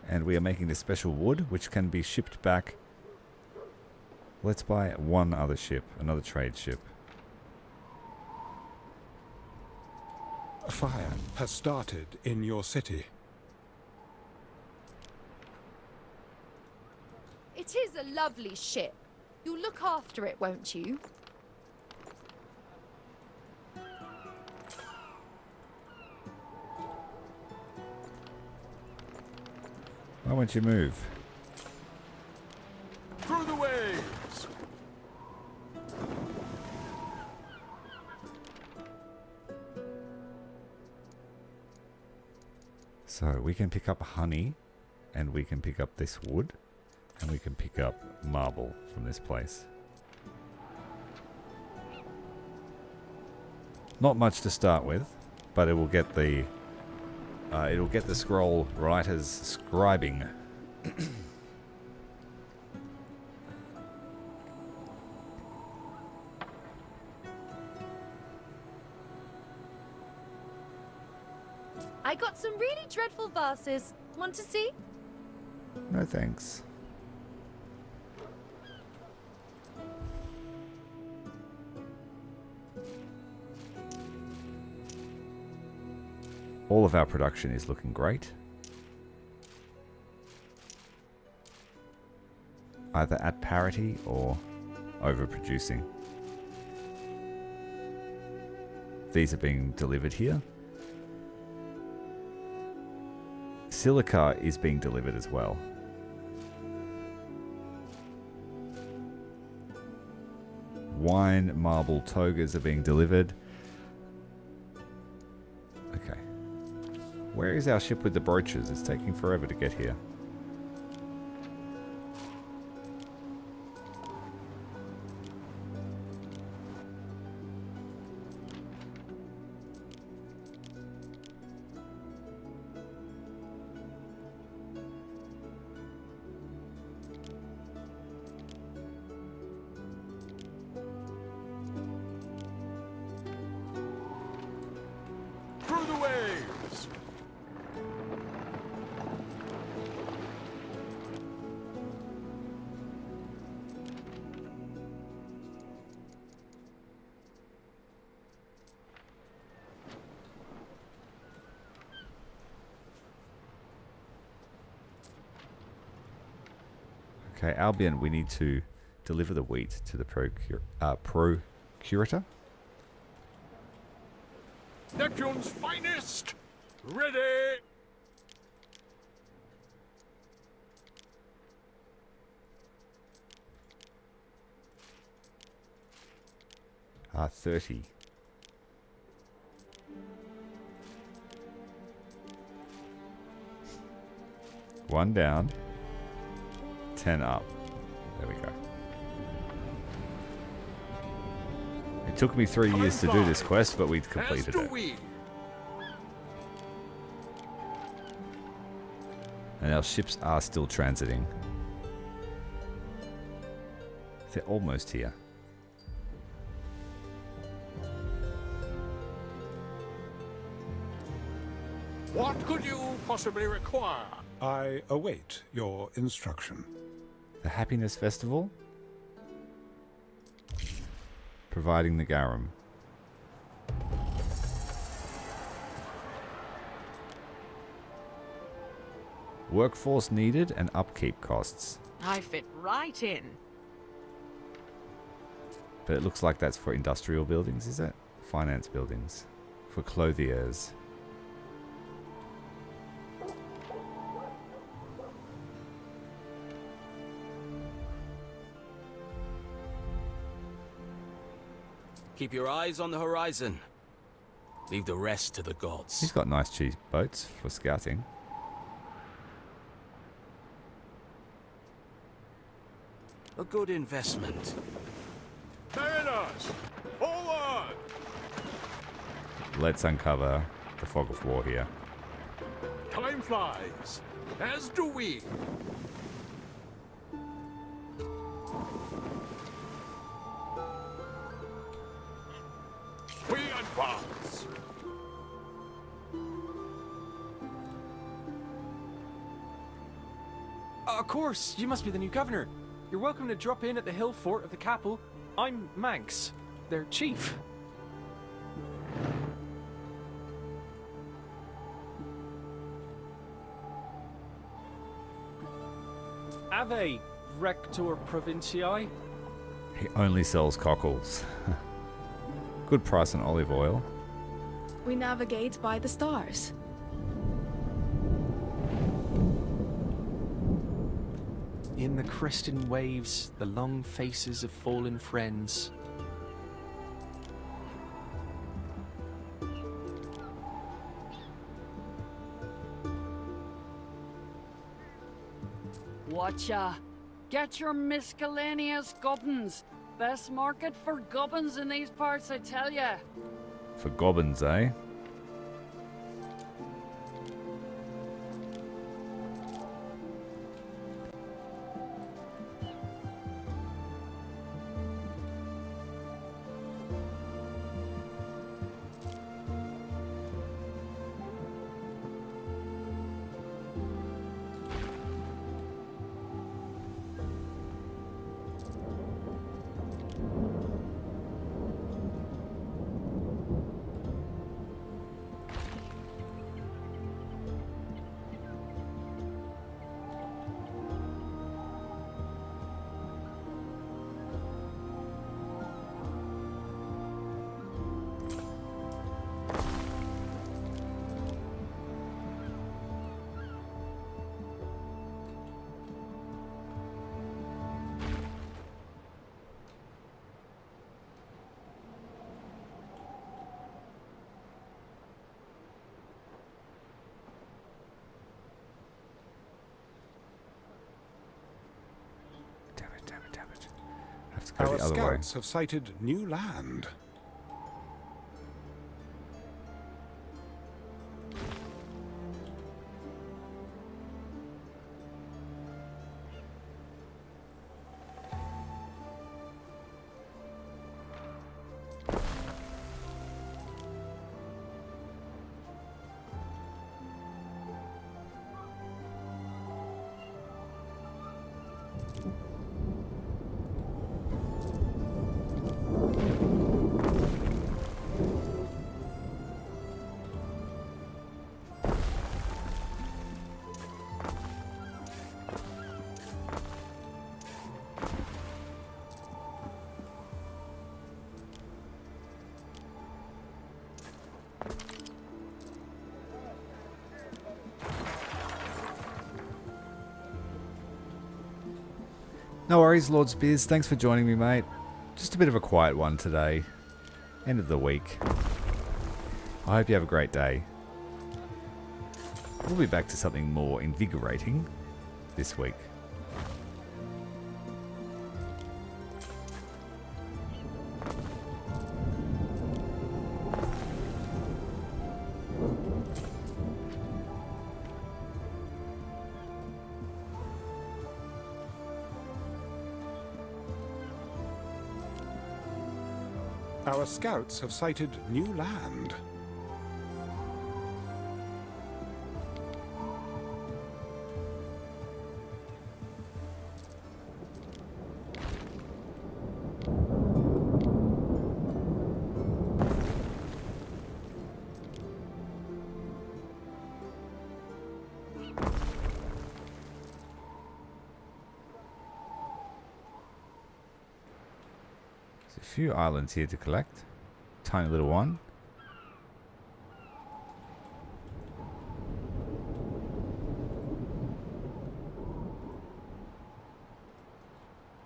And we are making this special wood, which can be shipped back. Let's buy one other ship, another trade ship. A fire has started in your city. It is a lovely ship. You'll look after it, won't you? Why won't you move? Through the waves. So we can pick up honey, and we can pick up this wood, and we can pick up marble from this place. Not much to start with, but it will get the scroll writers scribing. I got some really dreadful vases. Want to see? No thanks. All of our production is looking great. Either at parity or overproducing. These are being delivered here. Silica is being delivered as well. Wine, marble, togas are being delivered. Okay. Where is our ship with the brooches? It's taking forever to get here. Through the waves! Okay, Albion, we need to deliver the wheat to the procurator. Neptune's finest! Ready! 30. One down. 10 up. There we go. It took me 3 years to do this quest, but we'd completed it. And our ships are still transiting. They're almost here. What could you possibly require? I await your instruction. The Happiness Festival. Providing the garum. Workforce needed and upkeep costs. I fit right in. But it looks like that's for industrial buildings, is it? Finance buildings. For clothiers. Keep your eyes on the horizon. Leave the rest to the gods. He's got nice cheap boats for scouting. A good investment. Mariners! Forward! Let's uncover the fog of war here. Time flies, as do we. We advance. Of course, you must be the new governor. You're welcome to drop in at the hill fort of the capital. I'm Manx, their chief. Ave, Rector Provinciae. He only sells cockles. Good price on olive oil. We navigate by the stars. In the cresting waves, the long faces of fallen friends. Watcha. Get your miscellaneous gubbins. Best market for gubbins in these parts, I tell ya. For gobbins, eh? Go Our the other way. scouts have sighted new land. No worries, Lord Spears. Thanks for joining me, mate. Just a bit of a quiet one today. End of the week. I hope you have a great day. We'll be back to something more invigorating this week. Our scouts have sighted new land. There's a few islands here to collect. Tiny little one.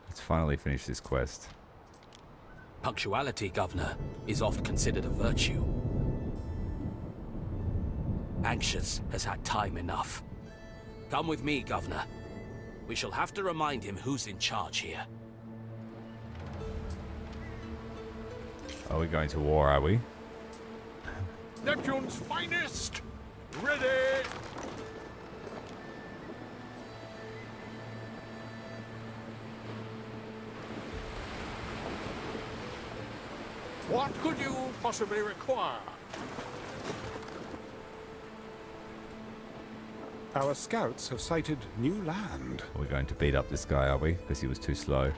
Let's finally finish this quest. Punctuality, Governor, is oft considered a virtue. Anxious has had time enough. Come with me, Governor. We shall have to remind him who's in charge here. Are we going to war, are we? Neptune's finest! Ready! What could you possibly require? Our scouts have sighted new land. We're going to beat up this guy, are we? Because he was too slow.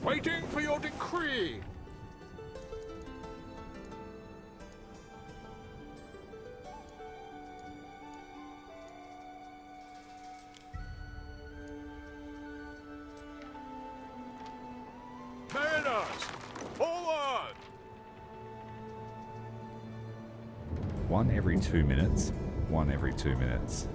Waiting for your decree! Mariners, forward! One every 2 minutes. One every 2 minutes.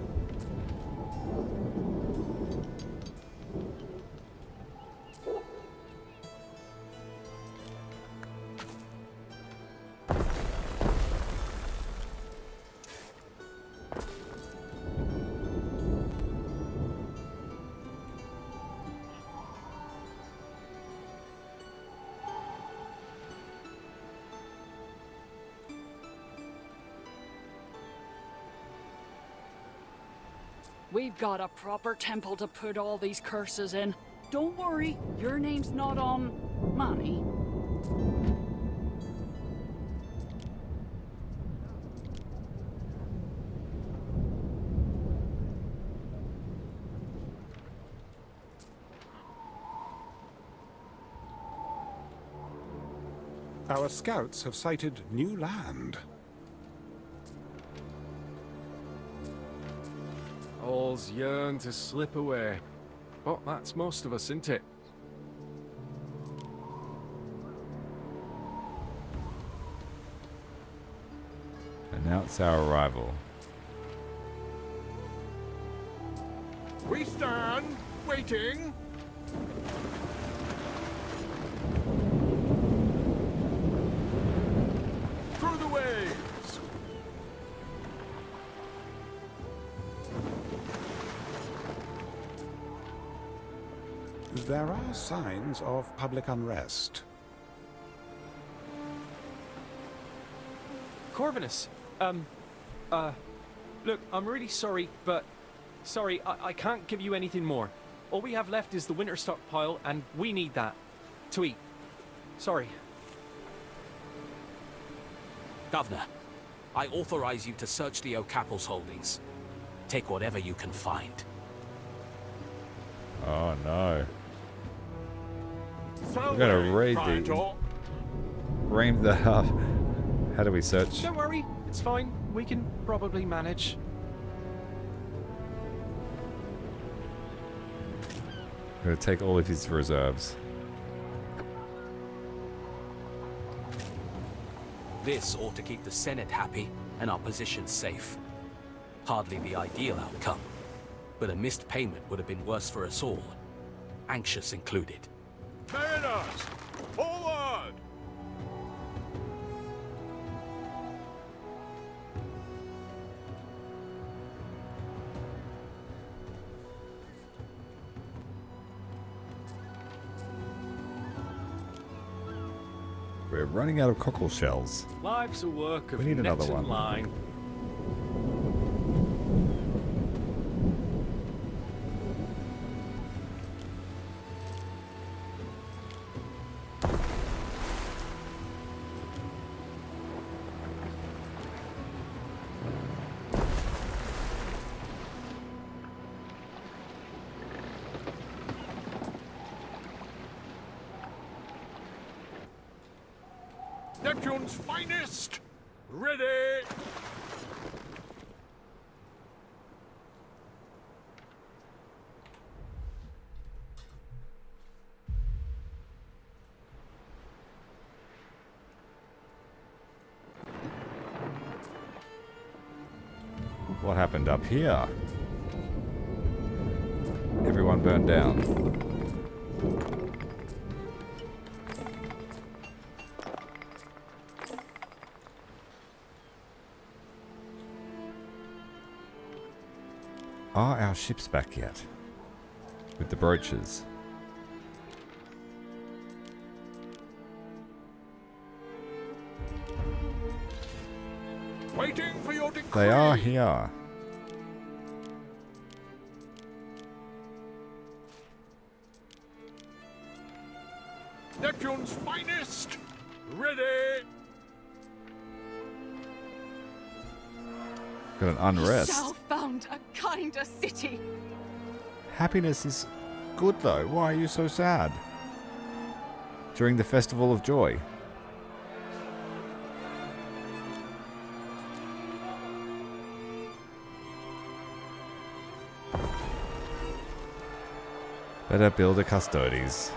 We've got a proper temple to put all these curses in. Don't worry, your name's not on money. Our scouts have sighted new land. All's yearn to slip away. But that's most of us, isn't it? Announce our arrival. We stand, waiting. Through the waves. there are signs of public unrest. Corvinus, look, I'm really sorry, but... Sorry, I can't give you anything more. All we have left is the winter stockpile, and we need that. To eat. Sorry. Governor, I authorize you to search the O'Capple's holdings. Take whatever you can find. Oh no. We're gonna raid the hub. How do we search? Don't worry, it's fine. We can probably manage. We're gonna take all of his reserves. This ought to keep the Senate happy and our position safe. Hardly the ideal outcome, but a missed payment would have been worse for us all, anxious included. Mariners! Forward! We're running out of cockle shells. Life's a work of We need another net and one. line. Neptune's finest! Ready! What happened up here? Everyone burned down. Are our ships back yet? With the brooches? Waiting for your decree! They are here. Neptune's finest! Ready! Got an unrest. Shall found a kinder city. Happiness is good though. Why are you so sad? During the Festival of Joy. Better build a custodes.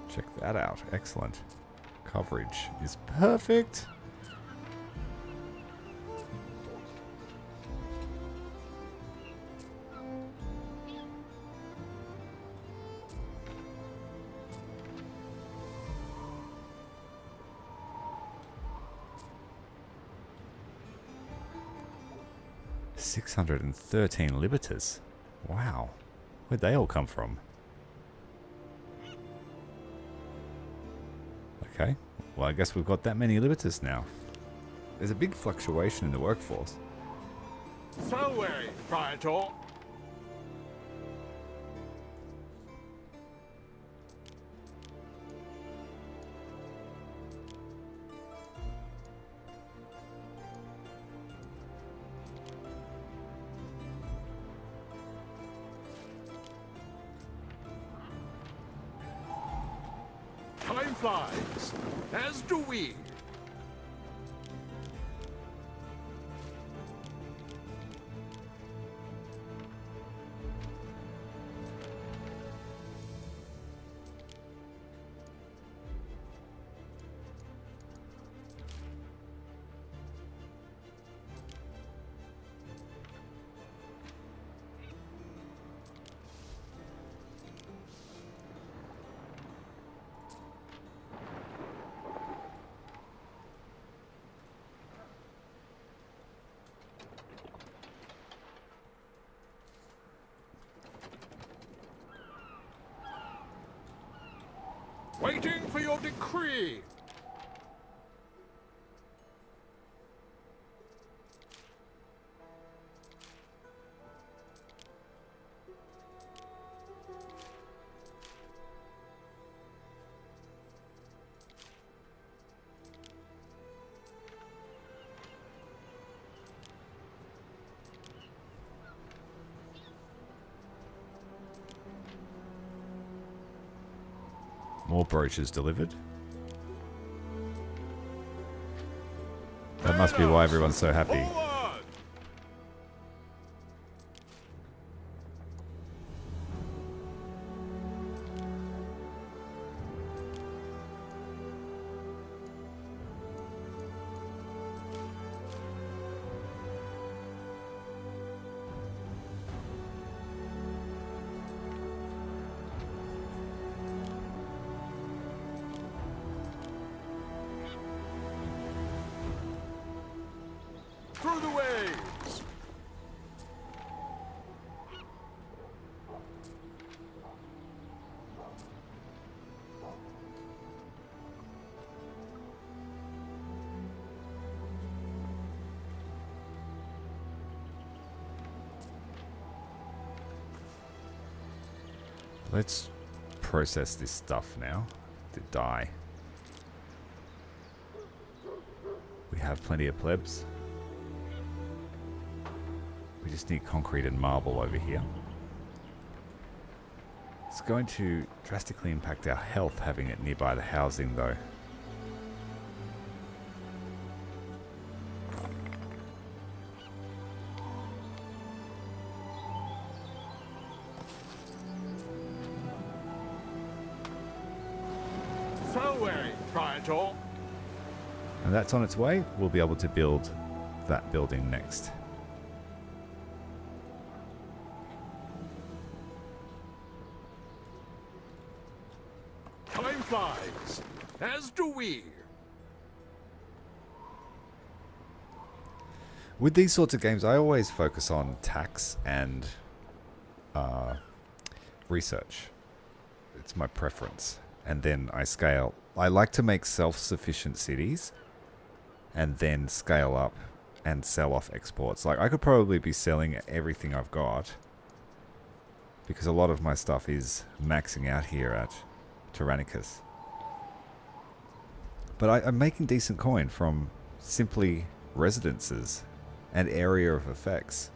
Check that out. Excellent. Coverage is perfect. $613 libeters. Wow. Where'd they all come from? Okay. Well, I guess we've got that many libeters now. There's a big fluctuation in the workforce. So Praetor. Time flies, as do we. Waiting for your decree. More brooches delivered. That must be why everyone's so happy. Through the waves. Let's process this stuff now to dye. We have plenty of plebs. We just need concrete and marble over here. It's going to drastically impact our health having it nearby the housing though. Fareway, Praetor. And that's on its way. We'll be able to build that building next. Time flies, as do we. With these sorts of games, I always focus on tax and research. It's my preference. And then I scale. I like to make self-sufficient cities and then scale up and sell off exports. Like, I could probably be selling everything I've got because a lot of my stuff is maxing out here at Tyrannicus. But I'm making decent coin from simply residences and area of effects.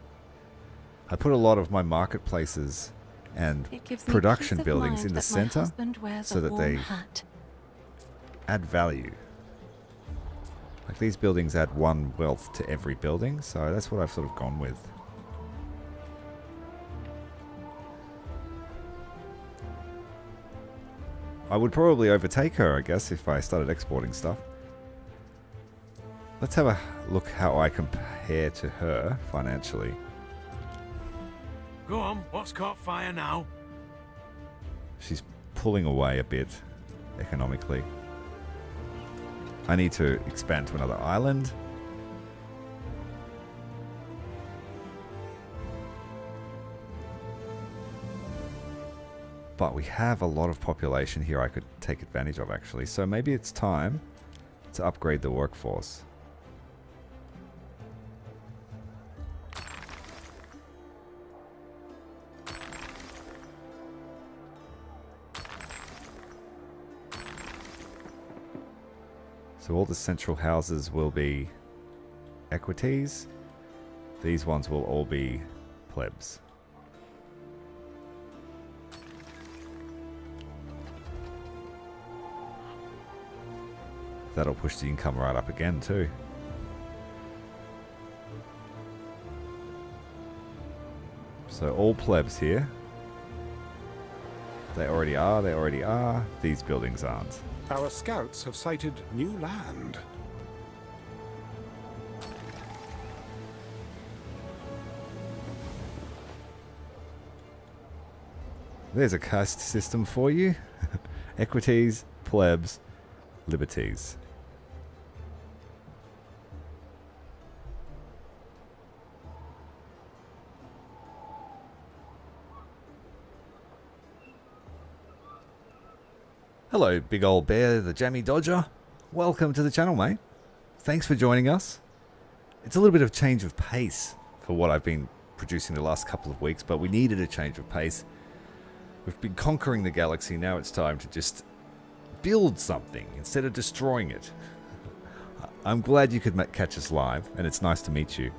I put a lot of my marketplaces and production buildings in the center so that they add value. Like, these buildings add 1 wealth to every building, so that's what I've sort of gone with. I would probably overtake her, I guess, if I started exporting stuff. Let's have a look how I compare to her financially. Go on, what's caught fire now? She's pulling away a bit economically. I need to expand to another island. But we have a lot of population here I could take advantage of, actually. So maybe it's time to upgrade the workforce. So all the central houses will be equities. These ones will all be plebs. That'll push the income right up again too. So all plebs here. They already are, they already are. These buildings aren't. Our scouts have sighted new land. There's a caste system for you. Equities, plebs, liberties. Hello, big old bear, the jammy dodger. Welcome to the channel, mate. Thanks for joining us. It's a little bit of change of pace for what I've been producing the last couple of weeks, but we needed a change of pace. We've been conquering the galaxy, now it's time to just build something instead of destroying it. I'm glad you could catch us live, and it's nice to meet you.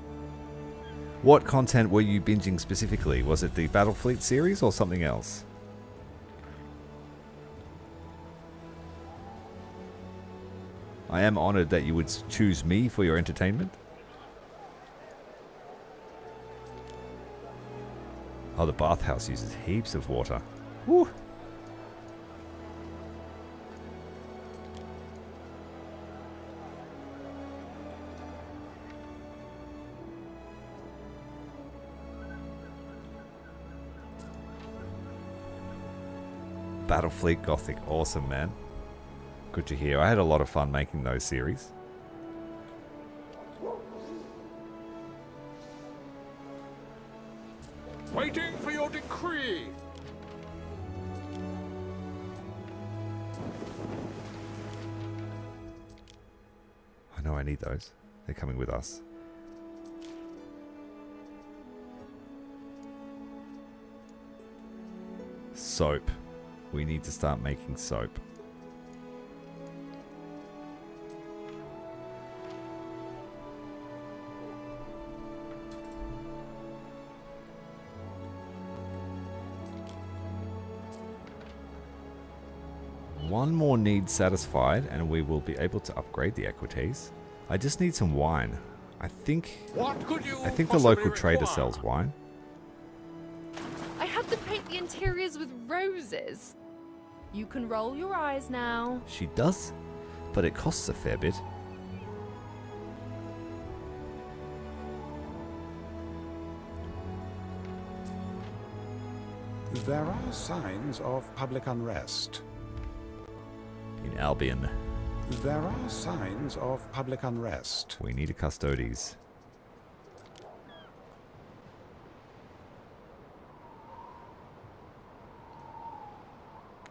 What content were you binging specifically? Was it the Battlefleet series or something else? I am honored that you would choose me for your entertainment. Oh, the bathhouse uses heaps of water. Woo! Battlefleet Gothic, awesome, man. Good to hear. I had a lot of fun making those series. Waiting for your decree. I know I need those. They're coming with us. Soap. We need to start making soap. One more need satisfied and we will be able to upgrade the equities. I just need some wine. I think the local trader sells wine. I had them paint the interiors with roses. You can roll your eyes now. She does, but it costs a fair bit. There are signs of public unrest. In Albion. There are signs of public unrest. We need a custodes.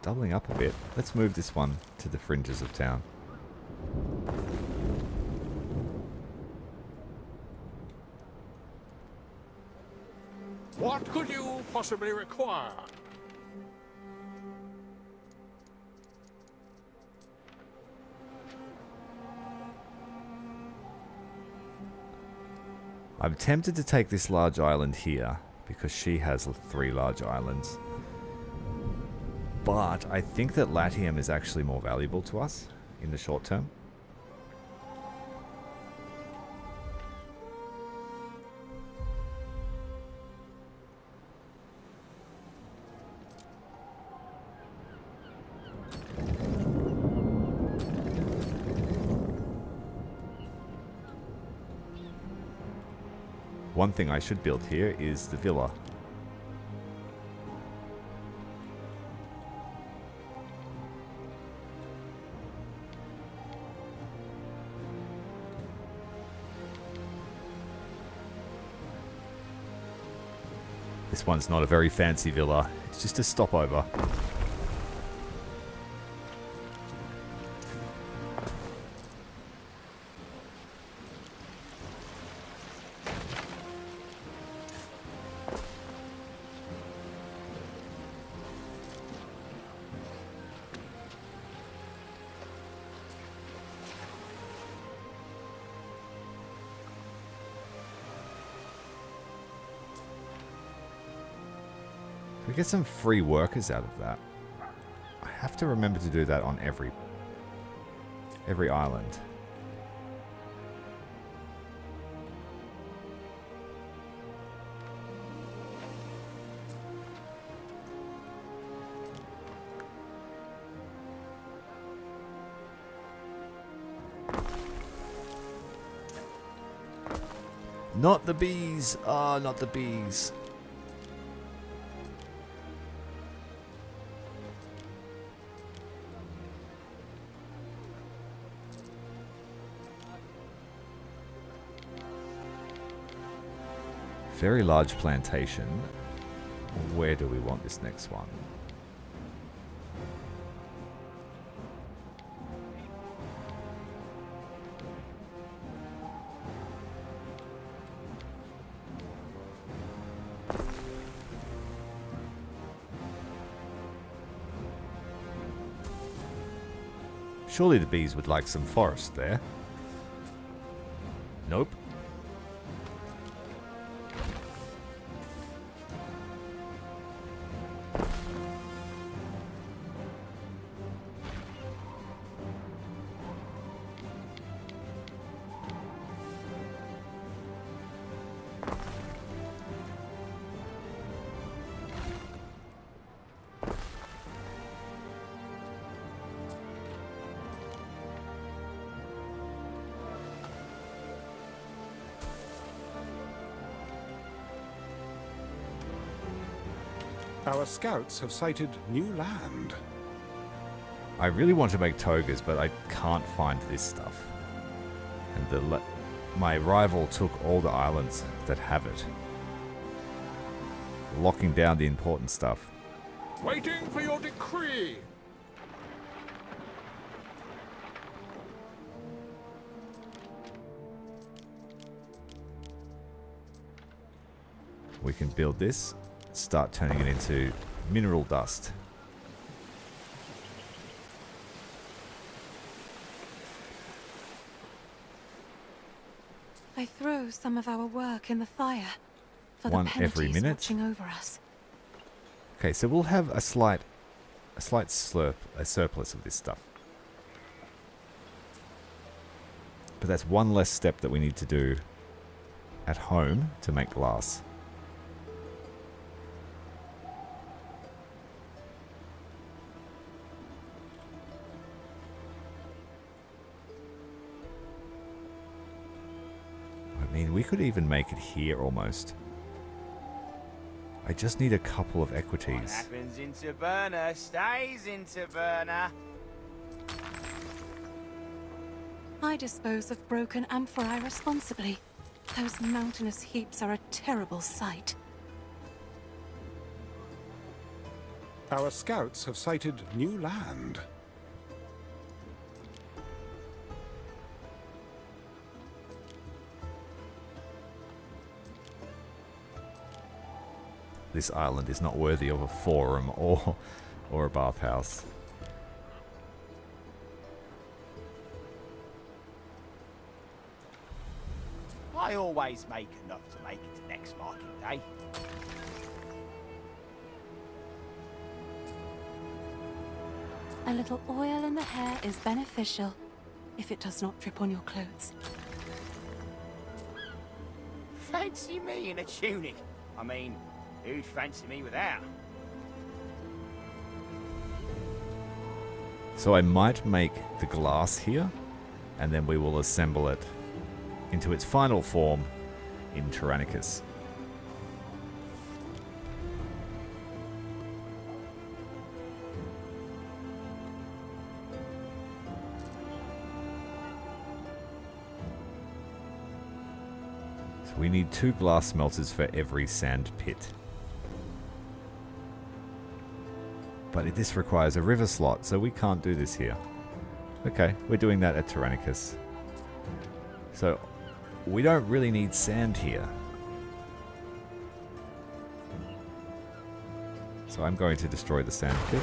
Doubling up a bit. Let's move this one to the fringes of town. What could you possibly require? I'm tempted to take this large island here because she has 3 large islands. But I think that Latium is actually more valuable to us in the short term. One thing I should build here is the villa. This one's not a very fancy villa, it's just a stopover. We get some free workers out of that. I have to remember to do that on Every island. Not the bees! Ah, not the bees. Very large plantation. Where do we want this next one? Surely the bees would like some forest there. Nope. Our scouts have sighted new land. I really want to make togas, but I can't find this stuff. And my rival took all the islands that have it, locking down the important stuff. Waiting for your decree. We can build this, start turning it into mineral dust. I throw some of our work in the fire for One the every penalties minute. watching over us. Okay, so we'll have a slight surplus of this stuff. But that's one less step that we need to do at home to make glass. I mean, we could even make it here almost. I just need a couple of What equities. happens in Taberna stays in Taberna. I dispose of broken amphorae responsibly. Those mountainous heaps are a terrible sight. Our scouts have sighted new land. This island is not worthy of a forum or a bathhouse. I always make enough to make it to next market day. A little oil in the hair is beneficial, if it does not drip on your clothes. Fancy me in a tunic. I mean, who'd fancy me without? So I might make the glass here, and then we will assemble it into its final form in Tyrannicus. So we need 2 glass smelters for every sand pit. But this requires a river slot, so we can't do this here. Okay, we're doing that at Tyrannicus. So we don't really need sand here. So I'm going to destroy the sand pit.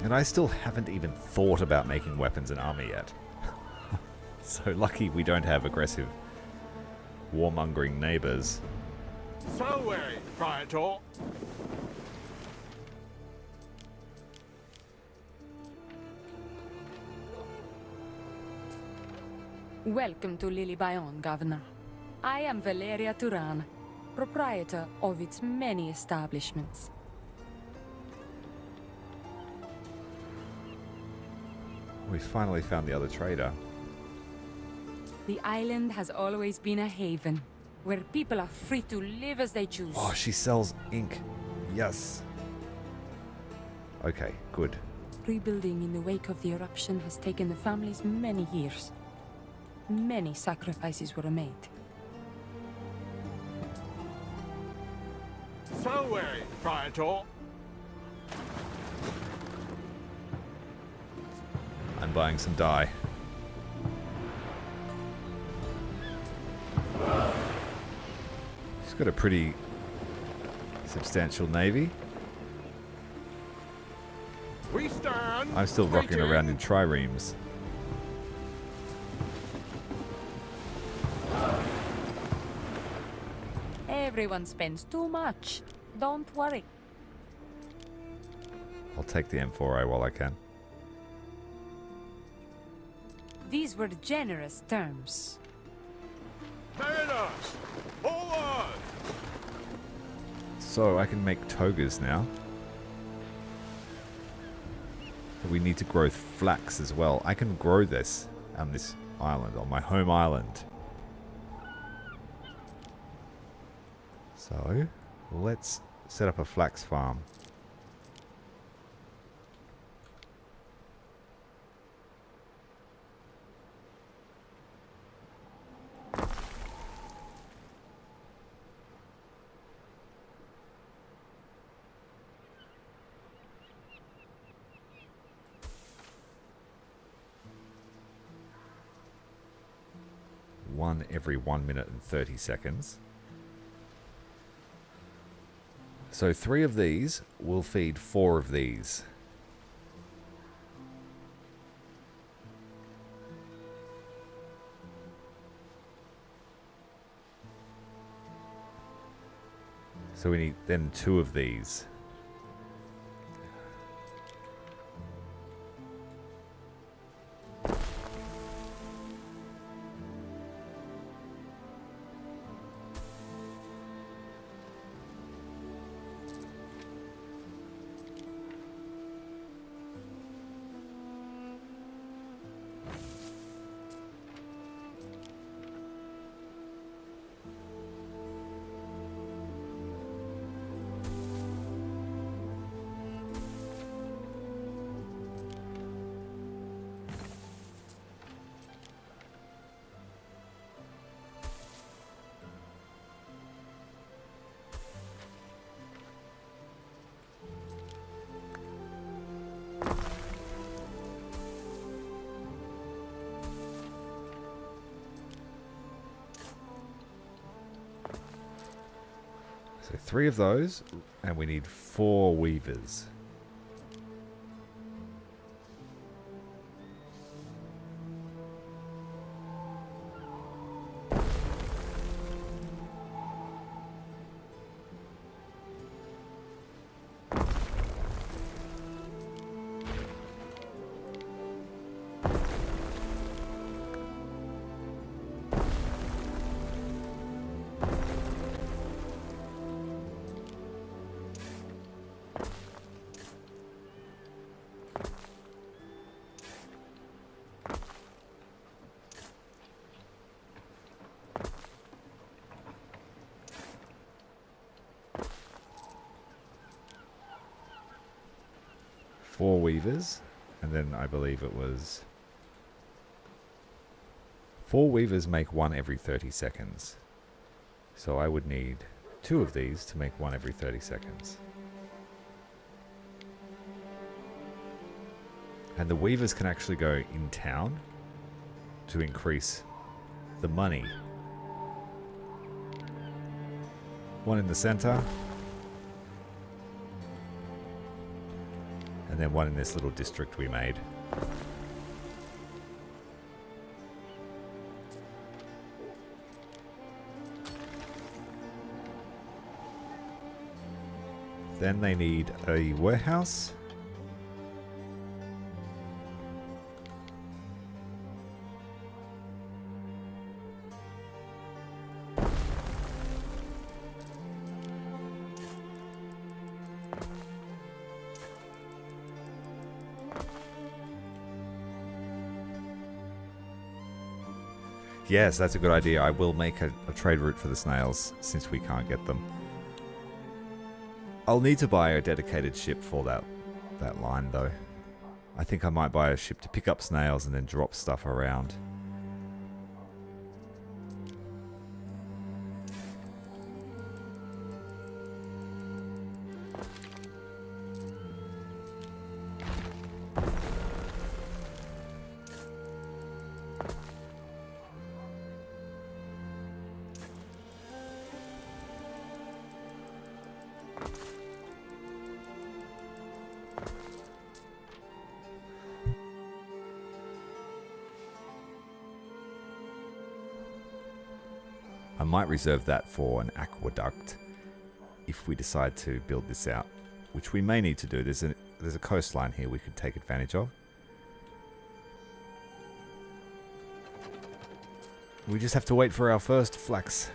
And I still haven't even thought about making weapons and armor yet. So lucky we don't have aggressive, warmongering neighbors. So weary, Praetor. Welcome to Lily Bayonne, Governor. I am Valeria Turan, proprietor of its many establishments. We finally found the other trader. The island has always been a haven, where people are free to live as they choose. Oh, she sells ink. Yes. Okay, good. Rebuilding in the wake of the eruption has taken the families many years. Many sacrifices were made. So weary, Praetor. I'm buying some dye. She's got a pretty substantial navy. We stand. I'm still rocking around in triremes. Everyone spends too much. Don't worry. I'll take the M4A while I can. These were generous terms. Mariners, forward! So I can make togas now. But we need to grow flax as well. I can grow this on this island, on my home island. So let's set up a flax farm. One every 1 minute and 30 seconds. So 3 of these will feed 4 of these. So we need then 2 of these. So 3 of those, and we need 4 weavers. Four weavers, and then I believe it was 4 weavers make 1 every 30 seconds. So I would need 2 of these to make 1 every 30 seconds. And the weavers can actually go in town to increase the money. 1 in the center. And And then one in this little district we made. Then they need a warehouse. Yes, that's a good idea. I will make a trade route for the snails, since we can't get them. I'll need to buy a dedicated ship for that line, though. I think I might buy a ship to pick up snails and then drop stuff around. I might reserve that for an aqueduct if we decide to build this out, which we may need to do. There's a coastline here we could take advantage of. We just have to wait for our first flax.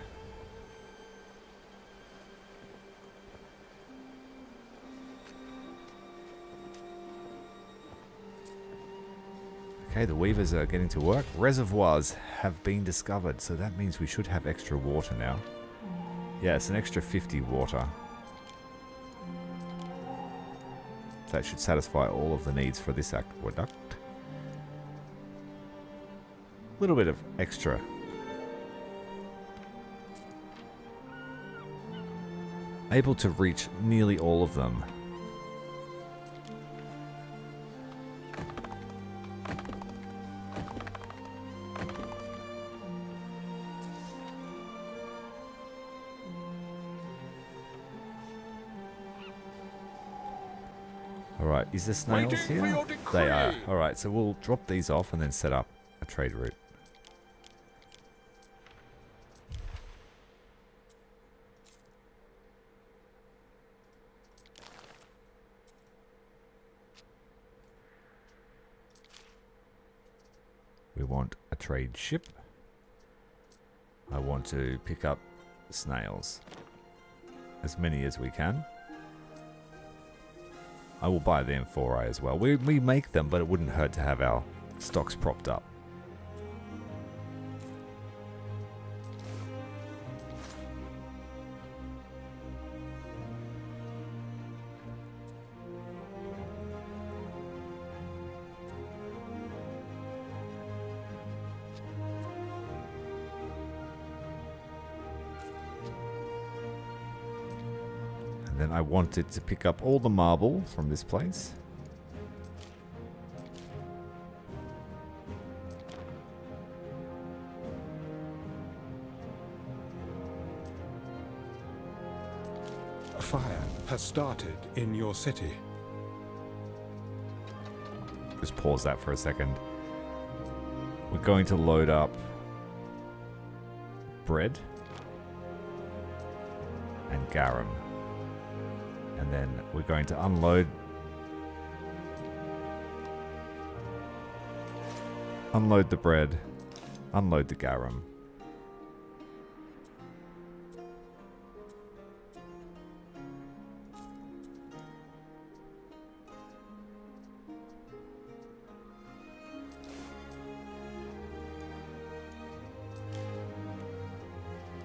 Okay, the weavers are getting to work. Reservoirs have been discovered, so that means we should have extra water now. Yeah, it's an extra 50 water. That should satisfy all of the needs for this aqueduct. A little bit of extra. Able to reach nearly all of them. Alright, is there snails here? They are. Alright, so we'll drop these off and then set up a trade route. We want a trade ship. I want to pick up snails. As many as we can. I will buy the M4i as well. We make them, but it wouldn't hurt to have our stocks propped up. Then I wanted to pick up all the marble from this place. Fire has started in your city. Just pause that for a second. We're going to load up bread and garum. And then we're going to unload the bread, unload the garum.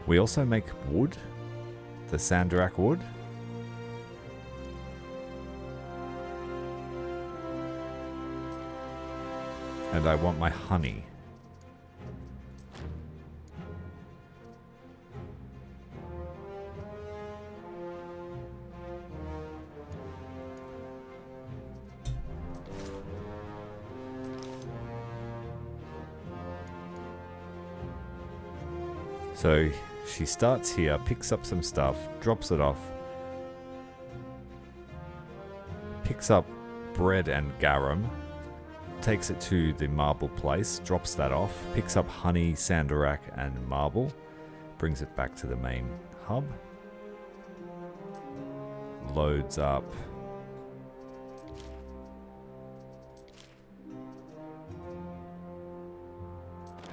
We also make wood, the Sandrak wood. And I want my honey. So she starts here, picks up some stuff, drops it off, picks up bread and garum, takes it to the marble place, drops that off, picks up honey, sandarak, and marble, brings it back to the main hub, loads up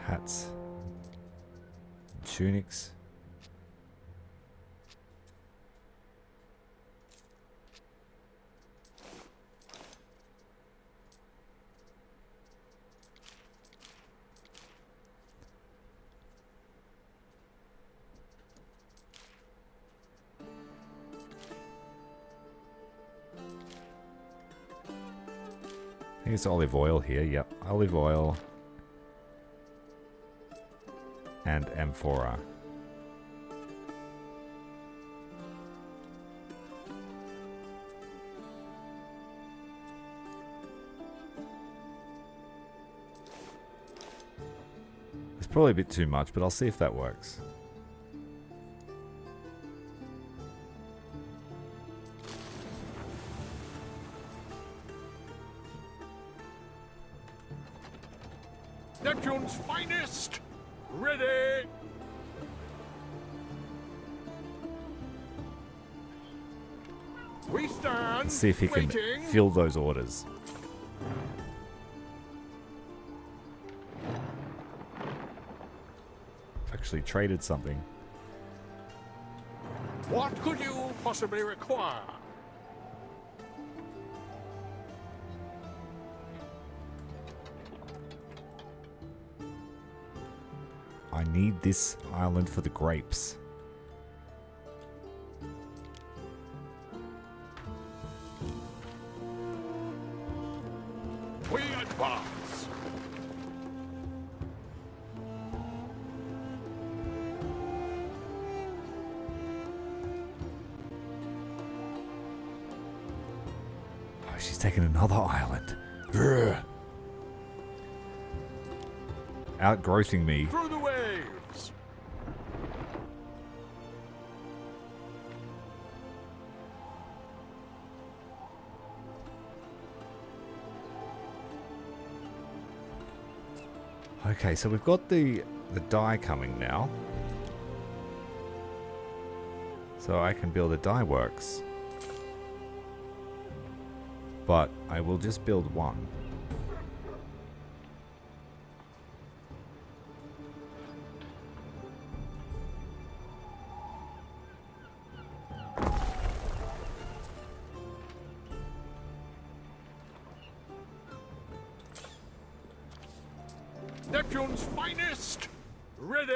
hats, tunics. I think it's olive oil here. Yep, olive oil and amphora. It's probably a bit too much, but I'll see if that works. Neptune's finest! Ready! We stand. Let's see if he can waiting. fill those orders. I've actually traded something. What could you possibly require? I need this island for the grapes. We advance. Oh, she's taken another island. Grr. Outgrowthing me. Through the waves. Okay, so we've got the dye coming now. So I can build a dye works. But I will just build one. Neptune's finest! Ready!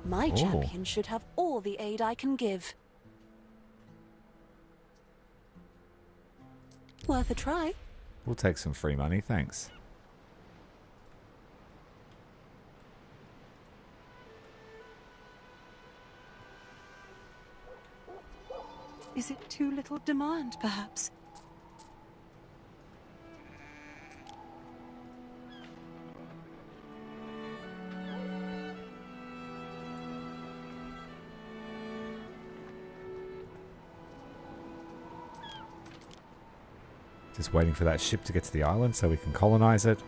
My champion should have all the aid I can give. Worth a try. We'll take some free money, thanks. Is it too little demand, perhaps? Just waiting for that ship to get to the island so we can colonize it.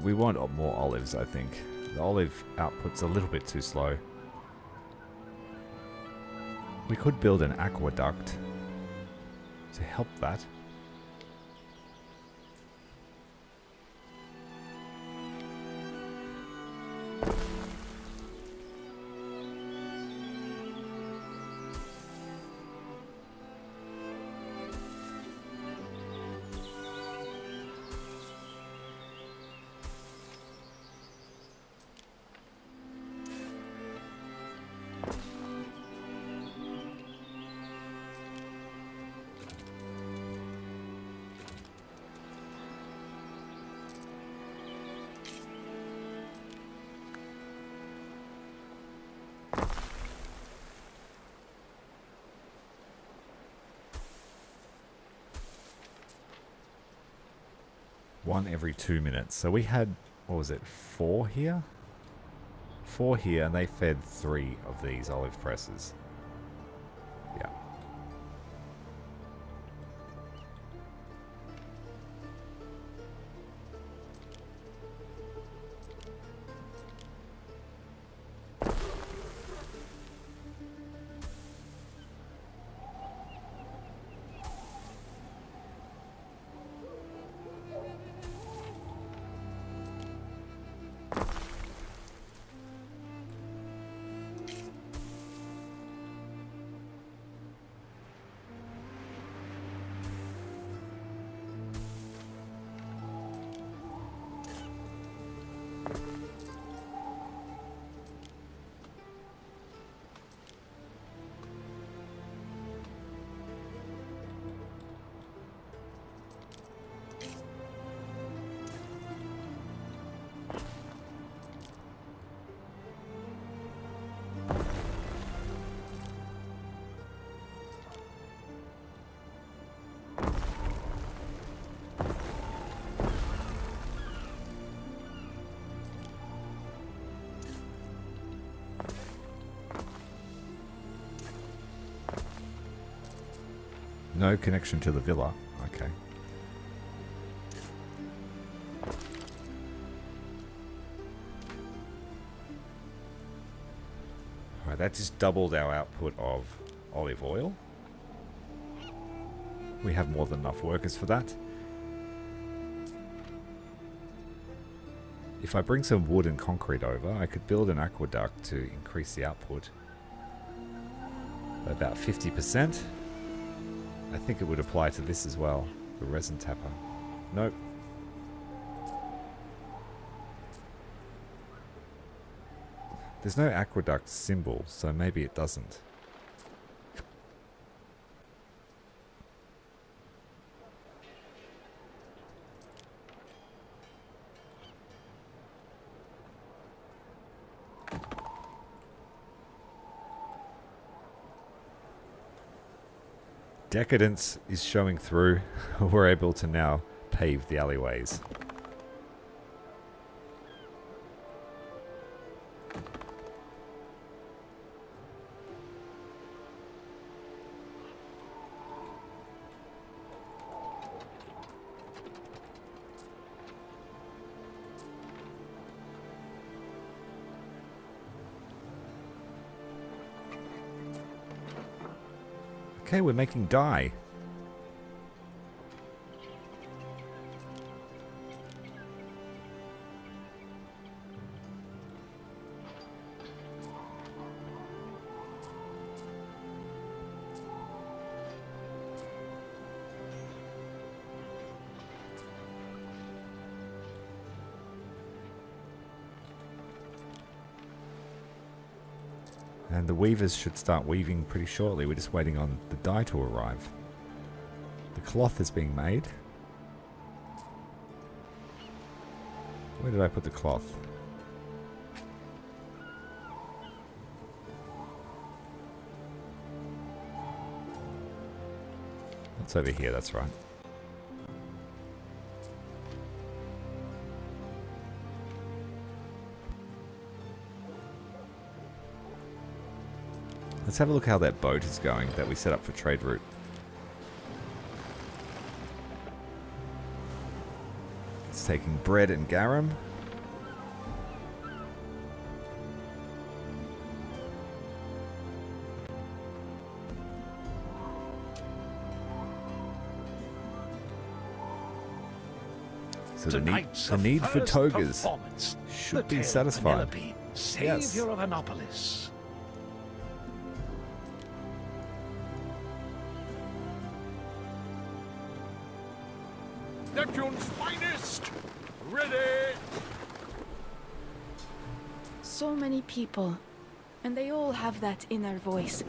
We want more olives, I think. The olive output's a little bit too slow. We could build an aqueduct to help that. 1 every 2 minutes. So we had, what was it, 4 here? 4 here, and they fed 3 of these olive presses. Yeah. No connection to the villa. Okay. Alright, that just doubled our output of olive oil. We have more than enough workers for that. If I bring some wood and concrete over, I could build an aqueduct to increase the output by about 50%. I think it would apply to this as well, the resin tapper. Nope. There's no aqueduct symbol, so maybe it doesn't. Decadence is showing through. We're able to now pave the alleyways. Okay, we're making dye. And the weavers should start weaving pretty shortly. We're just waiting on the dye to arrive. The cloth is being made. Where did I put the cloth? It's over here, that's right. Let's have a look how that boat is going that we set up for trade route. It's taking bread and garum. So the need for togas should be satisfied. Yes. Savior of Annapolis. Neptune's finest! Ready! So many people, and they all have that inner voice,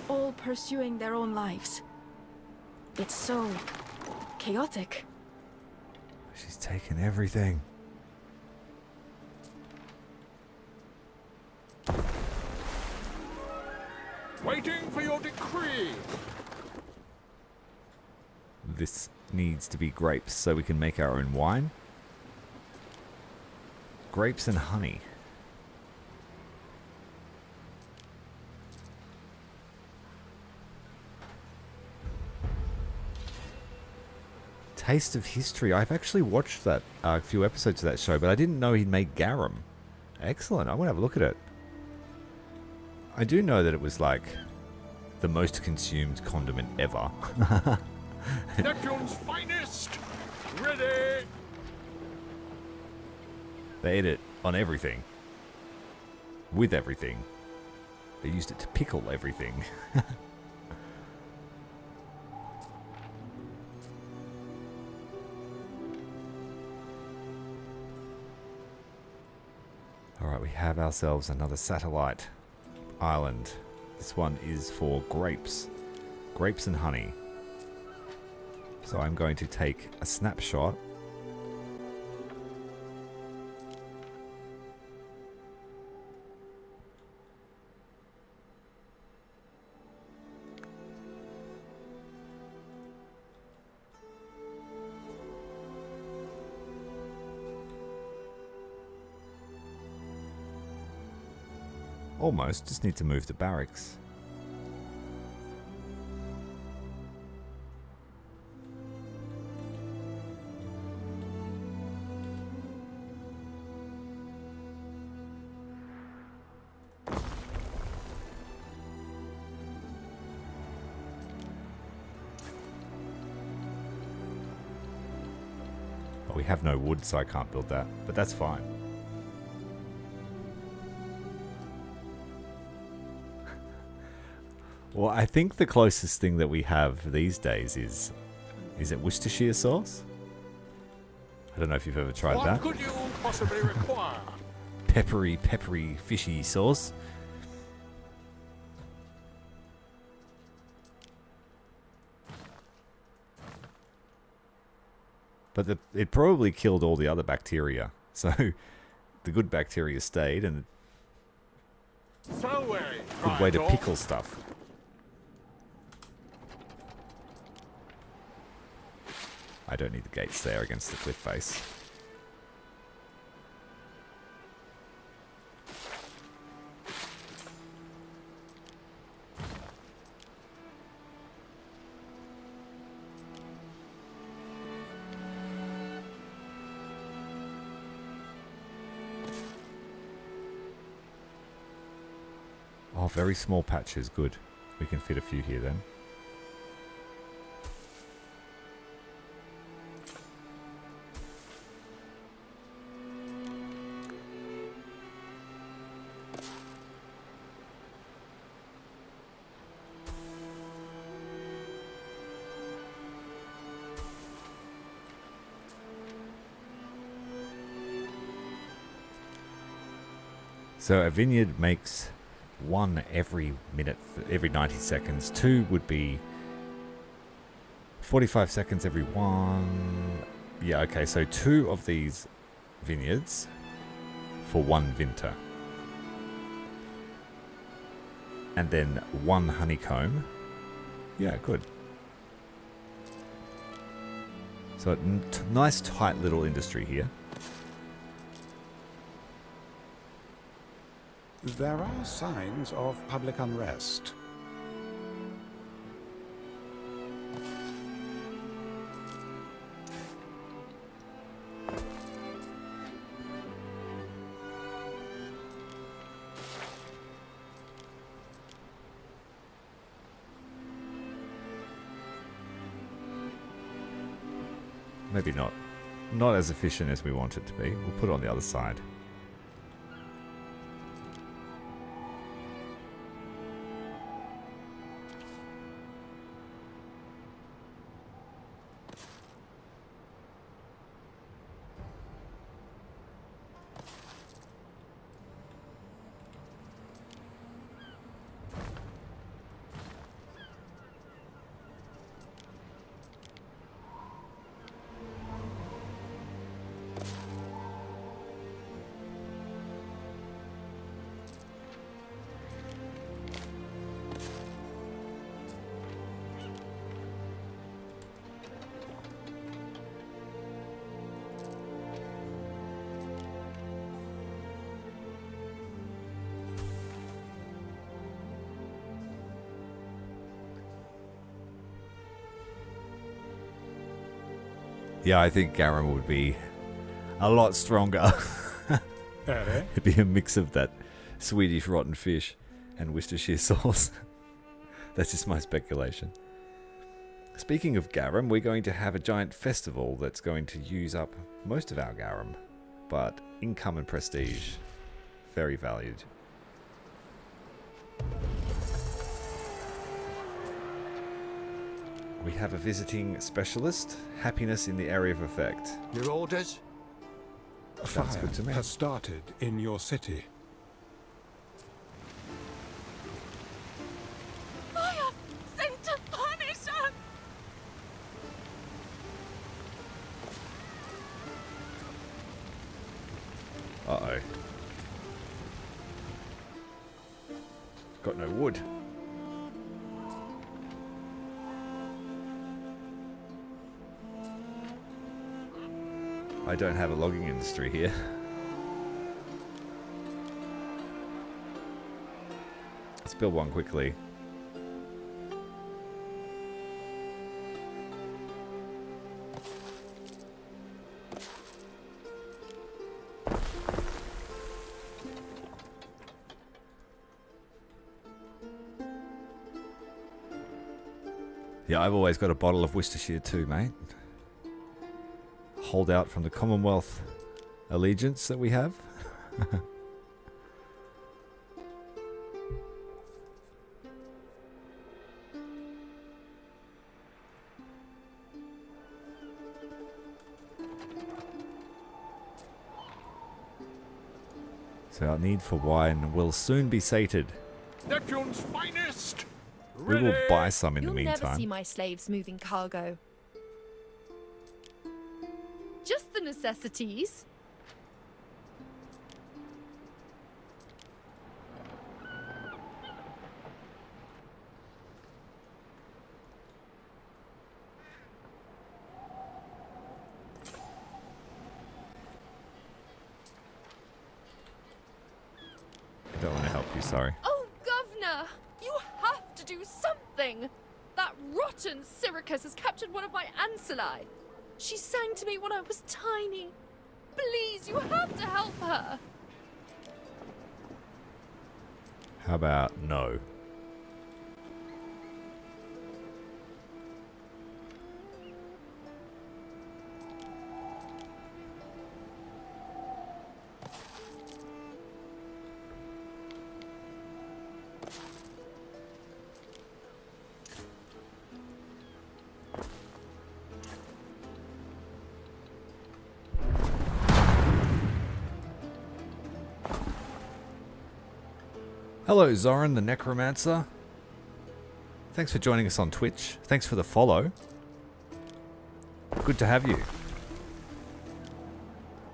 all pursuing their own lives. It's so chaotic. She's taken everything. Waiting for your decree! This needs to be grapes so we can make our own wine. Grapes and honey. Taste of History. I've actually watched that a few episodes of that show, but I didn't know he'd made garum. Excellent. I want to have a look at it. I do know that it was like the most consumed condiment ever. Neptune's finest! Ready! They ate it on everything. With everything. They used it to pickle everything. Alright, we have ourselves another satellite island. This one is for grapes. Grapes and honey. So I'm going to take a snapshot. Almost, just need to move the barracks. Oh, we have no wood, so I can't build that, but that's fine. Well, I think the closest thing that we have these days is it Worcestershire sauce? I don't know if you've ever tried that. What could you possibly require? Peppery, fishy sauce. But it probably killed all the other bacteria. So the good bacteria stayed, and good way to pickle stuff. I don't need the gates there against the cliff face. Oh, very small patches, good. We can fit a few here then. So a vineyard makes one every minute, every 90 seconds. Two would be 45 seconds every one. Yeah, okay, so 2 of these vineyards for 1 vinter. And then 1 honeycomb. Yeah, good. So nice tight little industry here. There are signs of public unrest. Maybe not. Not as efficient as we want it to be. We'll put it on the other side. Yeah, I think garum would be a lot stronger. It'd be a mix of that Swedish rotten fish and Worcestershire sauce. That's just my speculation. Speaking of garum, we're going to have a giant festival that's going to use up most of our garum, but income and prestige, very valued. We have a visiting specialist, happiness in the area of effect. Your orders? Sounds good to me. Has started in your city. Fire! Sent to punish her! Uh-oh. Got no wood. I don't have a logging industry here. Let's build one quickly. Yeah, I've always got a bottle of Worcestershire too, mate. Hold out from the Commonwealth allegiance that we have. So our need for wine will soon be sated. Neptune's finest! We will buy some in the You'll never see meantime. my slaves moving cargo. Just the necessities. I don't want to help you, sorry. Oh, Governor! You have to do something! That rotten Syracuse has captured one of my ancillae. She sang to me when I was tiny. Please, you have to help her. How about no? Hello, Zoran the Necromancer. Thanks for joining us on Twitch. Thanks for the follow. Good to have you.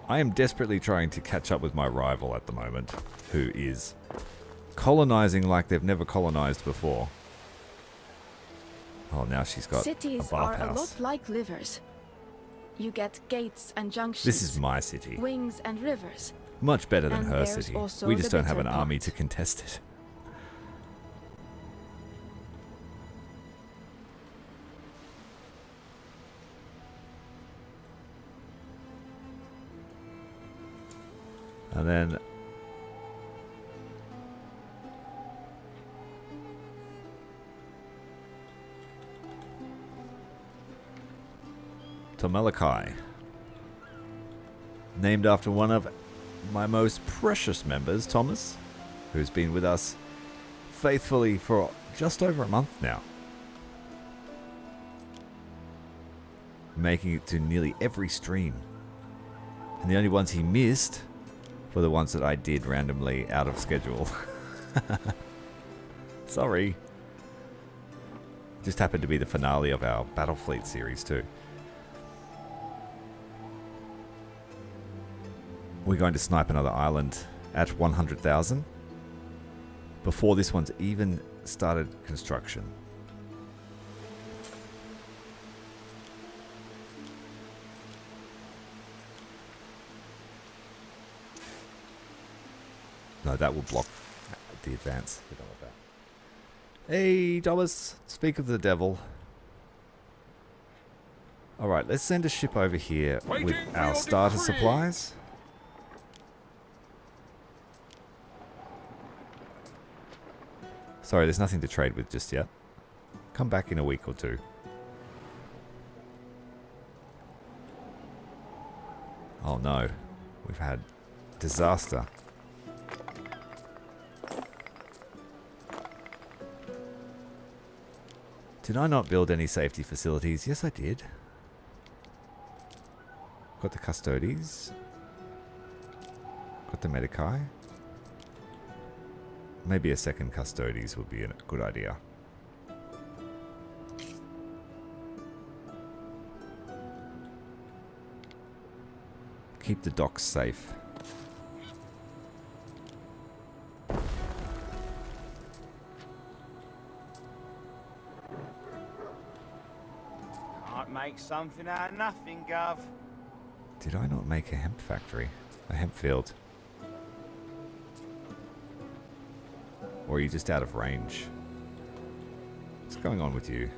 I am desperately trying to catch up with my rival at the moment, who is colonizing like they've never colonized before. Oh, now she's got Cities a are bathhouse. a lot like livers. You get gates and junctions. This is my city. Wings and rivers. Much better than And her there's city. also We just the don't have an bitter army part. to contest it. And then Tomelakai, named after one of my most precious members, Thomas, who's been with us faithfully for just over a month now, making it to nearly every stream. And the only ones he missed were the ones that I did randomly out of schedule. Sorry. Just happened to be the finale of our Battlefleet series too. We're going to snipe another island at 100,000 before this one's even started construction. No, that will block the advance. We don't want that. Hey, Thomas. Speak of the devil. Alright, let's send a ship over here with Waiting for our your starter decree. supplies. Sorry, there's nothing to trade with just yet. Come back in a week or two. Oh no, we've had disaster. Did I not build any safety facilities? Yes, I did. Got the custodies. Got the medici. Maybe a second custodies would be a good idea. Keep the docks safe. Can't make something out of nothing, Gov. Did I not make a hemp factory? A hemp field? Or are you just out of range? What's going on with you?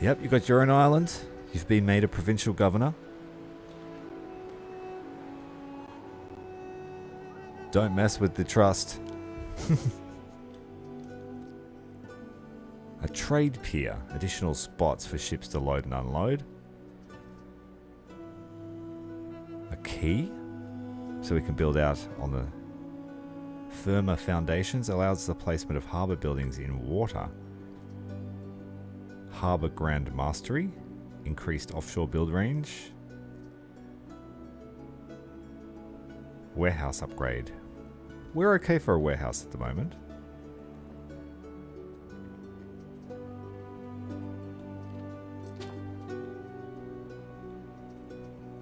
Yep, you got your own island. You've been made a provincial governor. Don't mess with the trust. A trade pier. Additional spots for ships to load and unload. A key. So we can build out on the firmer foundations. Allows the placement of harbour buildings in water. Harbour Grand Mastery. Increased offshore build range. Warehouse upgrade. We're okay for a warehouse at the moment.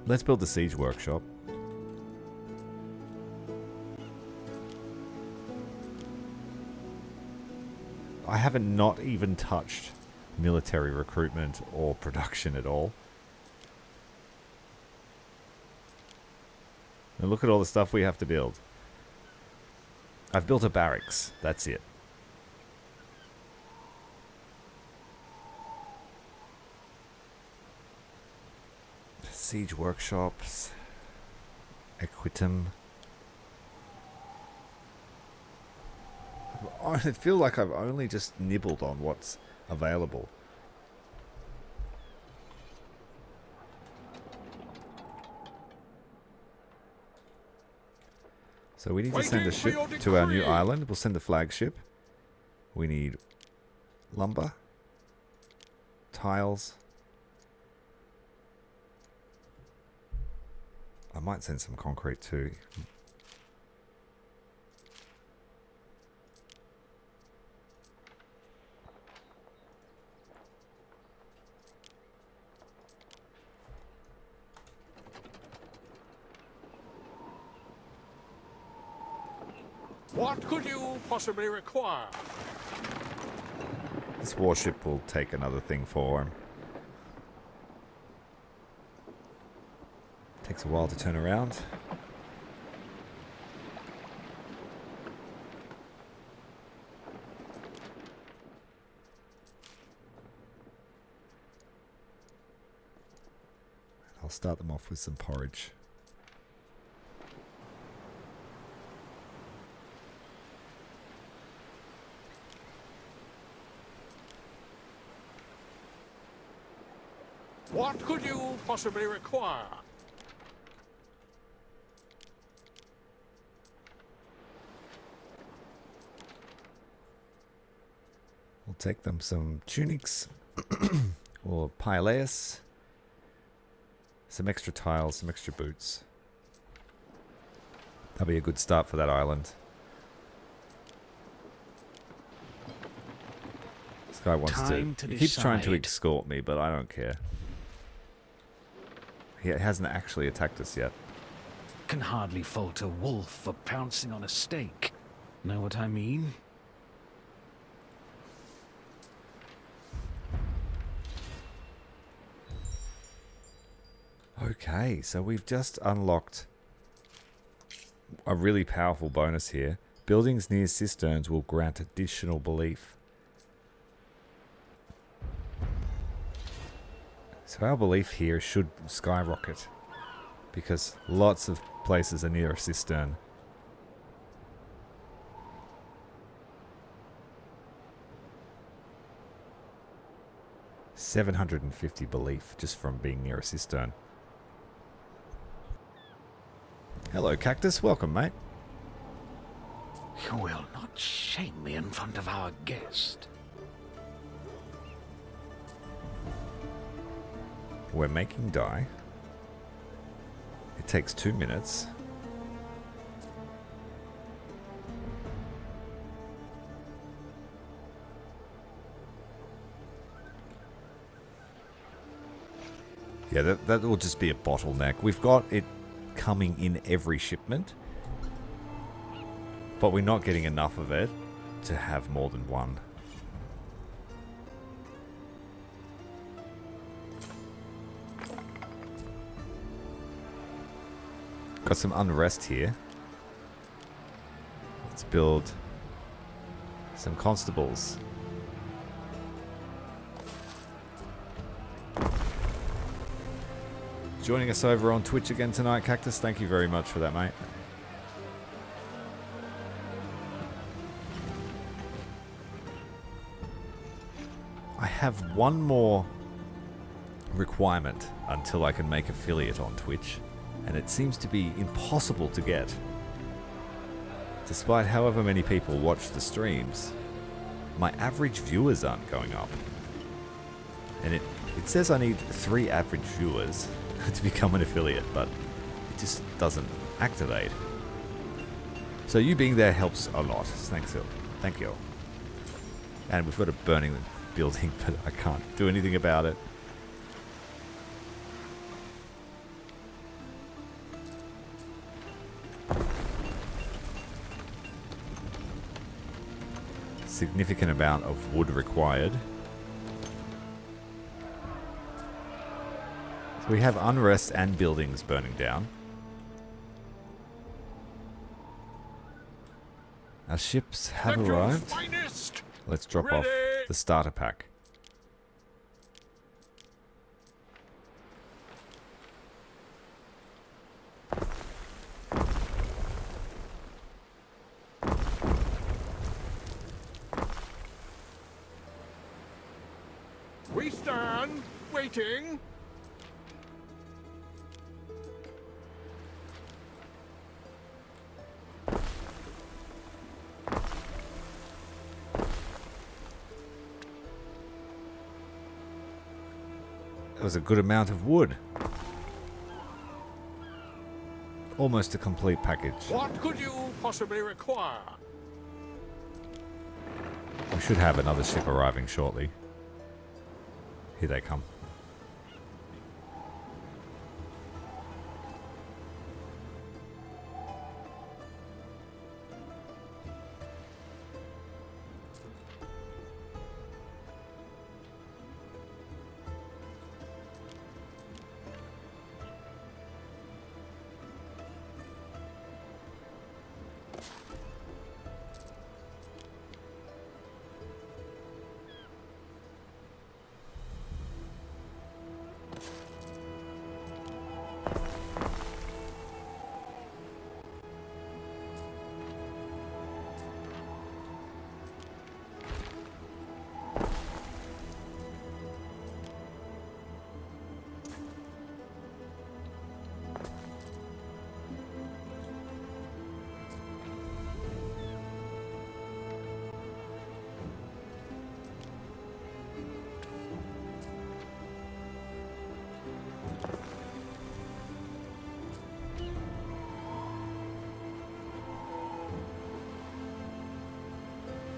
Let's build the siege workshop. I haven't not even touched military recruitment or production at all. And look at all the stuff we have to build. I've built a barracks. That's it. Siege workshops. Equitum. I feel like I've only just nibbled on what's available. So we need to send a ship to our new island. We'll send the flagship. We need lumber, tiles. I might send some concrete too. What could you possibly require? This warship will take another thing for him. Takes a while to turn around. I'll start them off with some porridge. What could you possibly require? We'll take them some tunics or pileus, some extra tiles, some extra boots. That'll be a good start for that island. This guy wants to he keeps trying to escort me, but I don't care. He hasn't actually attacked us yet. Can hardly fault a wolf for pouncing on a steak. Know what I mean? Okay, so we've just unlocked a really powerful bonus here. Buildings near cisterns will grant additional belief. So our belief here should skyrocket, because lots of places are near a cistern. $750 belief just from being near a cistern. Hello, Cactus. Welcome, mate. You will not shame me in front of our guest. We're making dye. It takes 2 minutes. Yeah, that will just be a bottleneck. We've got it coming in every shipment, but we're not getting enough of it to have more than one. Got some unrest here. Let's build some constables. Joining us over on Twitch again tonight, Cactus. Thank you very much for that, mate. I have one more requirement until I can make affiliate on Twitch, and it seems to be impossible to get. Despite however many people watch the streams, my average viewers aren't going up. And it says I need 3 average viewers to become an affiliate, but it just doesn't activate. So you being there helps a lot. Thanks, thank you. And we've got a burning building, but I can't do anything about it. Significant amount of wood required. So we have unrest and buildings burning down. Our ships have arrived. Let's drop off the starter pack. We stand, waiting. That was a good amount of wood. Almost a complete package. What could you possibly require? We should have another ship arriving shortly. Here they come.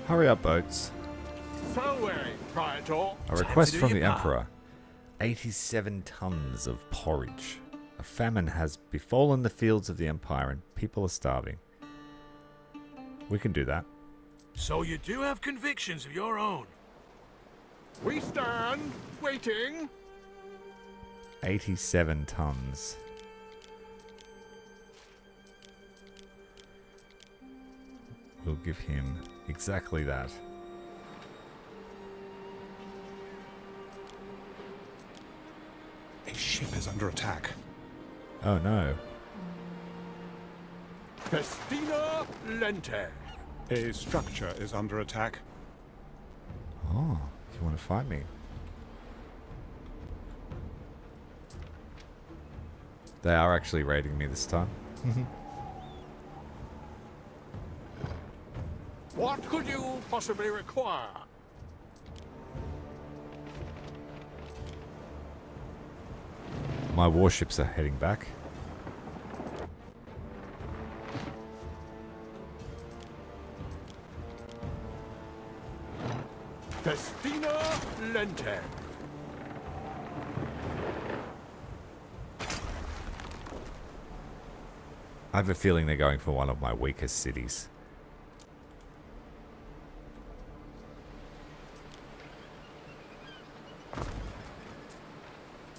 Hurry up, boats. So Praetor. A request from the Emperor. 87 tons of porridge. A famine has befallen the fields of the Empire and people are starving. We can do that. So you do have convictions of your own. We stand, waiting. 87 tons. We'll give him exactly that. A ship is under attack. Oh no. Festina Lente. A structure is under attack. Oh, you want to fight me? They are actually raiding me this time. What could you possibly require? My warships are heading back. Festina Lente. I have a feeling they're going for one of my weakest cities.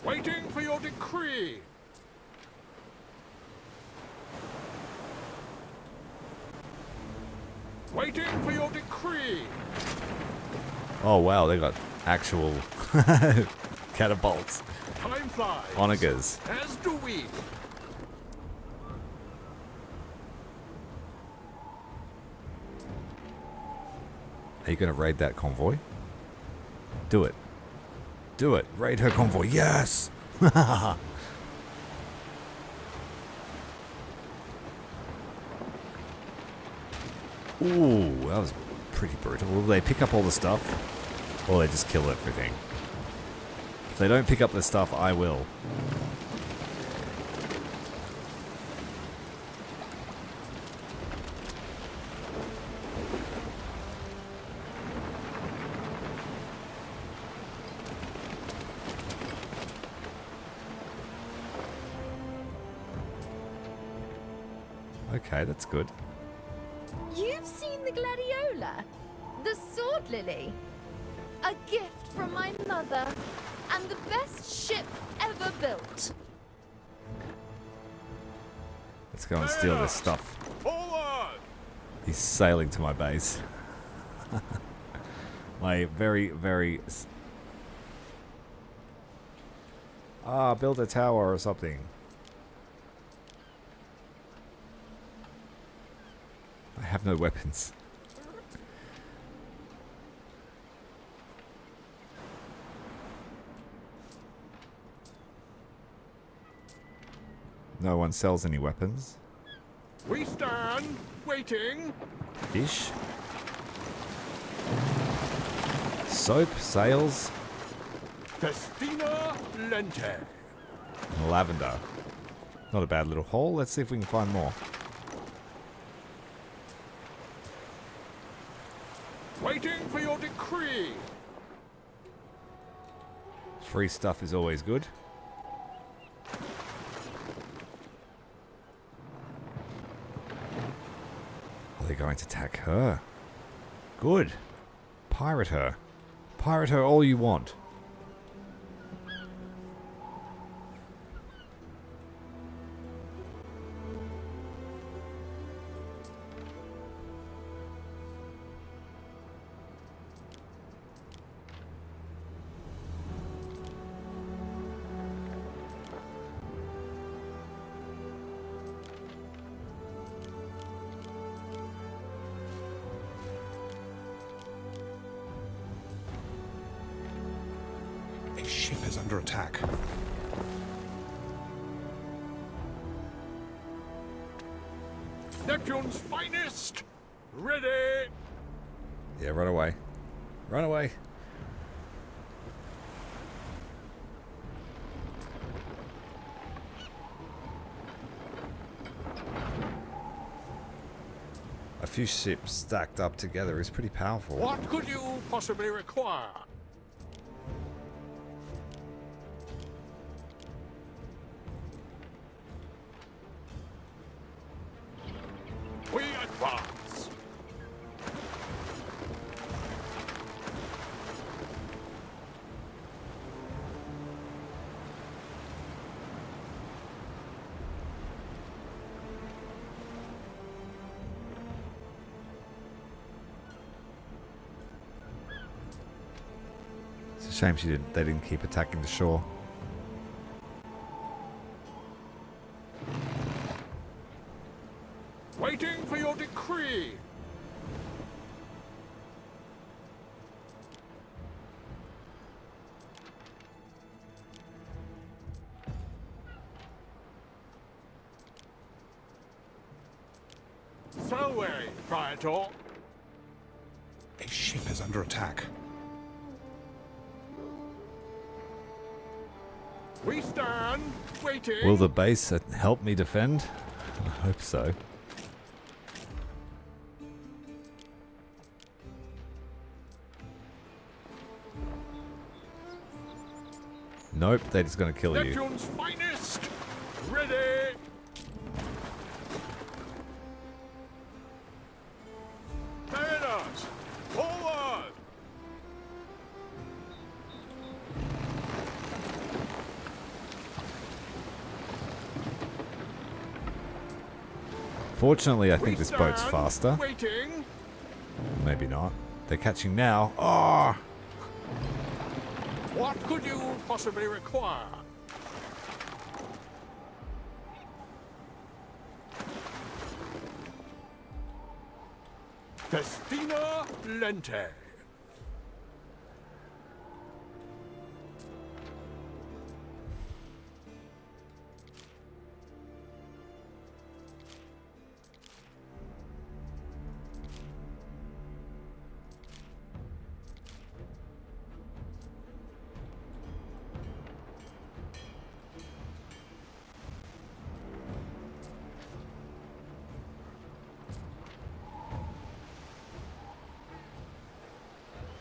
Waiting for your decree. Waiting for your decree. Oh wow, they got actual catapults. Time flies. Onagers. As do we. Are you going to raid that convoy? Do it. Do it. Raid her convoy. Yes! Ooh, that was pretty brutal. Will they pick up all the stuff? Or they just kill everything? If they don't pick up the stuff, I will. Okay, that's good. You've seen the gladiola? The sword lily? A gift from my mother, and the best ship ever built. Let's go and steal this stuff. Forward! He's sailing to my base. My very, very... build a tower or something. I have no weapons. No one sells any weapons. We stand, waiting. Fish. Soap, sails, Festina Lente. and lavender. Not a bad little haul. Let's see if we can find more. Waiting for your decree. Free stuff is always good. Are they going to attack her? Good. Pirate her. Pirate her all you want. A ship is under attack. Neptune's finest. Ready. Yeah, run away. Run away. A few ships stacked up together is pretty powerful. What could you possibly require? We advance. Shame they didn't keep attacking the shore. Waiting for your decree. Selway, Praetor. A ship is under attack. We stand, waiting. Will the base help me defend? I hope so. Nope, they're just gonna kill you. Neptune's finest. Ready. Mariners, forward. Fortunately, I think this boat's stand, faster. Waiting. Maybe not. They're catching now. Oh! What could you possibly require? Festina Lente.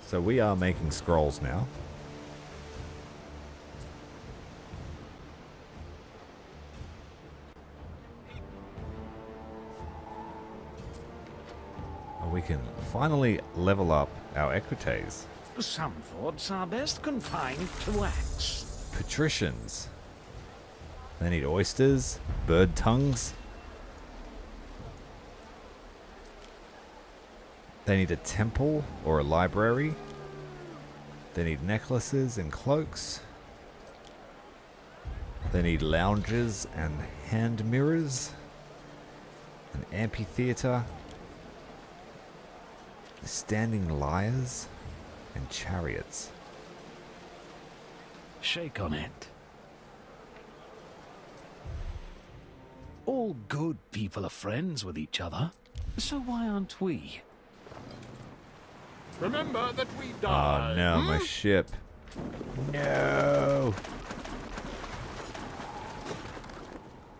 So we are making scrolls now. And we can finally level up our equites. Some forts are best confined to axe. Patricians. They need oysters, bird tongues. They need a temple or a library. They need necklaces and cloaks. They need lounges and hand mirrors. An amphitheater. Standing lyres and chariots. Shake on it. All good people are friends with each other, so why aren't we? Remember that we die. Oh no, my ship. No.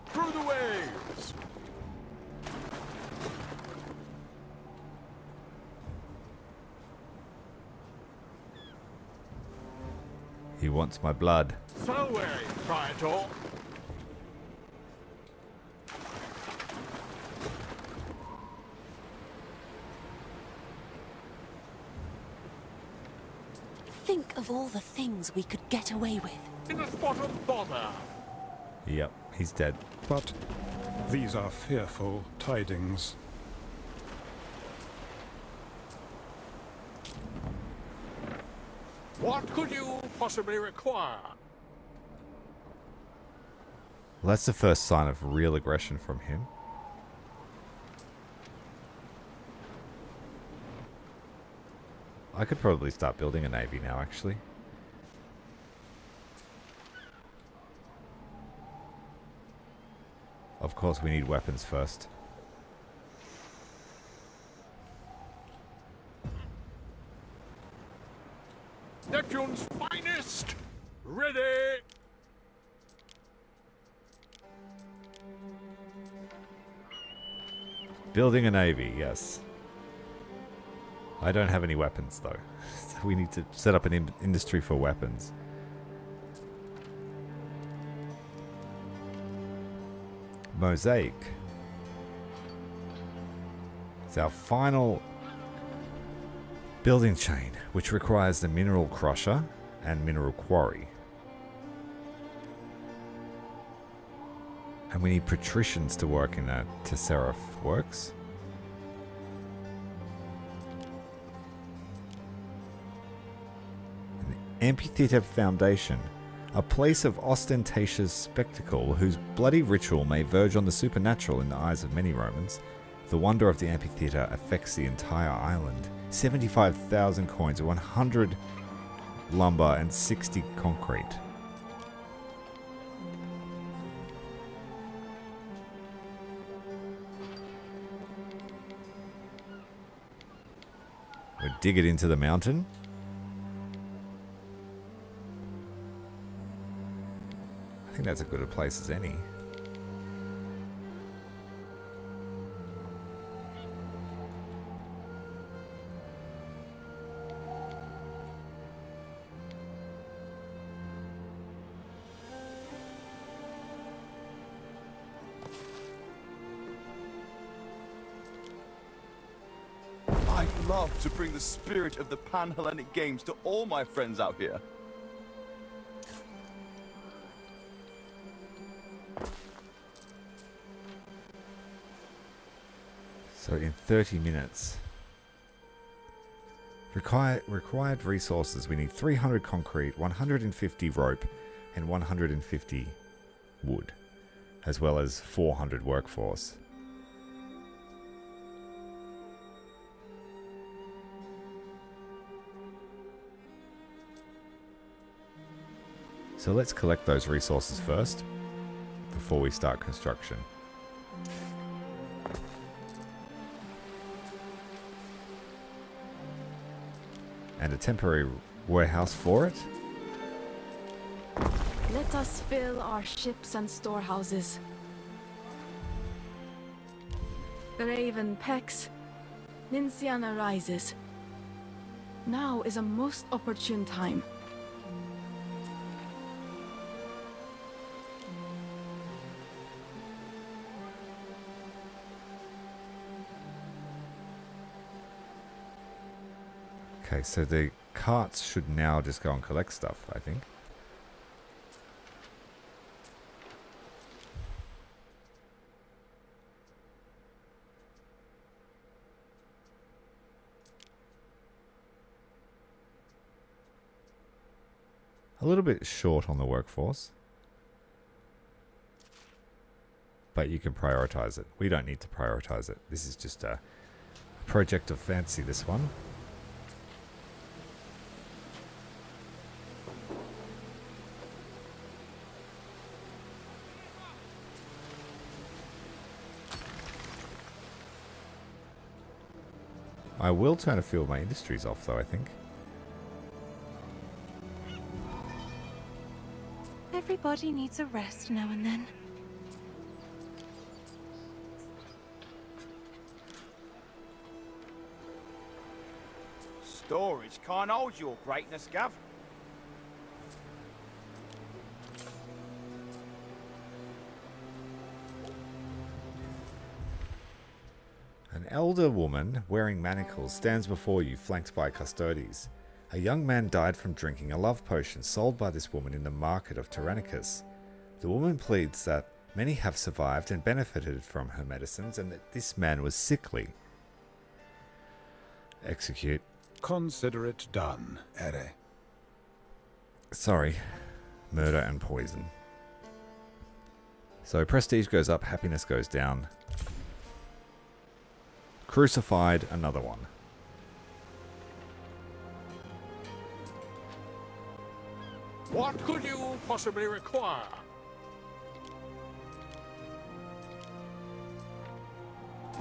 Through the waves. He wants my blood. Selway, Praetor. Think of all the things we could get away with. In a spot of bother. Yep, he's dead. But these are fearful tidings. What could you possibly require? Well, that's the first sign of real aggression from him. I could probably start building a navy now, actually. Of course, we need weapons first. Neptune's finest! Ready! Building a navy, yes. I don't have any weapons, though. So we need to set up an industry for weapons. Mosaic. It's our final building chain, which requires the mineral crusher and mineral quarry. And we need patricians to work in that Tesserif works. An Amphitheatre Foundation, a place of ostentatious spectacle whose bloody ritual may verge on the supernatural in the eyes of many Romans. The wonder of the amphitheatre affects the entire island. 75,000 coins, 100 lumber and 60 concrete. We'll dig it into the mountain. I think that's as good a place as any. I'd love to bring the spirit of the Pan-Hellenic Games to all my friends out here. So in 30 minutes. Required resources. We need 300 concrete, 150 rope, and 150 wood, as well as 400 workforce. So let's collect those resources first, before we start construction. And a temporary warehouse for it. Let us fill our ships and storehouses. The raven pecks. Nincian arises. Now is a most opportune time. Okay, so the carts should now just go and collect stuff, I think. A little bit short on the workforce. But you can prioritize it. We don't need to prioritize it. This is just a project of fancy, this one. I will turn a few of my industries off, though, I think. Everybody needs a rest now and then. Storage can't hold your greatness, Gav. An elder woman wearing manacles stands before you, flanked by custodies. A young man died from drinking a love potion sold by this woman in the market of Tyrannicus. The woman pleads that many have survived and benefited from her medicines, and that this man was sickly. Execute. Consider it done, Ere. Sorry. Murder and poison. So prestige goes up, happiness goes down. Crucified, another one. What could you possibly require?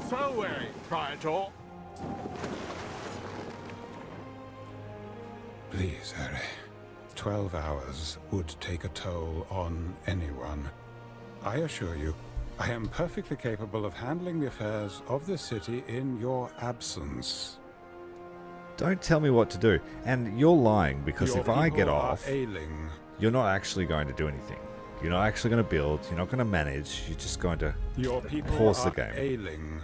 So weary, Praetor. Please, Harry. 12 hours would take a toll on anyone. I assure you, I am perfectly capable of handling the affairs of this city in your absence. Don't tell me what to do. And you're lying, because if I get off, ailing. You're not actually going to do anything. You're not actually going to build. You're not going to manage. You're just going to Your people pause the are game. ailing.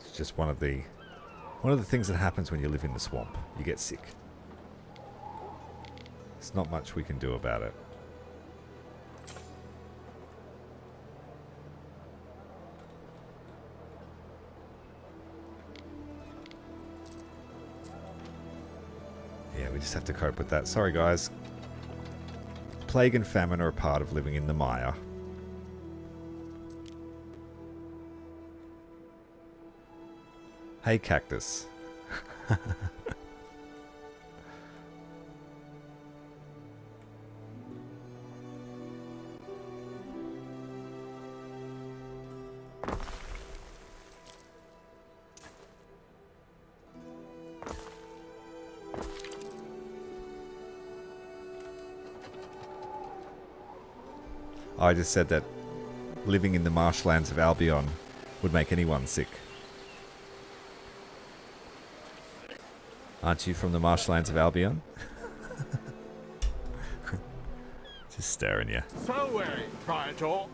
It's just one of the things that happens when you live in the swamp. You get sick. There's not much we can do about it. Yeah, we just have to cope with that. Sorry, guys. Plague and famine are a part of living in the mire. Hey, cactus. I just said that living in the marshlands of Albion would make anyone sick. Aren't you from the marshlands of Albion? Just staring you. So wary, Praetor.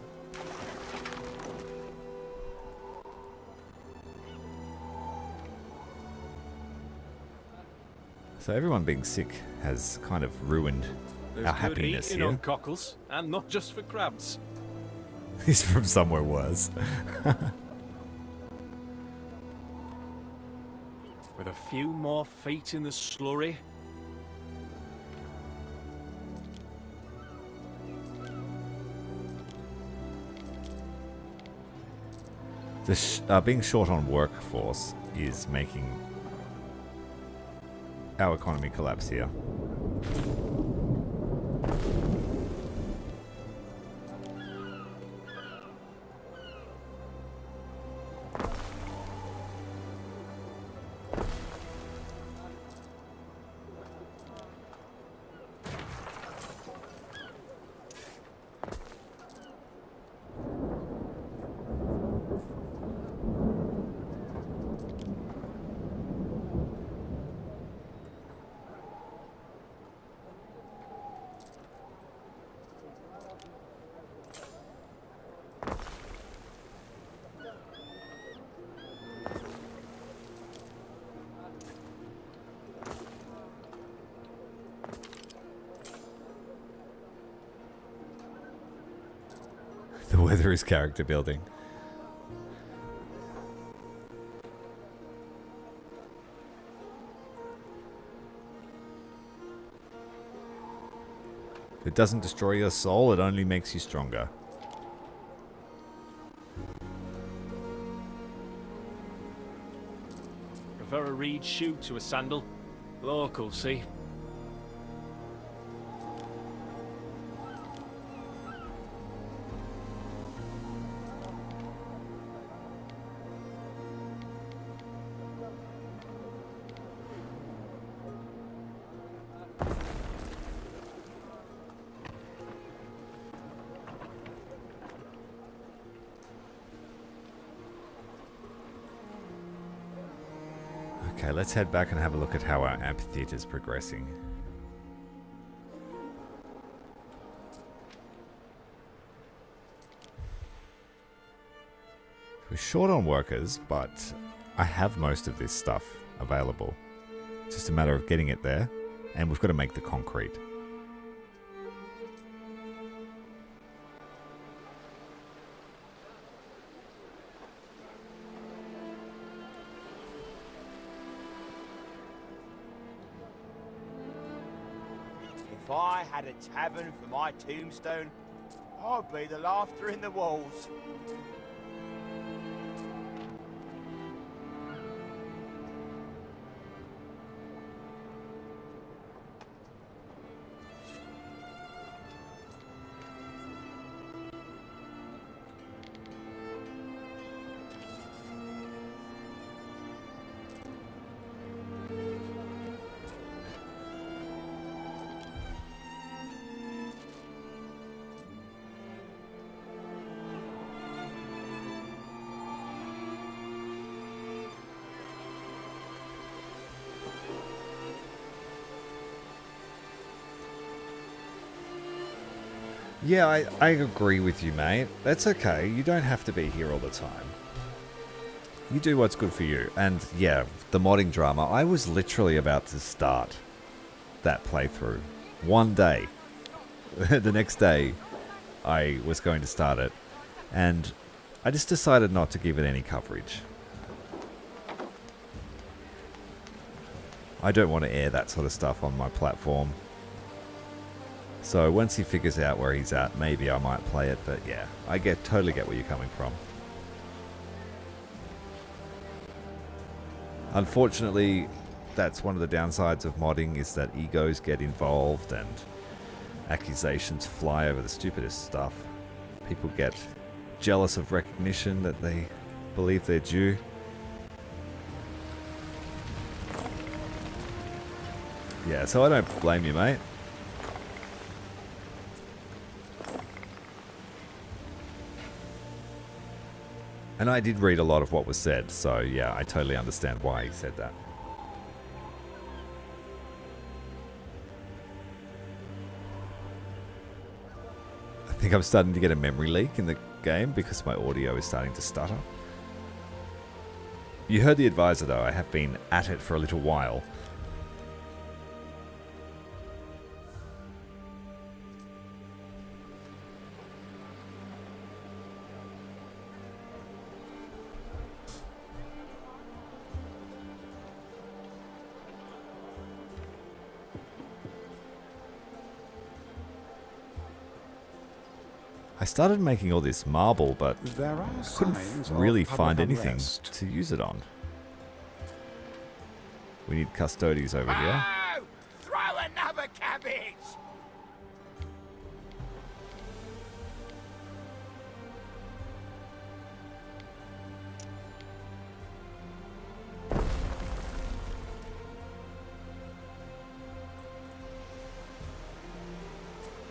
So everyone being sick has kind of ruined There's our good happiness eating here. on cockles, and not just for crabs. He's from somewhere worse. With a few more feet in the slurry. Being short on workforce is making our economy collapse here. The weather is character building. If it doesn't destroy your soul, it only makes you stronger. Prefer a reed shoe to a sandal. Local, see? Okay, let's head back and have a look at how our amphitheater is progressing. We're short on workers, but I have most of this stuff available. It's just a matter of getting it there, and we've got to make the concrete. If I had a tavern for my tombstone, I'd be the laughter in the walls. Yeah, I agree with you, mate. That's okay. You don't have to be here all the time. You do what's good for you. And yeah, the modding drama, I was literally about to start that playthrough. One day. The next day, I was going to start it. And I just decided not to give it any coverage. I don't want to air that sort of stuff on my platform. So once he figures out where he's at, maybe I might play it, but yeah, I totally get where you're coming from. Unfortunately, that's one of the downsides of modding, is that egos get involved and accusations fly over the stupidest stuff. People get jealous of recognition that they believe they're due. Yeah, so I don't blame you, mate. And I did read a lot of what was said, so yeah, I totally understand why he said that. I think I'm starting to get a memory leak in the game because my audio is starting to stutter. You heard the advisor though, I have been at it for a little while. I started making all this marble, but I couldn't really find anything to use it on. We need custodies over here. Oh, throw another cabbage!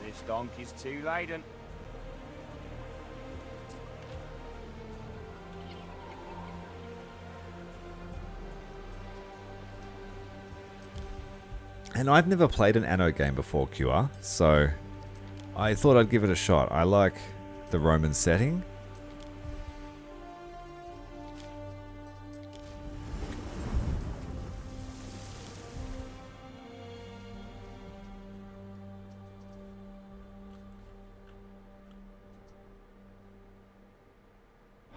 This donkey's too laden. And I've never played an Anno game before, QR, so I thought I'd give it a shot. I like the Roman setting.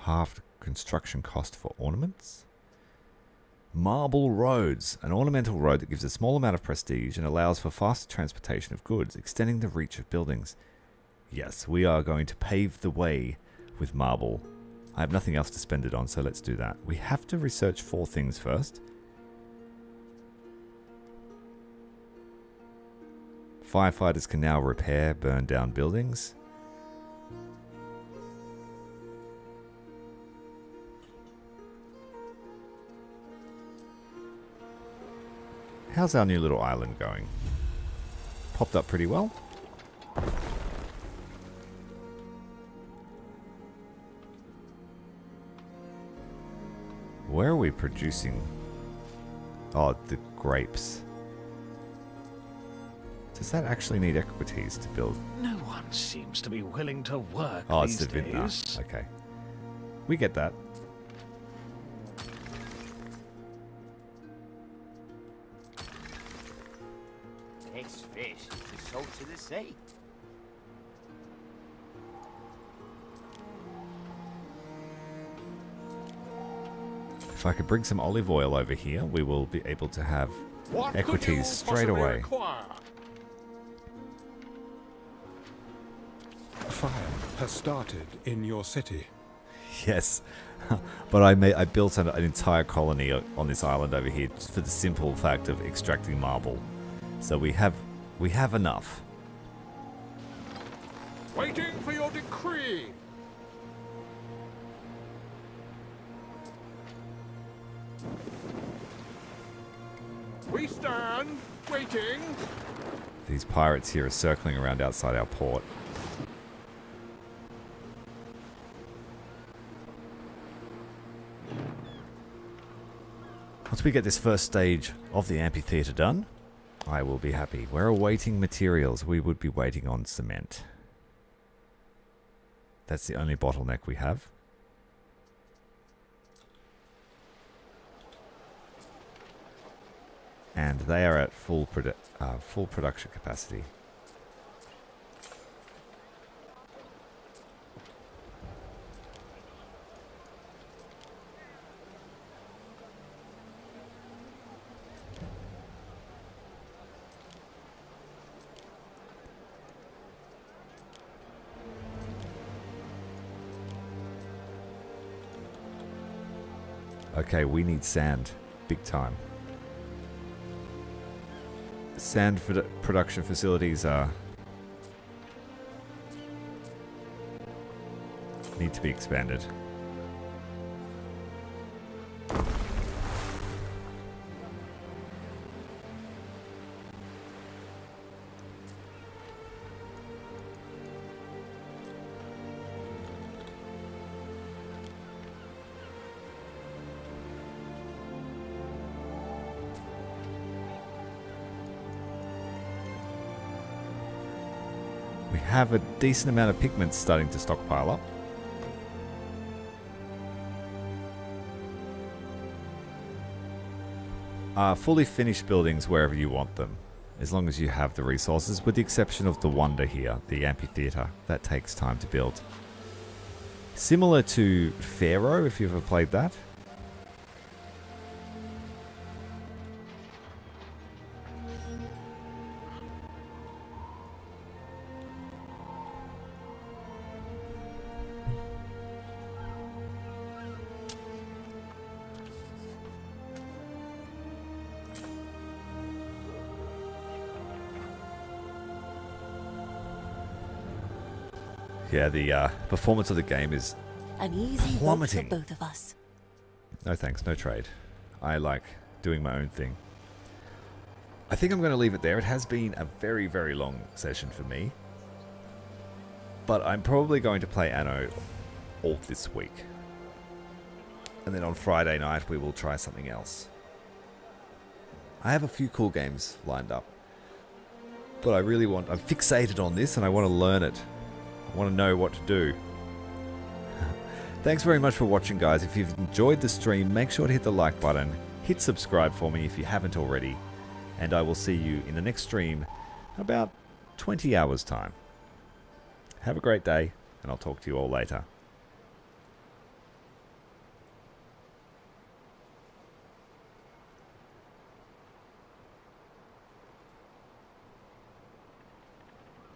Half construction cost for ornaments. Marble roads, an ornamental road that gives a small amount of prestige and allows for faster transportation of goods, extending the reach of buildings. Yes, we are going to pave the way with marble. I have nothing else to spend it on, so let's do that. We have to research 4 things first. Firefighters can now repair burned down buildings. How's our new little island going? Popped up pretty well. Where are we producing? Oh, the grapes. Does that actually need equities to build? No one seems to be willing to work Oh, it's these the vintner. days. Okay. We get that. This fish is the salt of the sea. If I could bring some olive oil over here, we will be able to have equities straight away. Fire has started in your city. Yes, but I built an entire colony on this island over here just for the simple fact of extracting marble. So we have enough. Waiting for your decree. We stand waiting. These pirates here are circling around outside our port. Once we get this first stage of the amphitheatre done, I will be happy. We're awaiting materials. We would be waiting on cement. That's the only bottleneck we have. And they are at full production capacity. Okay, we need sand. Big time. Sand production facilities need to be expanded. We have a decent amount of pigments starting to stockpile up. Fully finished buildings wherever you want them, as long as you have the resources, with the exception of the wonder here, the amphitheater. That takes time to build. Similar to Pharaoh, if you've ever played that. Yeah, the performance of the game is an easy plummeting. vote for both of us. No thanks, no trade. I like doing my own thing. I think I'm going to leave it there. It has been a very, very long session for me. But I'm probably going to play Anno all this week. And then on Friday night we will try something else. I have a few cool games lined up. But I'm fixated on this and I want to learn it. I want to know what to do. Thanks very much for watching, guys. If you've enjoyed the stream, make sure to hit the like button. Hit subscribe for me if you haven't already. And I will see you in the next stream in about 20 hours time. Have a great day, and I'll talk to you all later.